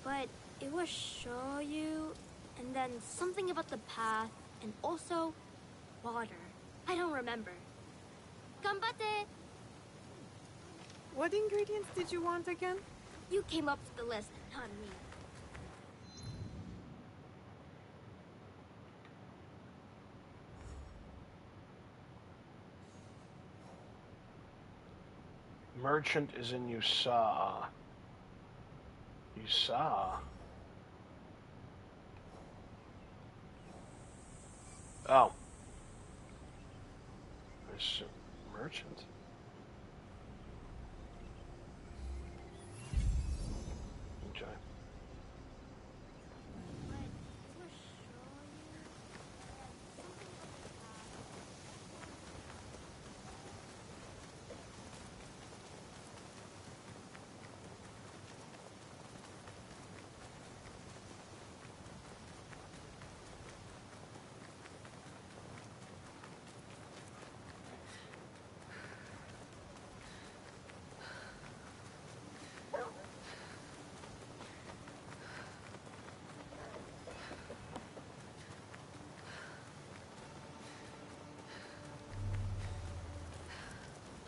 But it was shoyu, and then something about the path, and also water. I don't remember. Ganbatte! What ingredients did you want again? You came up with the list, not me. Merchant is in Yusa. Yusa? Oh. There's a merchant. Okay.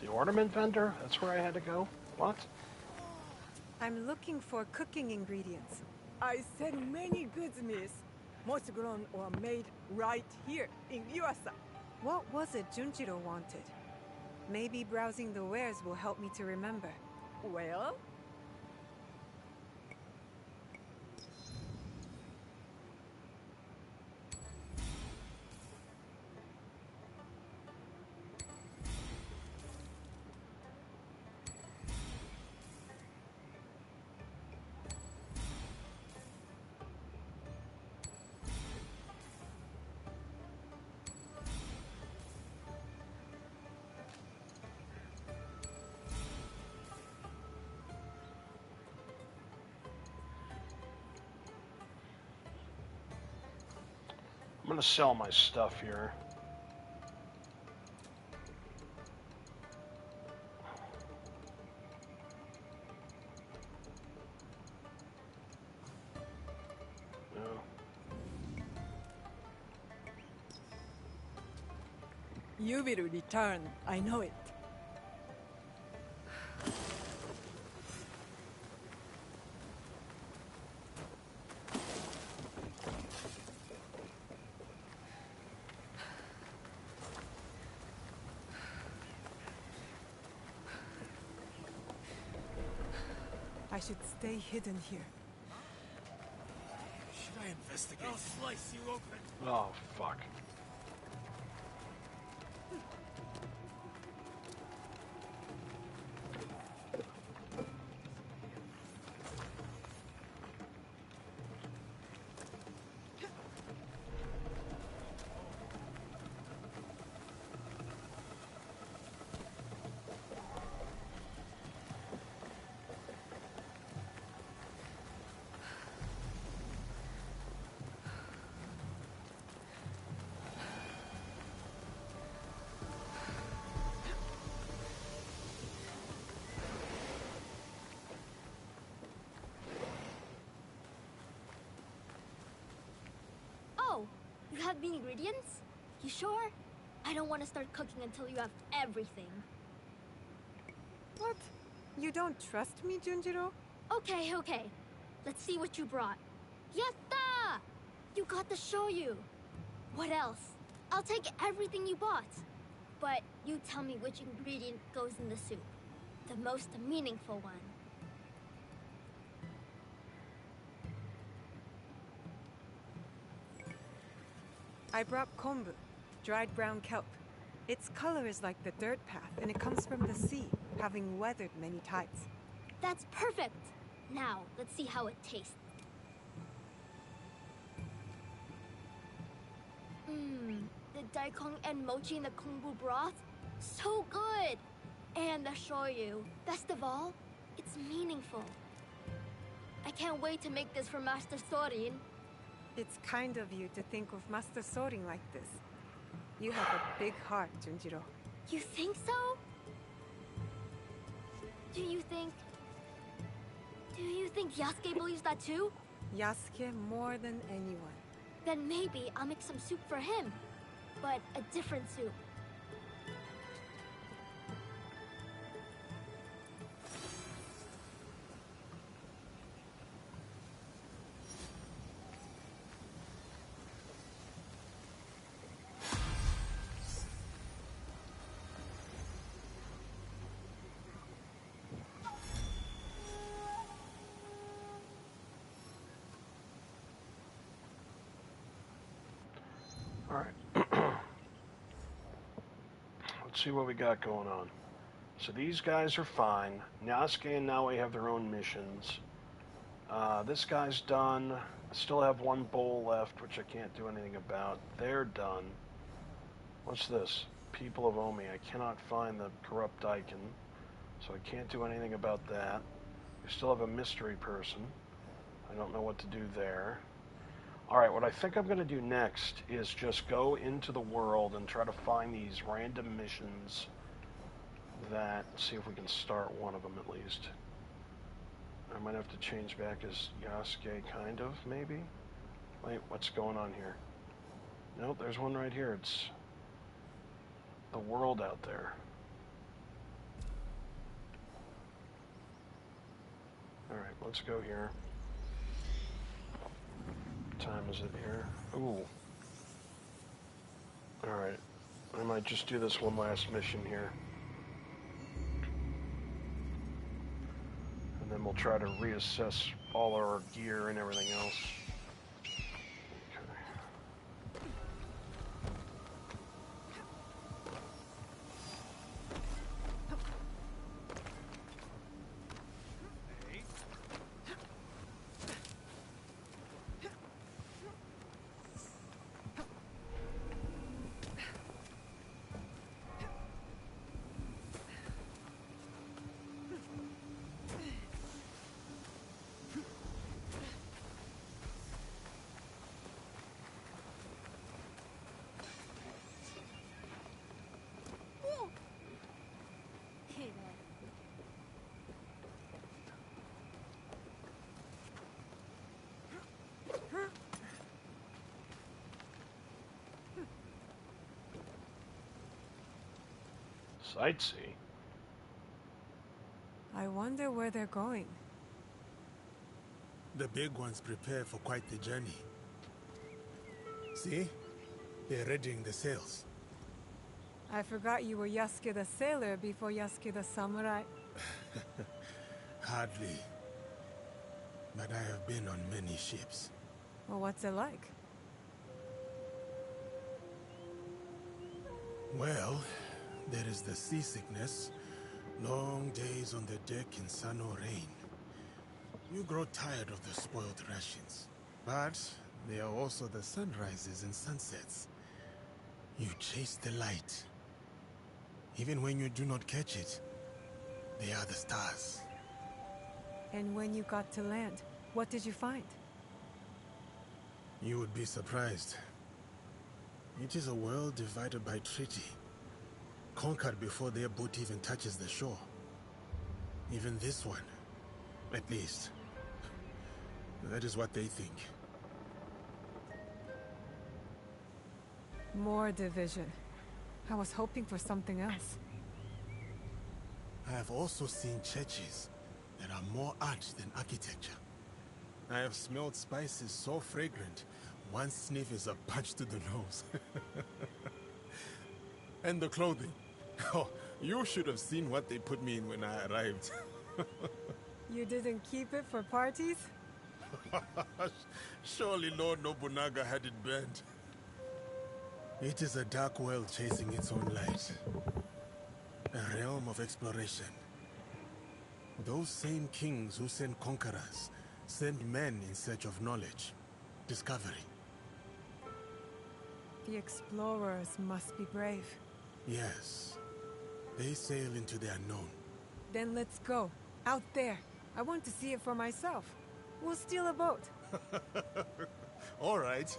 The ornament vendor? That's where I had to go? What? I'm looking for cooking ingredients. I said many goods, miss. Most grown or made right here in Yuasa. What was it Junjiro wanted? Maybe browsing the wares will help me to remember. Well? I'm gonna sell my stuff here. You will return, I know it. I should stay hidden here. Should I investigate? I'll slice you open. Oh, fuck. You have the ingredients? You sure? I don't want to start cooking until you have everything. What? You don't trust me, Junjiro? Okay, okay. Let's see what you brought. Yatta! You got the shoyu. What else? I'll take everything you bought. But you tell me which ingredient goes in the soup. The most meaningful one. I brought kombu, dried brown kelp. Its color is like the dirt path, and it comes from the sea, having weathered many tides. That's perfect! Now, let's see how it tastes. The daikon and mochi in the kombu broth? So good! And the shoyu. Best of all, it's meaningful. I can't wait to make this for Master Sorin. It's kind of you to think of Master Sorin like this. You have a big heart, Junjiro. You think so? Do you think Yasuke believes that too? Yasuke more than anyone. Then maybe I'll make some soup for him. But a different soup. Let's see what we got going on. So these guys are fine. Yasuke and Naoe have their own missions. This guy's done. I still have one bowl left, which I can't do anything about. They're done. What's this? People of Omi. I cannot find the corrupt Daikin, so I can't do anything about that. We still have a mystery person. I don't know what to do there. Alright, what I think I'm going to do next is just go into the world and try to find these random missions that, see if we can start one of them at least. I might have to change back as Yasuke, kind of, maybe? Wait, what's going on here? Nope, there's one right here. It's the world out there. Alright, let's go here. Time is it here? Ooh. Alright. I might just do this one last mission here. And then we'll try to reassess all our gear and everything else. Sightsee? I wonder where they're going. The big ones prepare for quite the journey. See? They're readying the sails. I forgot you were Yasuke the sailor before Yasuke the samurai. Hardly. But I have been on many ships. Well, what's it like? Well, there is the seasickness, long days on the deck in sun or rain. You grow tired of the spoiled rations. But there are also the sunrises and sunsets. You chase the light. Even when you do not catch it, they are the stars. And when you got to land, what did you find? You would be surprised. It is a world divided by treaty. Conquered before their boat even touches the shore. Even this one. At least. That is what they think. More division. I was hoping for something else. I have also seen churches that are more art than architecture. I have smelled spices so fragrant, one sniff is a punch to the nose. And the clothing. Oh, you should have seen what they put me in when I arrived. You didn't keep it for parties? Surely Lord Nobunaga had it banned. It is a dark world chasing its own light. A realm of exploration. Those same kings who send conquerors send men in search of knowledge, discovery. The explorers must be brave. Yes. They sail into the unknown. Then let's go. Out there. I want to see it for myself. We'll steal a boat. All right.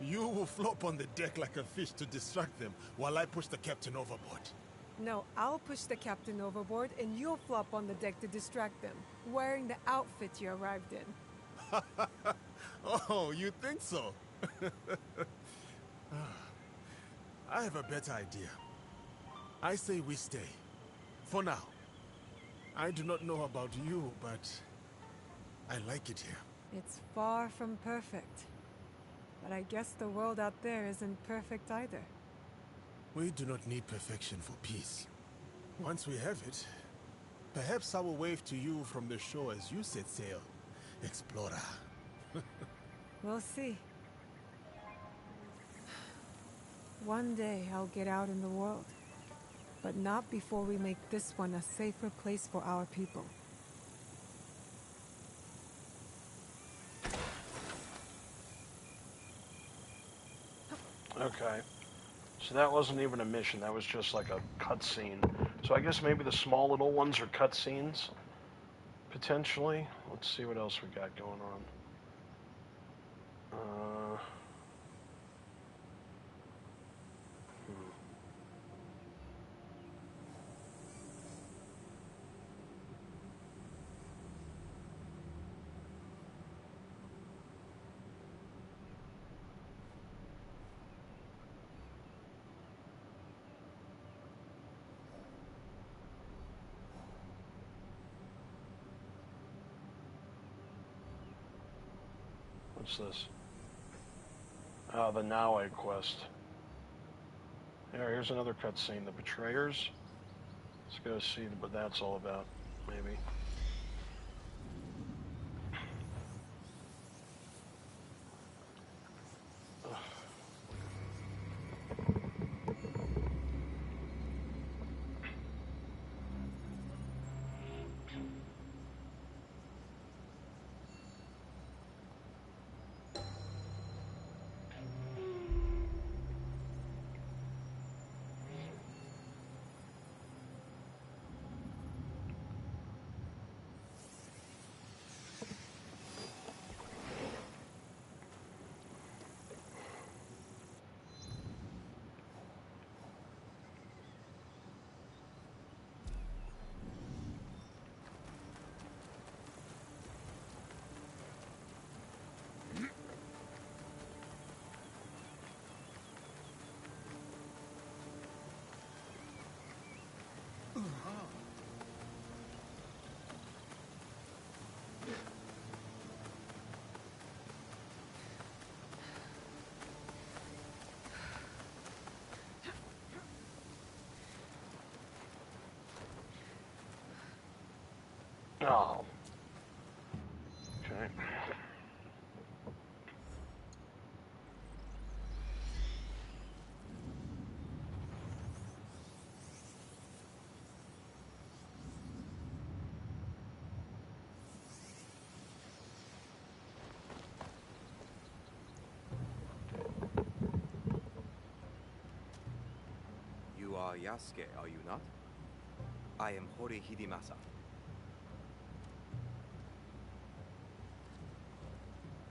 You will flop on the deck like a fish to distract them while I push the captain overboard. No, I'll push the captain overboard and you'll flop on the deck to distract them, wearing the outfit you arrived in. Oh, you think so? I have a better idea. I say we stay. For now. I do not know about you, but I like it here. It's far from perfect. But I guess the world out there isn't perfect either. We do not need perfection for peace. Once we have it, perhaps I will wave to you from the shore as you set sail, explorer. We'll see. One day I'll get out in the world. But not before we make this one a safer place for our people. Okay. So that wasn't even a mission, that was just like a cutscene. So I guess maybe the small little ones are cutscenes? Potentially. Let's see what else we got going on. What's this? Oh, the Naue quest. Here's another cutscene. The Betrayers. Let's go see what that's all about, maybe. Oh. Okay. You are Yasuke, are you not? I am Hori Hidemasa.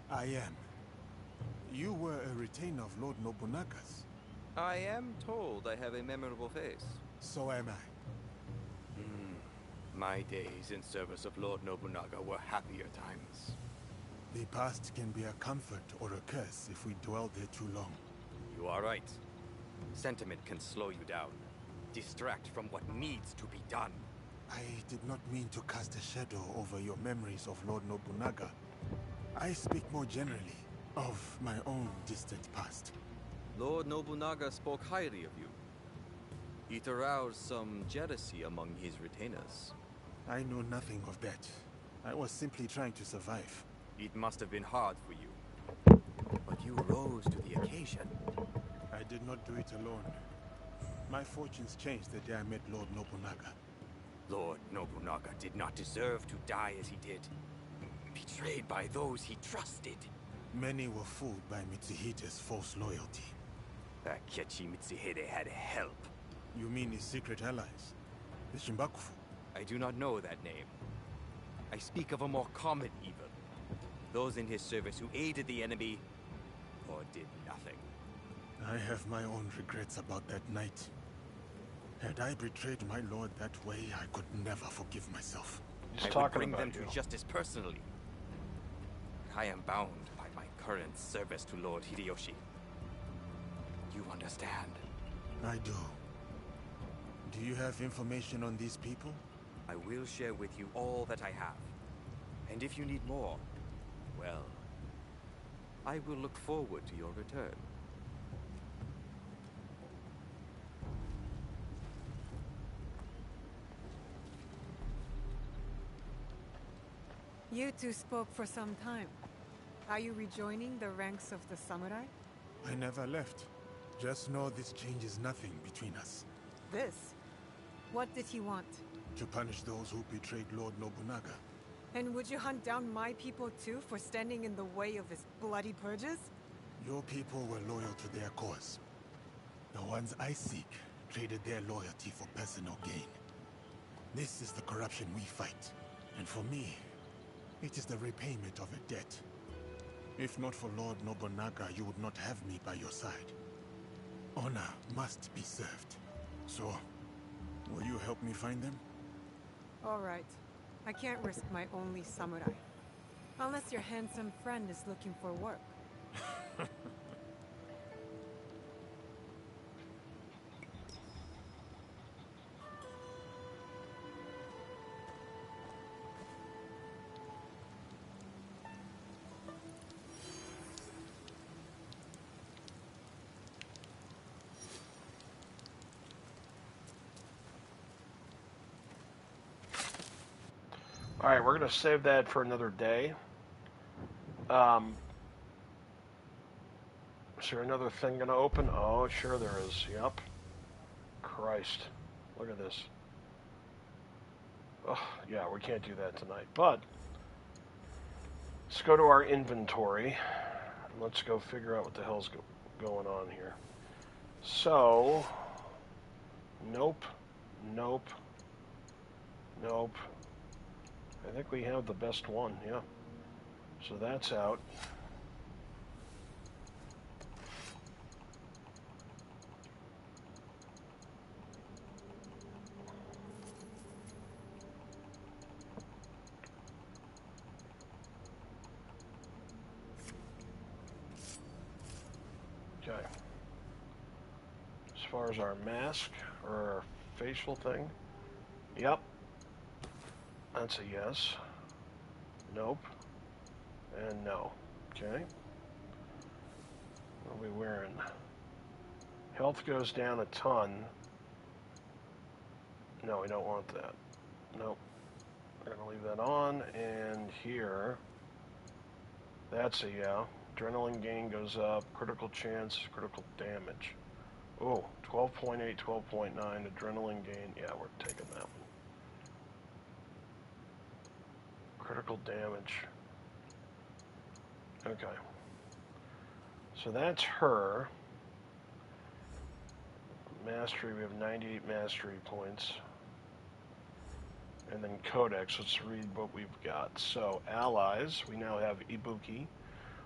I am. You were a retainer of Lord Nobunaga's. I am told I have a memorable face. So am I. My days in service of Lord Nobunaga were happier times. The past can be a comfort or a curse if we dwell there too long. You are right. Sentiment can slow you down, distract from what needs to be done. I did not mean to cast a shadow over your memories of Lord Nobunaga. I speak more generally of my own distant past. Lord Nobunaga spoke highly of you. It aroused some jealousy among his retainers. I know nothing of that. I was simply trying to survive. It must have been hard for you. But you rose to the occasion. I did not do it alone. My fortunes changed the day I met Lord Nobunaga. Lord Nobunaga did not deserve to die as he did. Betrayed by those he trusted. Many were fooled by Mitsuhide's false loyalty. Akechi Mitsuhide had help. You mean his secret allies? The Shimbakufu? I do not know that name. I speak of a more common evil. Those in his service who aided the enemy, or did nothing. I have my own regrets about that night. Had I betrayed my lord that way, I could never forgive myself. I would bring them to justice personally. I am bound by my current service to Lord Hideyoshi. You understand? I do. Do you have information on these people? I will share with you all that I have. And if you need more, well, I will look forward to your return. You two spoke for some time. Are you rejoining the ranks of the samurai? I never left. Just know this changes nothing between us. This? What did he want? To punish those who betrayed Lord Nobunaga. And would you hunt down my people too for standing in the way of his bloody purges? Your people were loyal to their cause. The ones I seek traded their loyalty for personal gain. This is the corruption we fight. And for me, it is the repayment of a debt. If not for Lord Nobunaga, you would not have me by your side. Honor must be served. So, will you help me find them? All right. I can't risk my only samurai. Unless your handsome friend is looking for work. Alright, we're going to save that for another day. Is there another thing going to open? Oh, sure there is. Yep. Christ. Look at this. Oh, yeah, we can't do that tonight. But, let's go to our inventory. And let's go figure out what the hell's going on here. So, nope. Nope. Nope. I think we have the best one, yeah. So that's out. Okay. As far as our mask or our facial thing, yep. That's a yes. Nope. And no. Okay. What are we wearing? Health goes down a ton. No, we don't want that. Nope. We're going to leave that on. And here, that's a yeah. Adrenaline gain goes up. Critical chance, critical damage. Oh, 12.8, 12.9. Adrenaline gain. Yeah, we're taking that one. Critical damage. Okay. So that's her. Mastery, we have 98 mastery points. And then Codex, let's read what we've got. So, allies, we now have Ibuki,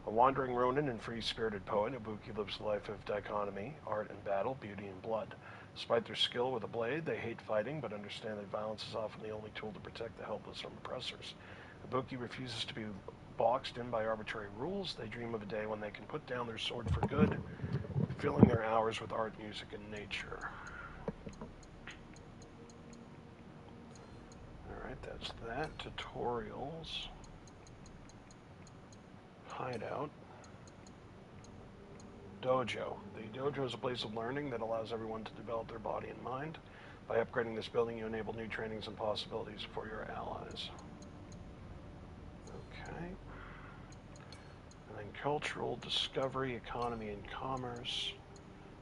a wandering ronin and free-spirited poet. Ibuki lives a life of dichotomy, art and battle, beauty and blood. Despite their skill with a blade, they hate fighting, but understand that violence is often the only tool to protect the helpless from oppressors. Ibuki refuses to be boxed in by arbitrary rules. They dream of a day when they can put down their sword for good, filling their hours with art, music, and nature. Alright, that's that. Tutorials. Hideout. Dojo. The dojo is a place of learning that allows everyone to develop their body and mind. By upgrading this building, you enable new trainings and possibilities for your allies. Okay. And then cultural, discovery, economy, and commerce.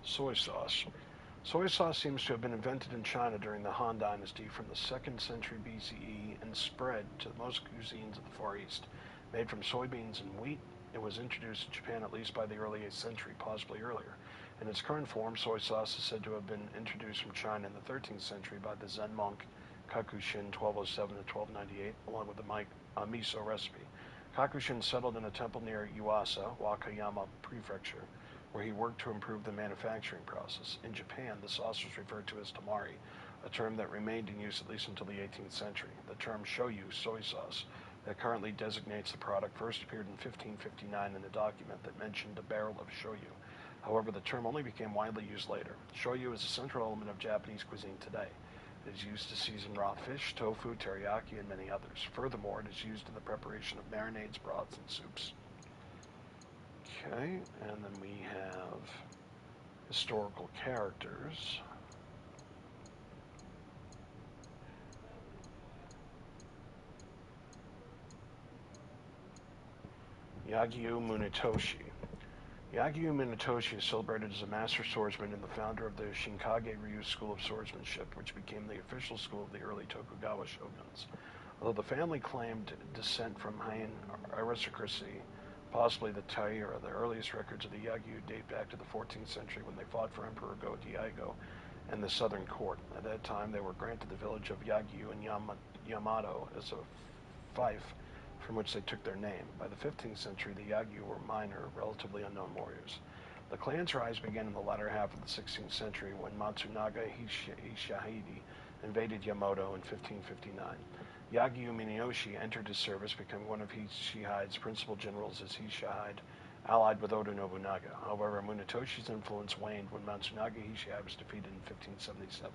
Soy sauce. Soy sauce seems to have been invented in China during the Han Dynasty from the 2nd century BCE and spread to most cuisines of the Far East. Made from soybeans and wheat, it was introduced to Japan at least by the early 8th century, possibly earlier. In its current form, soy sauce is said to have been introduced from China in the 13th century by the Zen monk Kakushin 1207 to 1298, along with the miso recipe. Kakushin settled in a temple near Yuasa, Wakayama Prefecture, where he worked to improve the manufacturing process. In Japan, the sauce was referred to as tamari, a term that remained in use at least until the 18th century. The term shoyu, soy sauce, that currently designates the product first appeared in 1559 in a document that mentioned a barrel of shoyu. However, the term only became widely used later. Shoyu is a central element of Japanese cuisine today. It is used to season raw fish, tofu, teriyaki, and many others. Furthermore, it is used in the preparation of marinades, broths, and soups. Okay, and then we have historical characters. Yagyu Munetoshi. Yagyu Munetoshi is celebrated as a master swordsman and the founder of the Shinkage Ryu School of Swordsmanship, which became the official school of the early Tokugawa shoguns. Although the family claimed descent from Heian aristocracy, possibly the Taira, the earliest records of the Yagyu date back to the 14th century when they fought for Emperor Go-Daigo and the southern court. At that time, they were granted the village of Yagyu in Yamato as a fief from which they took their name. By the 15th century, the Yagyu were minor, relatively unknown warriors. The clan's rise began in the latter half of the 16th century when Matsunaga Hishihide invaded Yamato in 1559. Yagyu Minayoshi entered his service, becoming one of Hishihide's principal generals as Hishihide allied with Oda Nobunaga. However, Munetoshi's influence waned when Matsunaga Hishihide was defeated in 1577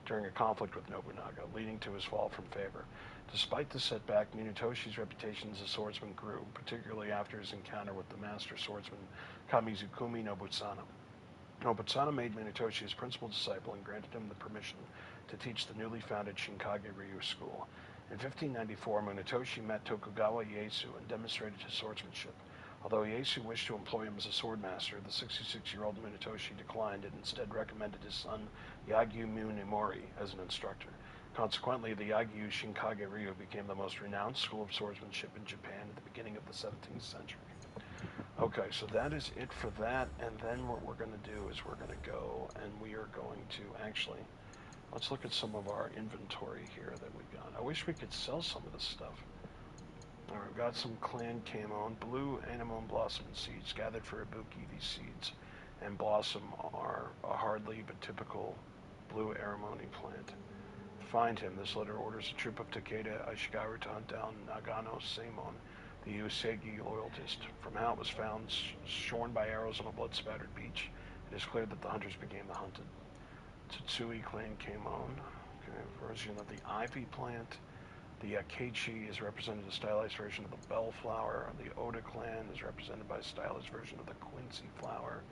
during a conflict with Nobunaga, leading to his fall from favor. Despite the setback, Munetoshi's reputation as a swordsman grew, particularly after his encounter with the master swordsman Kamizukumi Nobutsana. Nobutsana made Munetoshi his principal disciple and granted him the permission to teach the newly founded Shinkage Ryu School. In 1594, Munetoshi met Tokugawa Ieyasu and demonstrated his swordsmanship. Although Ieyasu wished to employ him as a swordmaster, the 66-year-old Munetoshi declined and instead recommended his son Yagyu Munemori as an instructor. Consequently, the Yagyu Shinkage Ryu became the most renowned school of swordsmanship in Japan at the beginning of the 17th century. Okay, so that is it for that, and then what we're going to do is we're going to go and we are going to actually, let's look at some of our inventory here that we got. I wish we could sell some of this stuff. All right, we've got some clan Kamon, blue anemone blossom and seeds gathered for Ibuki. These seeds and blossom are a hardly but typical blue arimony plant. Find him. This letter orders a troop of Takeda Aishigaru to hunt down Nagano Seimon, the Usagi loyalist. From how it was found, shorn by arrows on a blood-spattered beach, it is clear that the hunters became the hunted. Tsutsui clan Kamon. Okay, version of the ivy plant. The Akechi is represented as a stylized version of the bellflower. The Oda clan is represented by a stylized version of the quince flower.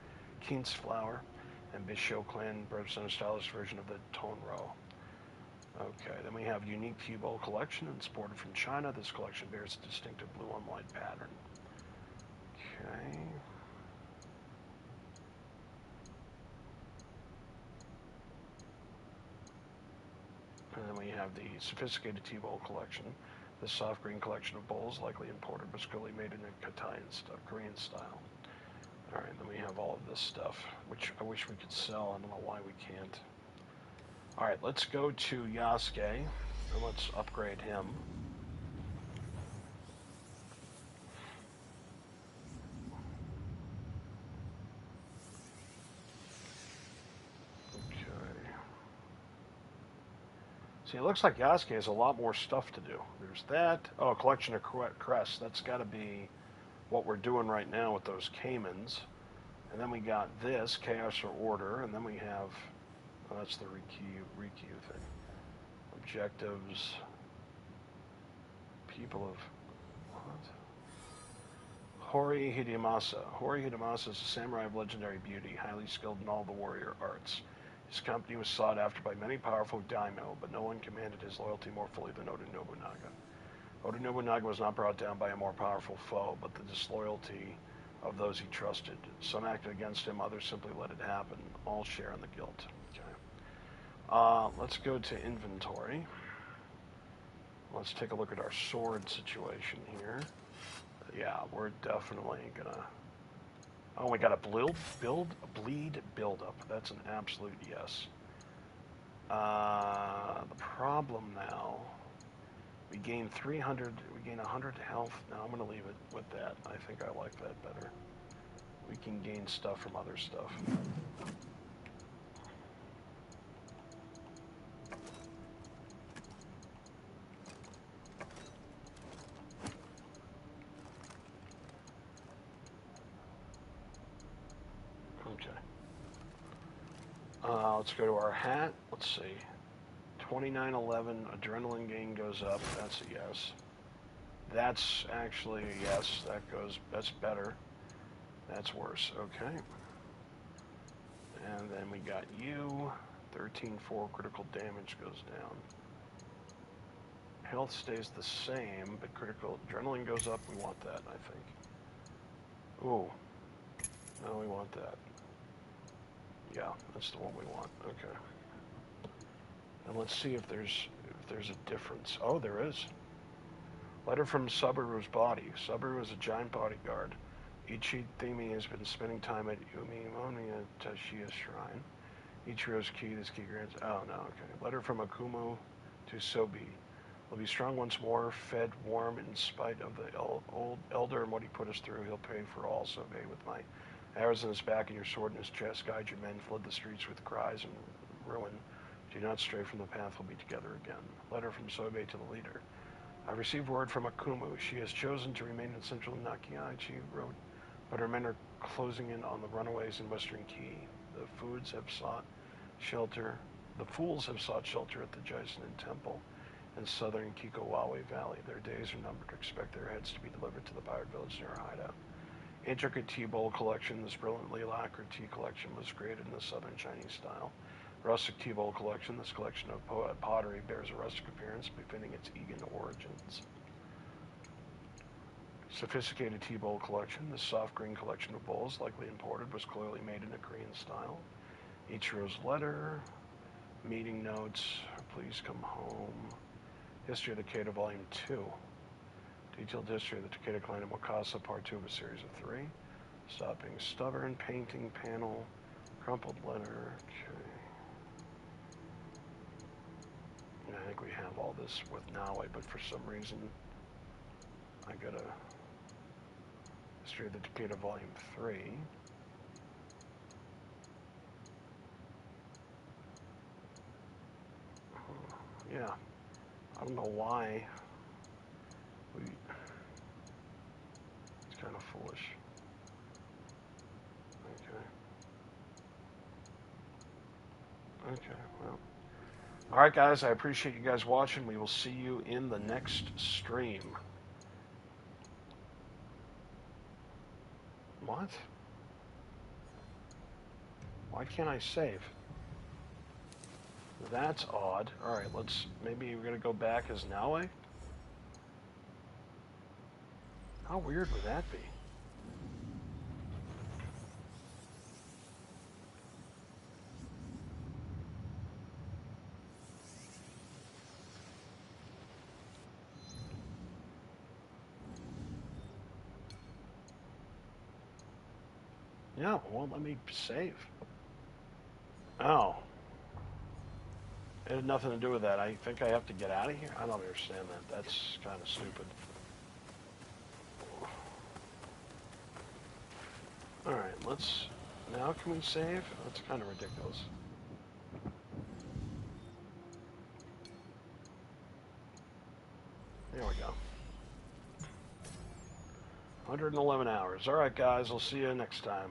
And Bisho clan represents a stylized version of the tonro. Okay, then we have unique tea bowl collection exported from China. This collection bears a distinctive blue on white pattern. Okay. And then we have the sophisticated tea bowl collection. This soft green collection of bowls, likely imported, but skillfully made in a Korean style. All right, then we have all of this stuff, which I wish we could sell. I don't know why we can't. All right, let's go to Yasuke, and let's upgrade him. Okay. See, it looks like Yasuke has a lot more stuff to do. There's that. Oh, a collection of crests. That's got to be what we're doing right now with those caimans. And then we got this, Chaos or Order, and then we have, oh, that's the Rikyū thing. Objectives, people of, what? Hori Hidemasa. Hori Hidemasa is a samurai of legendary beauty, highly skilled in all the warrior arts. His company was sought after by many powerful daimyo, but no one commanded his loyalty more fully than Oda Nobunaga. Oda Nobunaga was not brought down by a more powerful foe, but the disloyalty of those he trusted. Some acted against him, others simply let it happen. All share in the guilt. Okay. Let's go to inventory. Let's take a look at our sword situation here. Yeah, we're definitely gonna... Oh, we got a bleed build-up. That's an absolute yes. The problem now... We gain 300, we gain 100 health. Now I'm going to leave it with that. I think I like that better. We can gain stuff from other stuff. Okay. Let's go to our hat. Let's see. 2911, adrenaline gain goes up. That's a yes. That's actually a yes. That's better. That's worse. Okay. And then we got you. 13-4 critical damage goes down. Health stays the same, but critical adrenaline goes up. We want that, I think. Ooh. No, we want that. Yeah, that's the one we want. Okay. And let's see if there's a difference. Oh, there is. Letter from Subaru's body. Subaru is a giant bodyguard. Ichi Thimi has been spending time at Umimonia Tashia's shrine. Ichiro's key, this key grants... Oh, no, okay. Letter from Akumu to Sobi. Will be strong once more, fed warm in spite of the old elder and what he put us through. He'll pay for all, Sobe, with my arrows in his back and your sword in his chest. Guide your men, flood the streets with cries and ruin. Do not stray from the path, we'll be together again. Letter from Sobe to the leader. I received word from Akumu. She has chosen to remain in central Nakiai, she wrote, but her men are closing in on the runaways in Western Key. The fools have sought shelter at the Jaisen Temple in southern Kikowawe Valley. Their days are numbered to expect their heads to be delivered to the pirate village near hideout. Intricate tea bowl collection. This brilliantly lacquered tea collection was created in the southern Chinese style. Rustic tea bowl collection. This collection of pottery bears a rustic appearance befitting its Egan origins. Sophisticated tea bowl collection. This soft green collection of bowls, likely imported, was clearly made in a Korean style. Ichiro's letter. Meeting notes. Please come home. History of the Takeda Volume 2. Detailed history of the Takeda clan in Wakasa, Part 2 of a series of 3. Stop being stubborn. Painting panel. Crumpled letter. Okay. I think we have all this with Naue, but for some reason I got a history of the Takeda Volume 3. Yeah, I don't know why it's kind of foolish. Okay, well. Alright guys, I appreciate you guys watching. We will see you in the next stream. What? Why can't I save? That's odd. Alright, maybe we're gonna go back as Naue? How weird would that be? Yeah, it won't let me save. Oh. It had nothing to do with that. I think I have to get out of here? I don't understand that. That's kind of stupid. Alright, now can we save? That's kind of ridiculous. There we go. 111 hours. Alright guys, I'll see you next time.